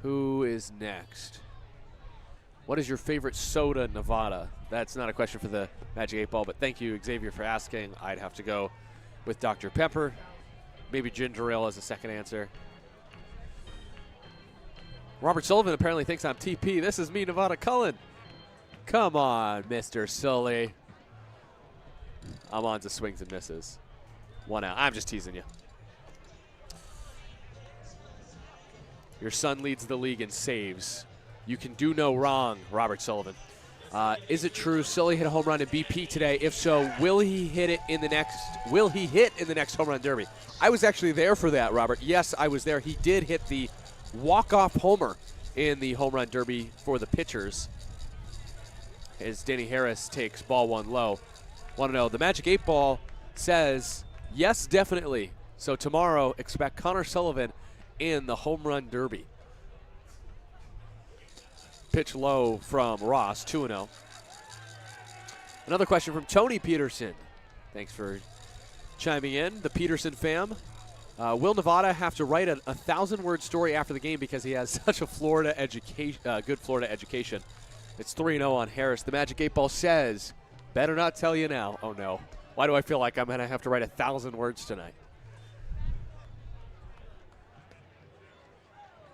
Who is next? What is your favorite soda in Nevada? That's not a question for the Magic 8 Ball, but thank you, Xavier, for asking. I'd have to go with Dr. Pepper. Maybe ginger ale as a second answer. Robert Sullivan apparently thinks I'm TP. This is me, Nevada Cullen. Come on, Mr. Sully. I'm on to swings and misses. 1 out. I'm just teasing you. Your son leads the league in saves. You can do no wrong, Robert Sullivan. Is it true Sully hit a home run in BP today? If so, will he hit in the next home run derby? I was actually there for that, Robert. Yes, I was there. He did hit the walk-off homer in the home run derby for the pitchers as Danny Harris takes ball 1 low. Want to know, the Magic 8 Ball says, yes, definitely. So tomorrow, expect Connor Sullivan in the home run derby. Pitch low from Ross, 2-0. Another question from Tony Peterson. Thanks for chiming in, the Peterson fam. Will Nevada have to write a 1,000-word story after the game because he has such a Florida education, good Florida education? It's 3-0 on Harris. The Magic 8 Ball says, better not tell you now. Oh, no. Why do I feel like I'm going to have to write 1,000 words tonight?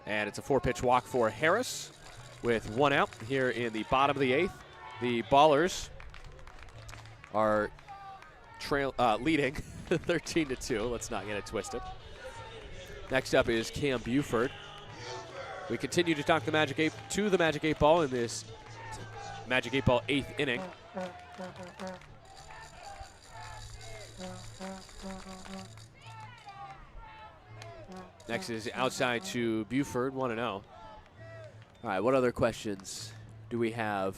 And it's a 4-pitch walk for Harris with 1 out here in the bottom of the 8th. The Ballers are leading 13-2. Let's not get it twisted. Next up is Cam Buford. We continue to talk the Magic 8 Ball in this Magic 8 Ball 8th inning. Next is outside to Buford, 1-0. All right, what other questions do we have?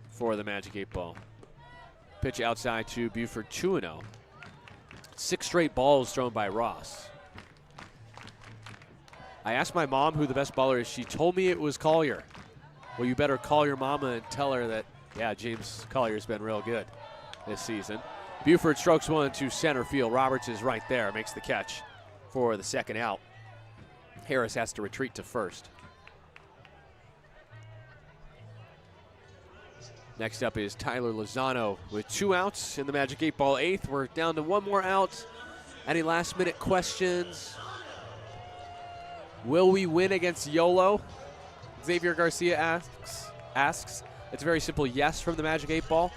For the Magic 8 Ball. Pitch outside to Buford, 2-0. 6 straight balls thrown by Ross. I asked my mom who the best baller is. She told me it was Collier. Well, you better call your mama and tell her that, yeah, James Collier's been real good this season. Buford strokes 1 to center field. Roberts is right there, makes the catch for the 2nd out. Harris has to retreat to first. Next up is Tyler Lozano with 2 outs in the Magic 8 Ball 8th. We're down to 1 more out. Any last-minute questions? Will we win against YOLO? Xavier Garcia asks. It's a very simple yes from the Magic 8 Ball.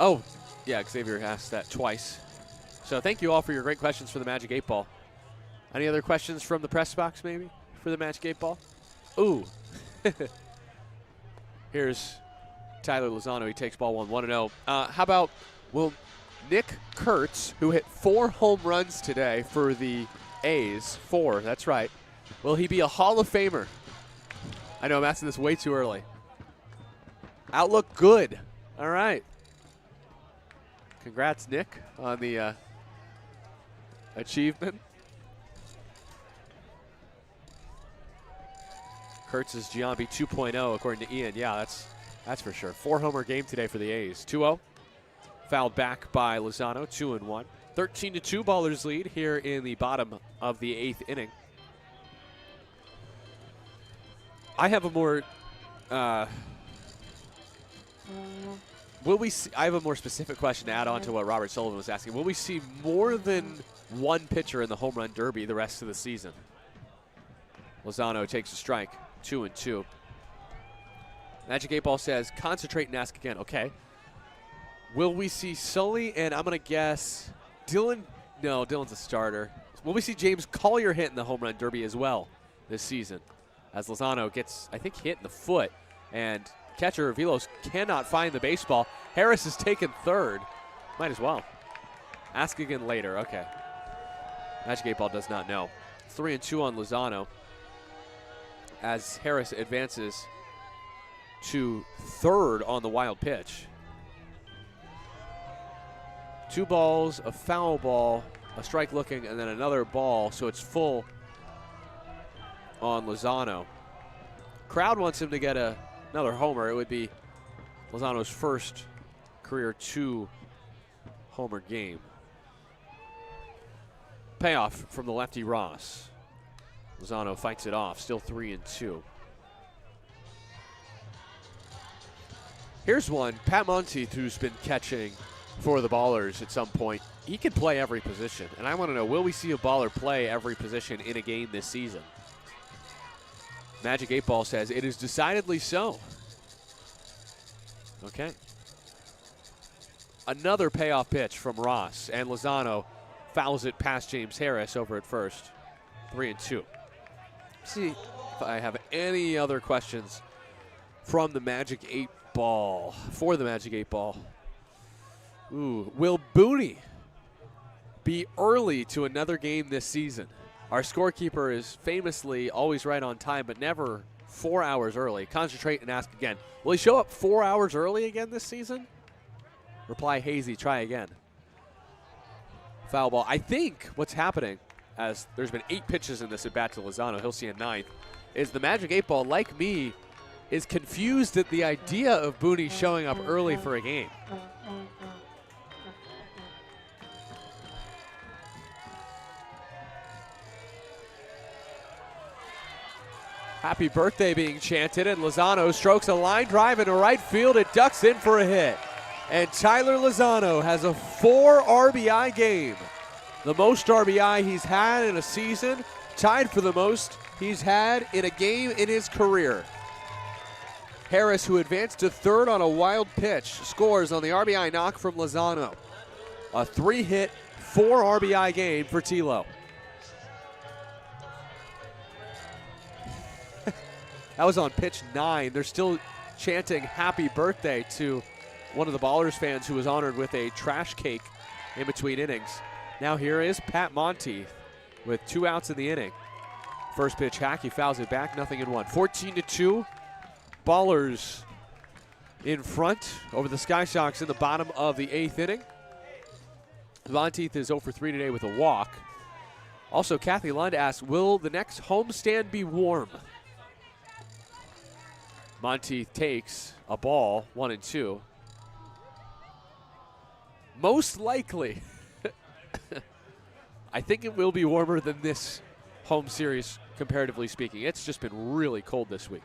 Oh, yeah, Xavier asked that twice. So thank you all for your great questions for the Magic 8 Ball. Any other questions from the press box, maybe, for the Magic 8 Ball? Ooh. Here's Tyler Lozano. He takes ball 1, 1-0. How about will Nick Kurtz, who hit 4 home runs today for the A's, 4, that's right. Will he be a Hall of Famer? I know I'm asking this way too early. Outlook good. All right. Congrats, Nick, on the achievement. Kurtz is Giambi 2.0 according to Ian. Yeah, that's for sure. 4-homer game today for the A's. 2-0. Fouled back by Lozano, 2-1. 13-2 Ballers lead here in the bottom of the 8th inning. I have a more I have a more specific question to add on to what Robert Sullivan was asking. Will we see more than 1 pitcher in the home run derby the rest of the season? Lozano takes a strike, 2-2. Magic 8 Ball says, concentrate and ask again. Okay. Will we see Sully and I'm going to guess Dylan? No, Dylan's a starter. Will we see James Collier hit in the home run derby as well this season? As Lozano gets, I think, hit in the foot, and catcher Vilos cannot find the baseball. Harris is taken 3rd. Might as well. Ask again later. Okay. Magic 8 Ball does not know. 3-2 on Lozano as Harris advances to 3rd on the wild pitch. 2 balls, a foul ball, a strike looking, and then another ball, so it's full on Lozano. Crowd wants him to get another homer. It would be Lozano's first career 2-homer game. payoff from the lefty Ross. Lozano fights it off, still 3-2. Here's one, Pat Monteith, who's been catching for the Ballers at some point. He can play every position, and I want to know, will we see a baller play every position in a game this season? Magic 8 Ball says it is decidedly so. Okay. Another payoff pitch from Ross, and Lozano fouls it past James Harris over at first. 3-2. See if I have any other questions from the Magic 8 Ball, for the Magic 8 Ball. Ooh, will Booney be early to another game this season? Our scorekeeper is famously always right on time, but never 4 hours early. Concentrate and ask again. Will he show up 4 hours early again this season? Reply hazy, try again. Foul ball. I think what's happening, as there's been 8 pitches in this at bat to Lozano, he'll see a 9th, is the Magic 8 Ball, like me, is confused at the idea of Booney showing up early for a game. Happy birthday being chanted, and Lozano strokes a line drive into right field. It ducks in for a hit. And Tyler Lozano has a 4 RBI game. The most RBI he's had in a season, tied for the most he's had in a game in his career. Harris, who advanced to third on a wild pitch, scores on the RBI knock from Lozano. A 3-hit, 4 RBI game for Tilo. That was on pitch 9. They're still chanting happy birthday to one of the Ballers fans who was honored with a trash cake in between innings. Now here is Pat Monteith with 2 outs in the inning. First pitch hack, he fouls it back, 0-1. 14-2, Ballers in front over the Sky Sox in the bottom of the 8th inning. Monteith is 0 for 3 today with a walk. Also, Kathy Lund asks, will the next homestand be warm? Monteith takes a ball, 1-2. Most likely, I think it will be warmer than this home series, comparatively speaking. It's just been really cold this week.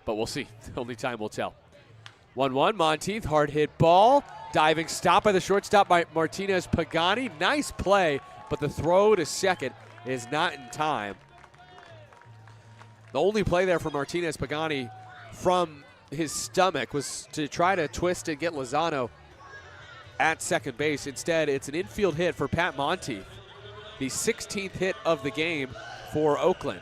But we'll see. Only time will tell. 1-1, Monteith, hard hit ball. Diving stop by the shortstop by Martinez Pagani. Nice play, but the throw to second is not in time. The only play there for Martinez Pagani from his stomach was to try to twist and get Lozano at second base. Instead, it's an infield hit for Pat Monteith, the 16th hit of the game for Oakland.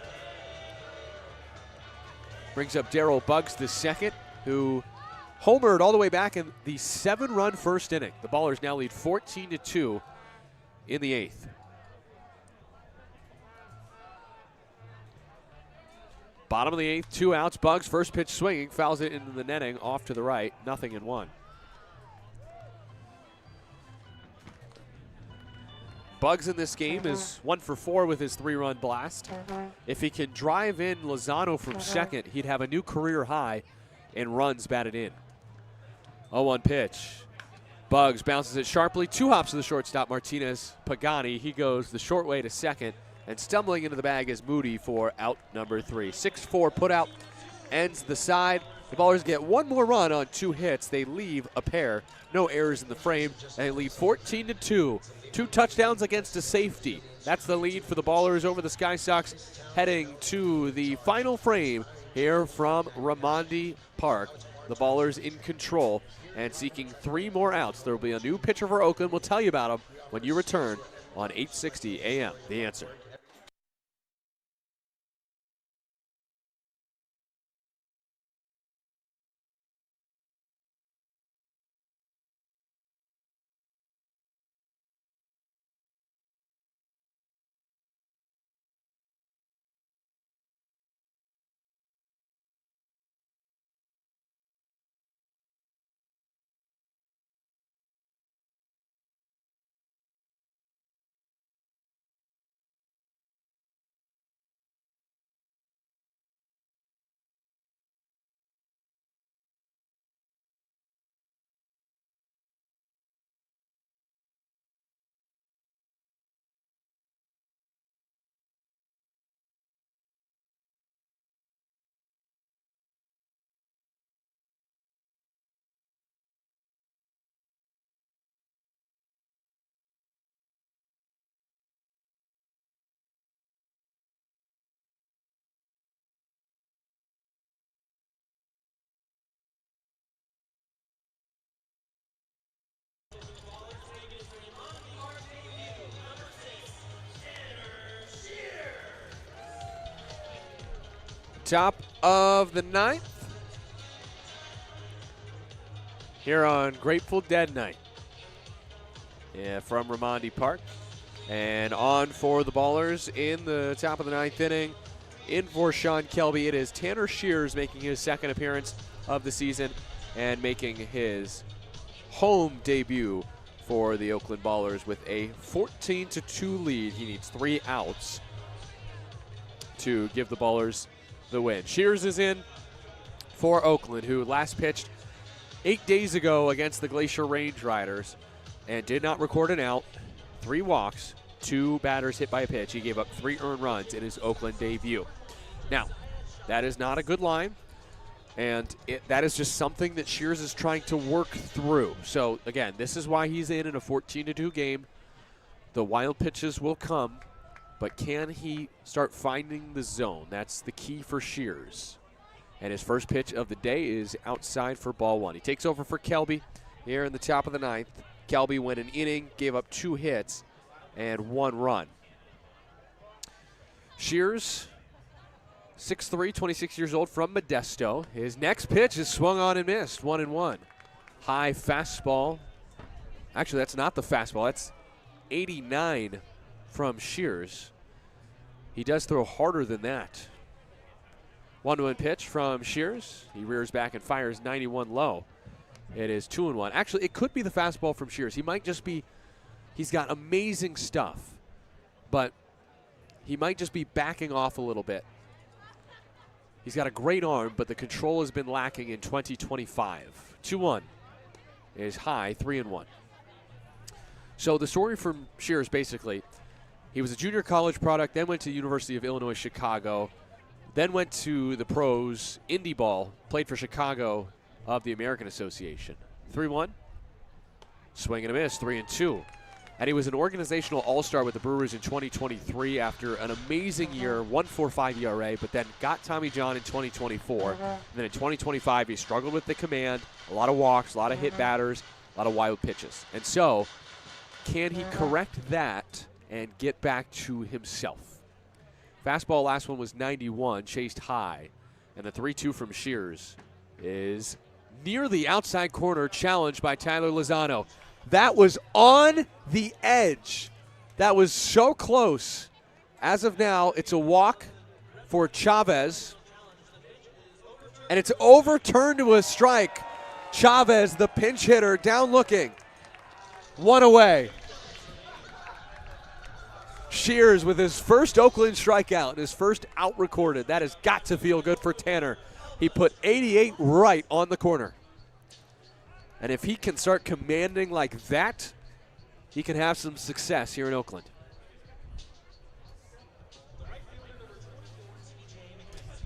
Brings up Darryl Buggs the second, who homered all the way back in the 7-run first inning. The Ballers now lead 14-2 in the 8th. Bottom of the 8th, 2 outs. Buggs, first pitch swinging, fouls it into the netting, off to the right, 0-1. Buggs in this game is 1 for 4 with his 3-run blast. If he can drive in Lozano from second, he'd have a new career high in runs batted in. 0-1 pitch. Buggs bounces it sharply, 2 hops to the shortstop, Martinez Pagani. He goes the short way to second. And stumbling into the bag is Moody for out number 3. 6-4 put out ends the side. The Ballers get 1 more run on 2 hits. They leave a pair. No errors in the frame. And they lead 14-2. 2 touchdowns against a safety. That's the lead for the Ballers over the Sky Sox, heading to the final frame here from Raimondi Park. The Ballers in control and seeking 3 more outs. There will be a new pitcher for Oakland. We'll tell you about him when you return on 860 AM. The Answer. Top of the 9th. Here on Grateful Dead night. Yeah, from Ramondi Park. And on for the Ballers in the top of the 9th inning. In for Sean Kelby, it is Tanner Shears making his second appearance of the season and making his home debut for the Oakland Ballers with a 14-2 lead. He needs 3 outs to give the Ballers the win. Shears is in for Oakland, who last pitched 8 days ago against the Glacier Range Riders and did not record an out, 3 walks, 2 batters hit by a pitch. He gave up 3 earned runs in his Oakland debut. Now, that is not a good line, and that is just something that Shears is trying to work through. So, again, this is why he's in a 14-2 game. The wild pitches will come, but can he start finding the zone? That's the key for Shears. And his first pitch of the day is outside for ball 1. He takes over for Kelby here in the top of the 9th. Kelby went an inning, gave up 2 hits, and 1 run. Shears, 6'3", 26 years old, from Modesto. His next pitch is swung on and missed, 1-1. High fastball. Actually, that's not the fastball. That's 89 from Shears. He does throw harder than that. 1-1 pitch from Shears. He rears back and fires 91 low. It is 2-1. Actually, it could be the fastball from Shears. He might just be, he's got amazing stuff, but he might just be backing off a little bit. He's got a great arm, but the control has been lacking in 2025. 2-1 is high, 3-1. So the story from Shears, basically, he was a junior college product, then went to the University of Illinois Chicago, then went to the pros, indie ball, played for Chicago of the American Association. 3-1, swing and a miss, 3-2. And he was an organizational all-star with the Brewers in 2023 after an amazing year, 1.45 ERA, but then got Tommy John in 2024. And then in 2025, he struggled with the command, a lot of walks, a lot of hit batters, a lot of wild pitches. And so, can he correct that and get back to himself? Fastball, last one was 91, chased high. And the 3-2 from Shears is near the outside corner, challenged by Tyler Lozano. That was on the edge. That was so close. As of now, it's a walk for Chavez. And it's overturned to a strike. Chavez, the pinch hitter, down looking. 1 away. Shears with his first Oakland strikeout, his first out recorded. That has got to feel good for Tanner. He put 88 right on the corner. And if he can start commanding like that, he can have some success here in Oakland.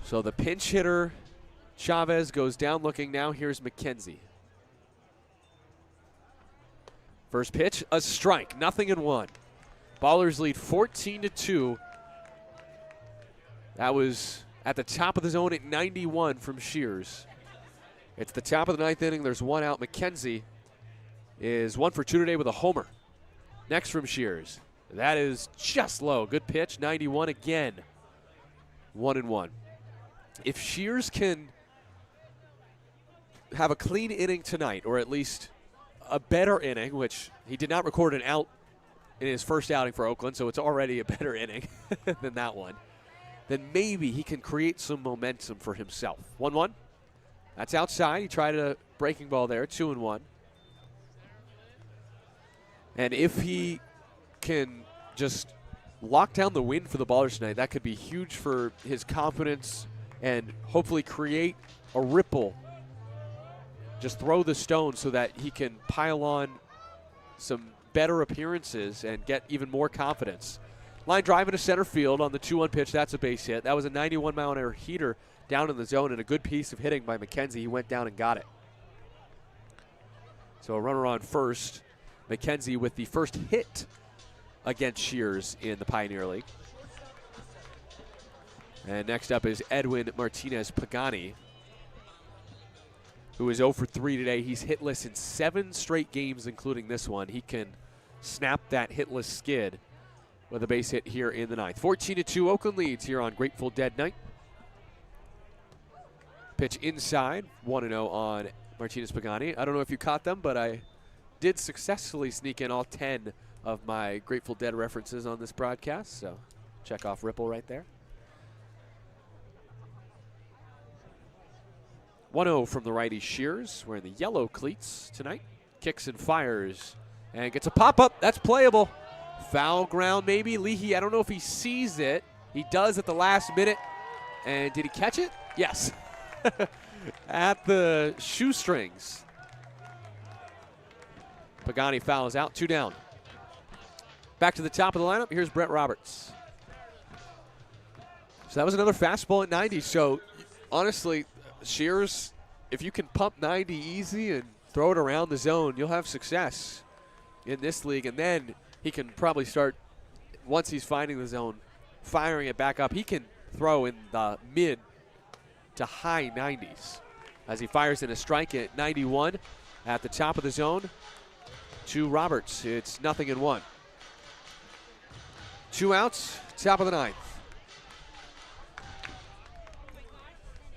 So the pinch hitter, Chavez, goes down looking. Now here's McKenzie. First pitch, a strike, 0-1. Ballers lead 14-2. That was at the top of the zone at 91 from Shears. It's the top of the 9th inning. There's 1 out. McKenzie is 1 for 2 today with a homer. Next from Shears. That is just low. Good pitch. 91 again. 1-1. If Shears can have a clean inning tonight, or at least a better inning, which he did not record an out in his first outing for Oakland, so it's already a better inning than that one, then maybe he can create some momentum for himself. 1-1. That's outside. He tried a breaking ball there, 2-1. And if he can just lock down the win for the Ballers tonight, that could be huge for his confidence and hopefully create a ripple. Just throw the stone so that he can pile on some better appearances and get even more confidence. Line drive into center field on the 2-1 pitch. That's a base hit. That was a 91-mile-an-hour heater down in the zone and a good piece of hitting by McKenzie. He went down and got it. So a runner on first. McKenzie with the first hit against Shears in the Pioneer League. And next up is Edwin Martinez Pagani, who is 0 for 3 today. He's hitless in 7 straight games, including this one. He can snap that hitless skid with a base hit here in the 9th. 14-2, Oakland leads here on Grateful Dead night. Pitch inside, 1-0 on Martinez Pagani. I don't know if you caught them, but I did successfully sneak in all 10 of my Grateful Dead references on this broadcast, so check off Ripple right there. 1-0 from the righty Shears, wearing the yellow cleats tonight. Kicks and fires, and gets a pop-up. That's playable. Foul ground maybe. Leahy, I don't know if he sees it. He does at the last minute. And did he catch it? Yes. At the shoestrings. Pagani fouls out, 2 down. Back to the top of the lineup. Here's Brett Roberts. So that was another fastball at 90. So honestly, Shears, if you can pump 90 easy and throw it around the zone, you'll have success in this league. And then he can probably start, once he's finding the zone, firing it back up. He can throw in the mid to high 90s as he fires in a strike at 91 at the top of the zone to Roberts. It's 0-1. 2 outs, top of the 9th.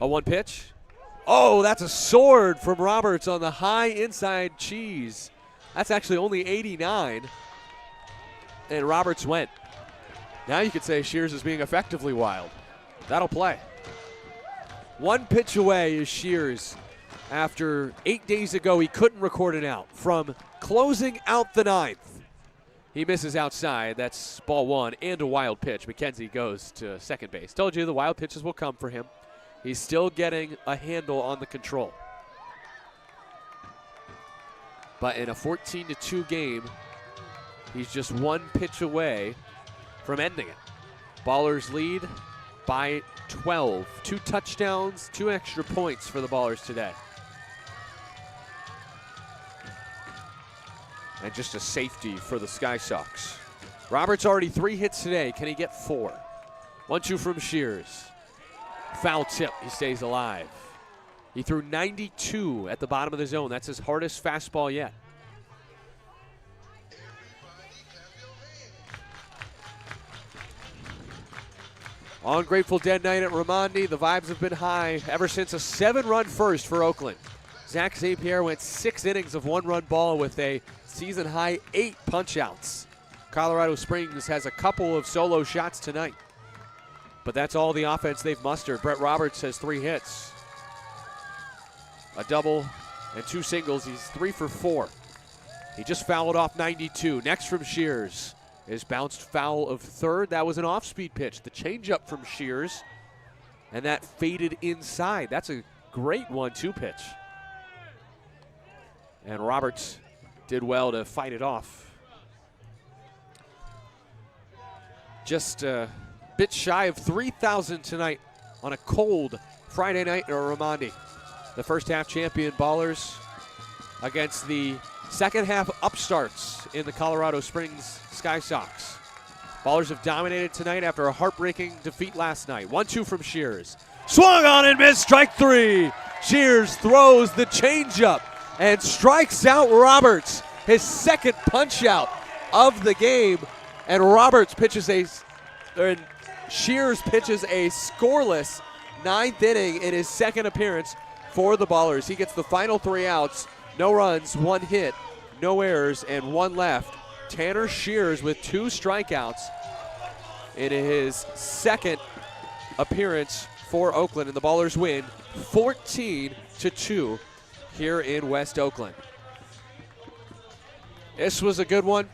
A 1 pitch. Oh, that's a sword from Roberts on the high inside cheese. That's actually only 89. And Roberts went. Now you could say Shears is being effectively wild. That'll play. 1 pitch away is Shears. After 8 days ago, he couldn't record it out from closing out the 9th. He misses outside. That's ball 1 and a wild pitch. McKenzie goes to second base. Told you the wild pitches will come for him. He's still getting a handle on the control. But in a 14-2 game, he's just 1 pitch away from ending it. Ballers lead by 12. 2 touchdowns, 2 extra points for the Ballers today. And just a safety for the Sky Sox. Roberts already 3 hits today. Can he get 4? 1-2 from Shears. Foul tip. He stays alive. He threw 92 at the bottom of the zone. That's his hardest fastball yet. On Grateful Dead night at Raimondi, the vibes have been high ever since a 7-run first for Oakland. Zach St. Pierre went 6 innings of 1-run ball with a season-high 8 punch-outs. Colorado Springs has a couple of solo shots tonight, but that's all the offense they've mustered. Brett Roberts has 3 hits, a double and 2 singles. He's 3 for 4. He just fouled off 92. Next from Shears is bounced foul of third. That was an off-speed pitch. The changeup from Shears, and that faded inside. That's a great 1-2 pitch. And Roberts did well to fight it off. Just a bit shy of 3,000 tonight on a cold Friday night in Raimondi. The first half champion Ballers against the second half upstarts in the Colorado Springs Sky Sox. Ballers have dominated tonight after a heartbreaking defeat last night. 1-2 from Shears. Swung on and missed, strike 3. Shears throws the changeup and strikes out Roberts, his second punch out of the game. And Roberts pitches Shears pitches a scoreless 9th inning in his second appearance for the Ballers. He gets the final 3 outs, no runs, 1 hit, no errors, and 1 left. Tanner Shears with 2 strikeouts in his second appearance for Oakland, and the Ballers win 14-2 here in West Oakland. This was a good one.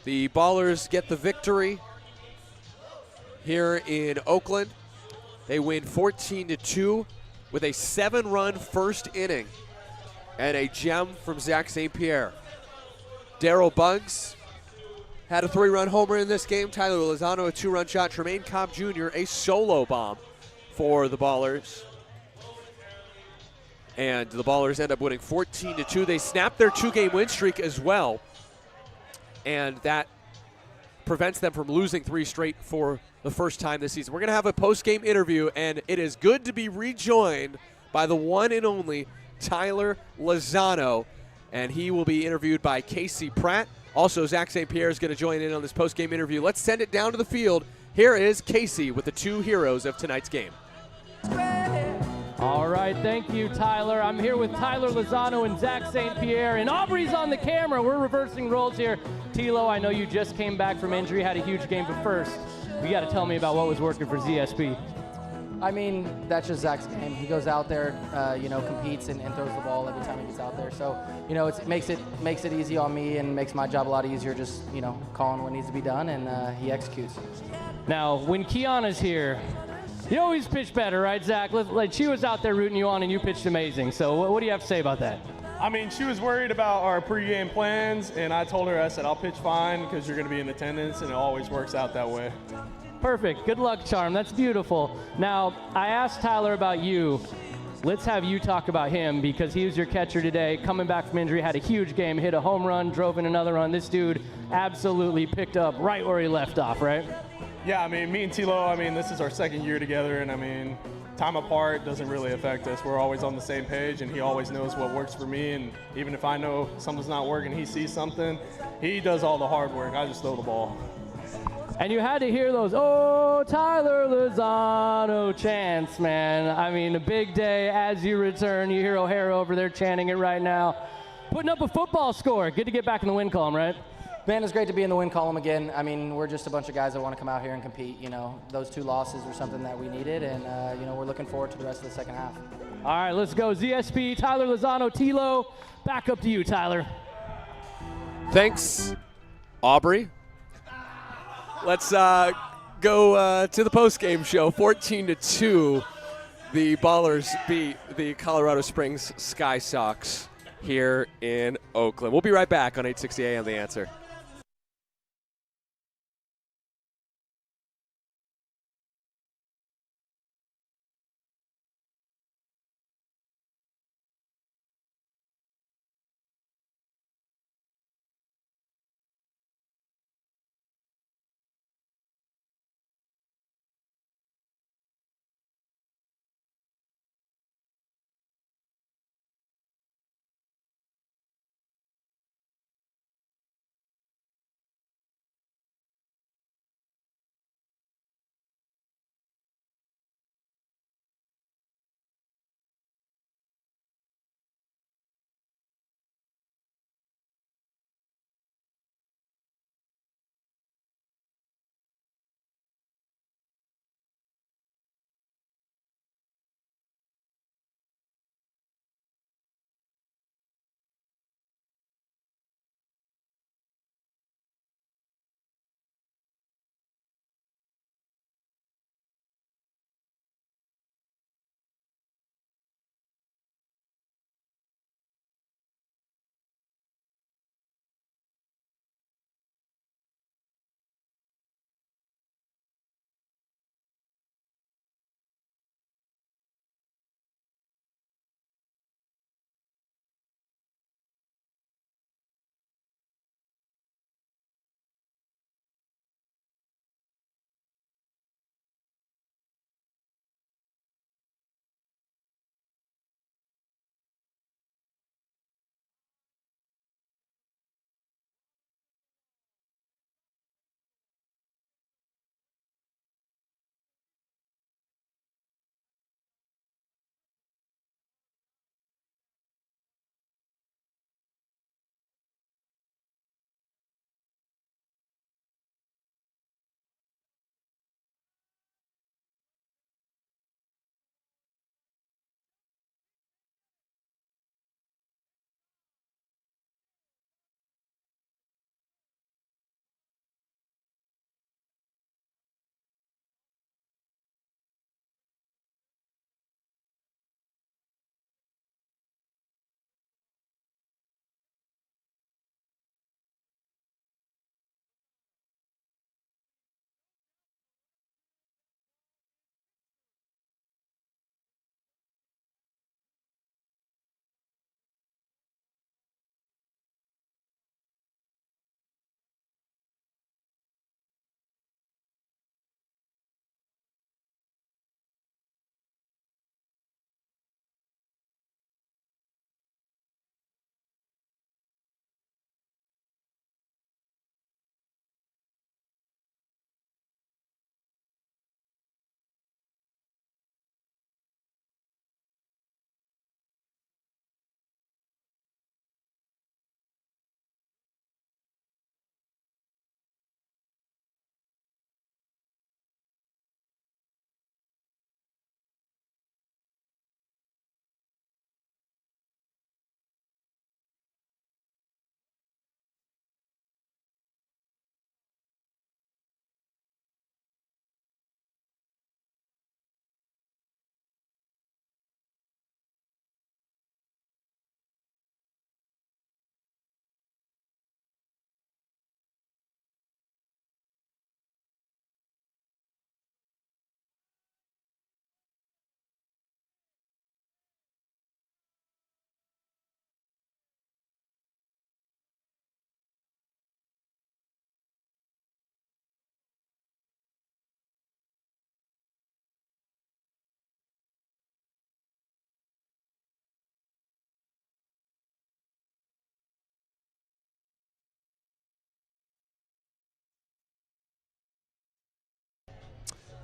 The Ballers get the victory here in Oakland. They win 14-2 with a 7-run first inning and a gem from Zach St. Pierre. Darryl Buggs had a 3-run homer in this game. Tyler Lozano a 2-run shot. Tremaine Cobb Jr. a solo bomb for the Ballers. And the Ballers end up winning 14-2. They snapped their 2-game win streak as well. And that prevents them from losing 3 straight for the first time this season. We're going to have a post-game interview, and it is good to be rejoined by the one and only Tyler Lozano, and he will be interviewed by Casey Pratt. Also, Zach St. Pierre is going to join in on this post-game interview. Let's send it down to the field. Here is Casey with the 2 heroes of tonight's game. All right, thank you, Tyler. I'm here with Tyler Lozano and Zach St. Pierre, and Aubrey's on the camera. We're reversing roles here. Tilo, I know you just came back from injury, had a huge game, but first, you got to tell me about what was working for ZSP. I mean, that's just Zach's game. He goes out there, competes and throws the ball every time he gets out there. So, it makes it easy on me and makes my job a lot easier. Just calling what needs to be done, and he executes. Now, when Kiana's here, you always pitch better, right, Zach? Like she was out there rooting you on, and you pitched amazing. So, what do you have to say about that? I mean, she was worried about our pregame plans, and I told her, I said, I'll pitch fine because you're going to be in attendance, and it always works out that way. Perfect. Good luck, Charm. That's beautiful. Now, I asked Tyler about you. Let's have you talk about him because he was your catcher today, coming back from injury, had a huge game, hit a home run, drove in another run. This dude absolutely picked up right where he left off, right? Yeah, I mean, me and Tilo, this is our second year together, and time apart doesn't really affect us. We're always on the same page, and he always knows what works for me, and even if I know something's not working, he sees something, he does all the hard work. I just throw the ball. And you had to hear those, oh, Tyler Lozano chants, man. I mean, a big day as you return. You hear O'Hara over there chanting it right now. Putting up a football score. Good to get back in the win column, right? Man, it's great to be in the win column again. I mean, we're just a bunch of guys that want to come out here and compete. Those 2 losses were something that we needed, and, we're looking forward to the rest of the second half. All right, let's go. ZSP, Tyler Lozano, Tilo. Back up to you, Tyler. Thanks, Aubrey. Let's go to the post-game show. 14-2, the Ballers beat the Colorado Springs Sky Sox here in Oakland. We'll be right back on 860 AM The Answer.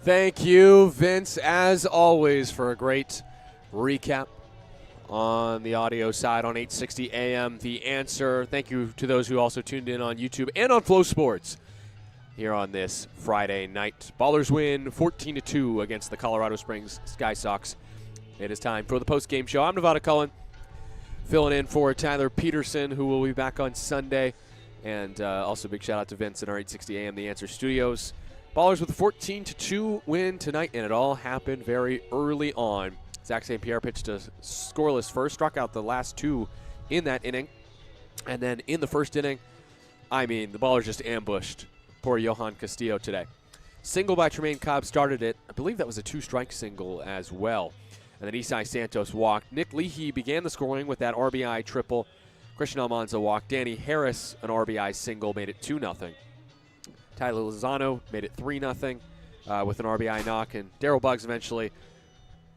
Thank you, Vince, as always, for a great recap on the audio side on 860 AM. The Answer. Thank you to those who also tuned in on YouTube and on Flow Sports here on this Friday night. Ballers win 14-2 against the Colorado Springs Sky Sox. It is time for the post-game show. I'm Nevada Cullen, filling in for Tyler Peterson, who will be back on Sunday. And also big shout out to Vince in our 860 AM The Answer studios. Ballers with a 14-2 win tonight, and it all happened very early on. Zach St. Pierre pitched a scoreless first, struck out the last two in that inning. And then in the first inning, the Ballers just ambushed poor Johan Castillo today. Single by Tremaine Cobb started it. I believe that was a 2-strike single as well. And then Isai Santos walked. Nick Leahy began the scoring with that RBI triple. Christian Almanza walked. Danny Harris, an RBI single, made it 2-0. Tyler Lozano made it 3-0 with an RBI knock. And Darryl Buggs eventually,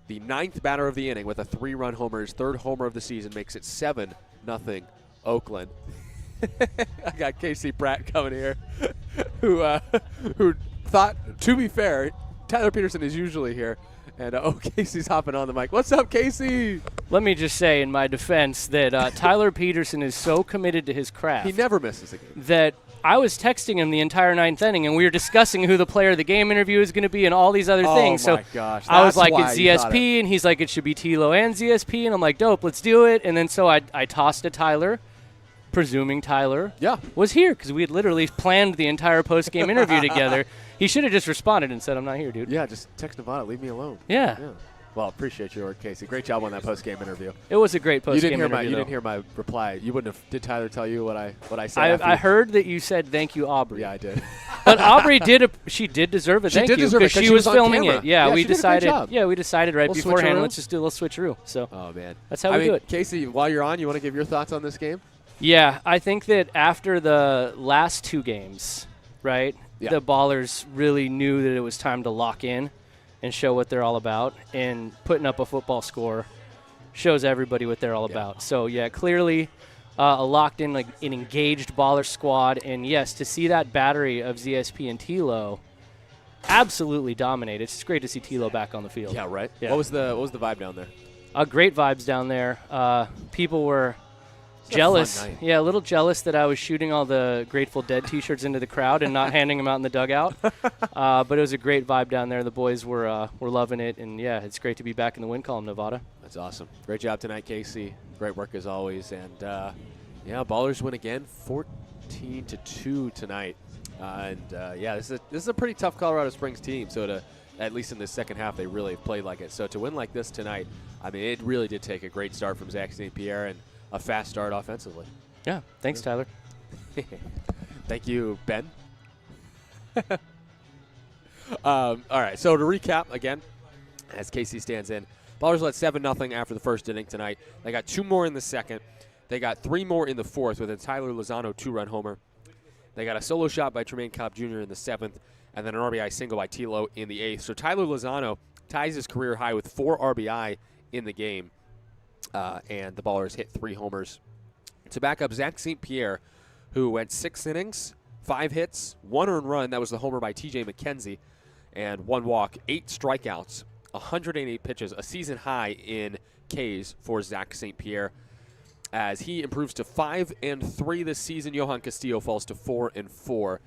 the 9th batter of the inning with a 3-run homer, his 3rd homer of the season, makes it 7-0 Oakland. I got Casey Pratt coming here who thought, to be fair, Tyler Peterson is usually here. And, Casey's hopping on the mic. What's up, Casey? Let me just say in my defense that Tyler Peterson is so committed to his craft. He never misses a game. That I was texting him the entire 9th inning, and we were discussing who the player of the game interview is going to be and all these other things. Oh, my gosh. I was like, That's it's why you thought ZSP, and he's like, it should be Tilo and ZSP. And I'm like, dope, let's do it. And then so I tossed to Tyler, presuming Tyler was here, because we had literally planned the entire post-game interview together. He should have just responded and said, I'm not here, dude. Yeah, just text Nevada, leave me alone. Yeah. Well, appreciate your work, Casey. Great job on that post-game interview. It was a great post-game interview. You didn't hear my reply. You wouldn't have. Did Tyler tell you what I said? I heard that you said thank you, Aubrey. Yeah, I did. But Aubrey did. She did deserve a thank you because she was filming it. Yeah, we decided. Yeah, we decided right beforehand. Let's just do a little switcheroo. So. Oh man, that's how we do it. Casey, while you're on, you want to give your thoughts on this game? Yeah, I think that after the last 2 games, right, the Ballers really knew that it was time to lock in and show what they're all about, and putting up a football score shows everybody what they're all about. So, yeah, clearly a locked-in, like an engaged Baller squad, and, yes, to see that battery of ZSP and Tilo absolutely dominate. It's just great to see Tilo back on the field. Yeah, right. Yeah. What was the vibe down there? Great vibes down there. People were jealous. Yeah, a little jealous that I was shooting all the Grateful Dead T-shirts into the crowd and not handing them out in the dugout. But it was a great vibe down there. The boys were loving it, and yeah, it's great to be back in the win column, Nevada. That's awesome. Great job tonight, Casey. Great work as always. And Ballers win again, 14-2 tonight. This is a pretty tough Colorado Springs team. So at least in the second half, they really played like it. So to win like this tonight, it really did take a great start from Zach St. Pierre and a fast start offensively. Yeah, thanks, Tyler. Thank you, Ben. All right, so to recap again, as Casey stands in, Ballers led 7-0 after the first inning tonight. They got 2 more in the second. They got 3 more in the fourth with a Tyler Lozano 2-run homer. They got a solo shot by Tremaine Cobb Jr. in the 7th, and then an RBI single by Tilo in the 8th. So Tyler Lozano ties his career high with 4 RBI in the game. And the Ballers hit 3 homers to back up Zach St. Pierre, who went 6 innings, 5 hits, 1 earned run. That was the homer by TJ McKenzie, and 1 walk, 8 strikeouts, 188 pitches, a season high in Ks for Zach St. Pierre. As he improves to 5-3 this season, Johan Castillo falls to 4-4.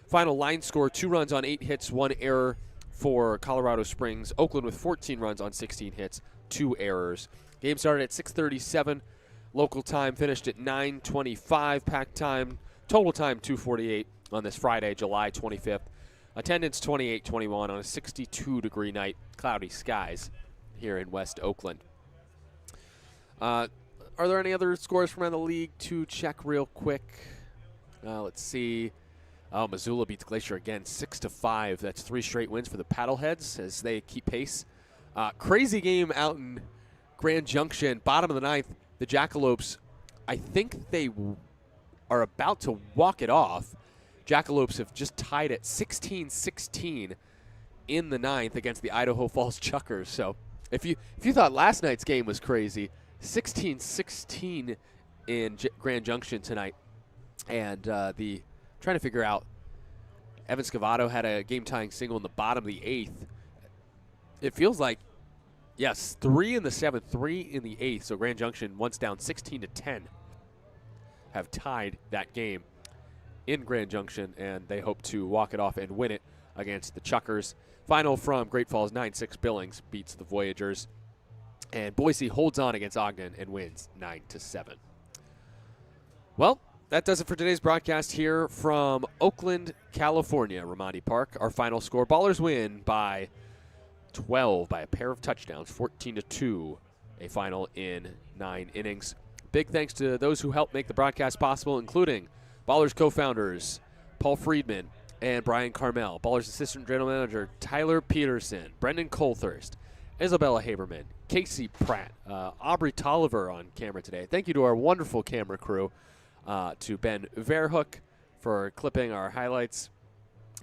Final line score: 2 runs on 8 hits, 1 error for Colorado Springs. Oakland with 14 runs on 16 hits, 2 errors. Game started at 6:37. Local time finished at 9:25. Pack time, total time 2:48 on this Friday, July 25th. Attendance 28-21 on a 62-degree night. Cloudy skies here in West Oakland. Are there any other scores from around the league to check real quick? Let's see. Oh, Missoula beats Glacier again, 6-5. That's 3 straight wins for the Paddleheads as they keep pace. Crazy game out in Grand Junction, bottom of the 9th. The Jackalopes, I think they are about to walk it off. Jackalopes have just tied at 16-16 in the 9th against the Idaho Falls Chuckers. So if you thought last night's game was crazy, 16-16 in Grand Junction tonight. And trying to figure out Evan Scavato had a game-tying single in the bottom of the 8th. It feels like, yes, 3 in the 7th, 3 in the 8th. So Grand Junction, once down 16-10, have tied that game in Grand Junction, and they hope to walk it off and win it against the Chuckers. Final from Great Falls, 9-6 Billings beats the Voyagers. And Boise holds on against Ogden and wins 9-7. Well, that does it for today's broadcast here from Oakland, California, Ramadi Park. Our final score, Ballers win by 12 by a pair of touchdowns, 14-2, a final in 9 innings. Big thanks to those who helped make the broadcast possible, including Ballers co-founders Paul Friedman and Brian Carmel, Ballers assistant general manager Tyler Peterson, Brendan Colthurst, Isabella Haberman, Casey Pratt, Aubrey Tolliver on camera today. Thank you to our wonderful camera crew, to Ben Verhoek for clipping our highlights.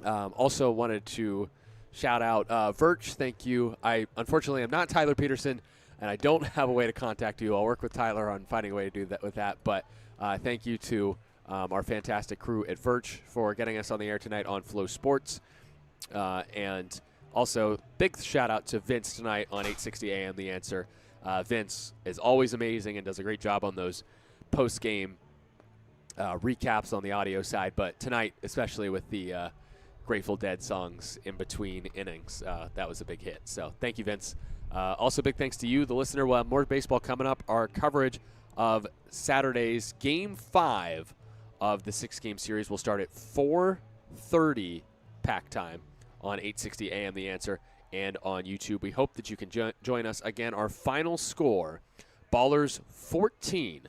Also wanted to shout out Virch. Thank you. I unfortunately am not Tyler Peterson, and I don't have a way to contact you. I'll work with Tyler on finding a way to do that with that. But thank you to our fantastic crew at Virch for getting us on the air tonight on Flow Sports. And also, big shout out to Vince tonight on 860 AM The Answer. Vince is always amazing and does a great job on those post-game recaps on the audio side. But tonight, especially with the Grateful Dead songs in between innings, that was a big hit. So thank you, Vince. Also, big thanks to you, the listener. We'll have more baseball coming up. Our coverage of Saturday's Game 5 of the 6-game series will start at 4:30 pack time on 860 AM The Answer and on YouTube. We hope that you can join us. Again, our final score, Ballers 14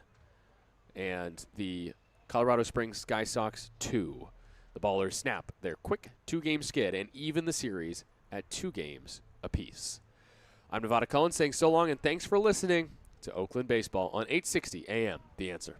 and the Colorado Springs Sky Sox 2. The Ballers snap their quick 2-game skid and even the series at 2 games apiece. I'm Nevada Cullen saying so long and thanks for listening to Oakland Baseball on 860 AM The Answer.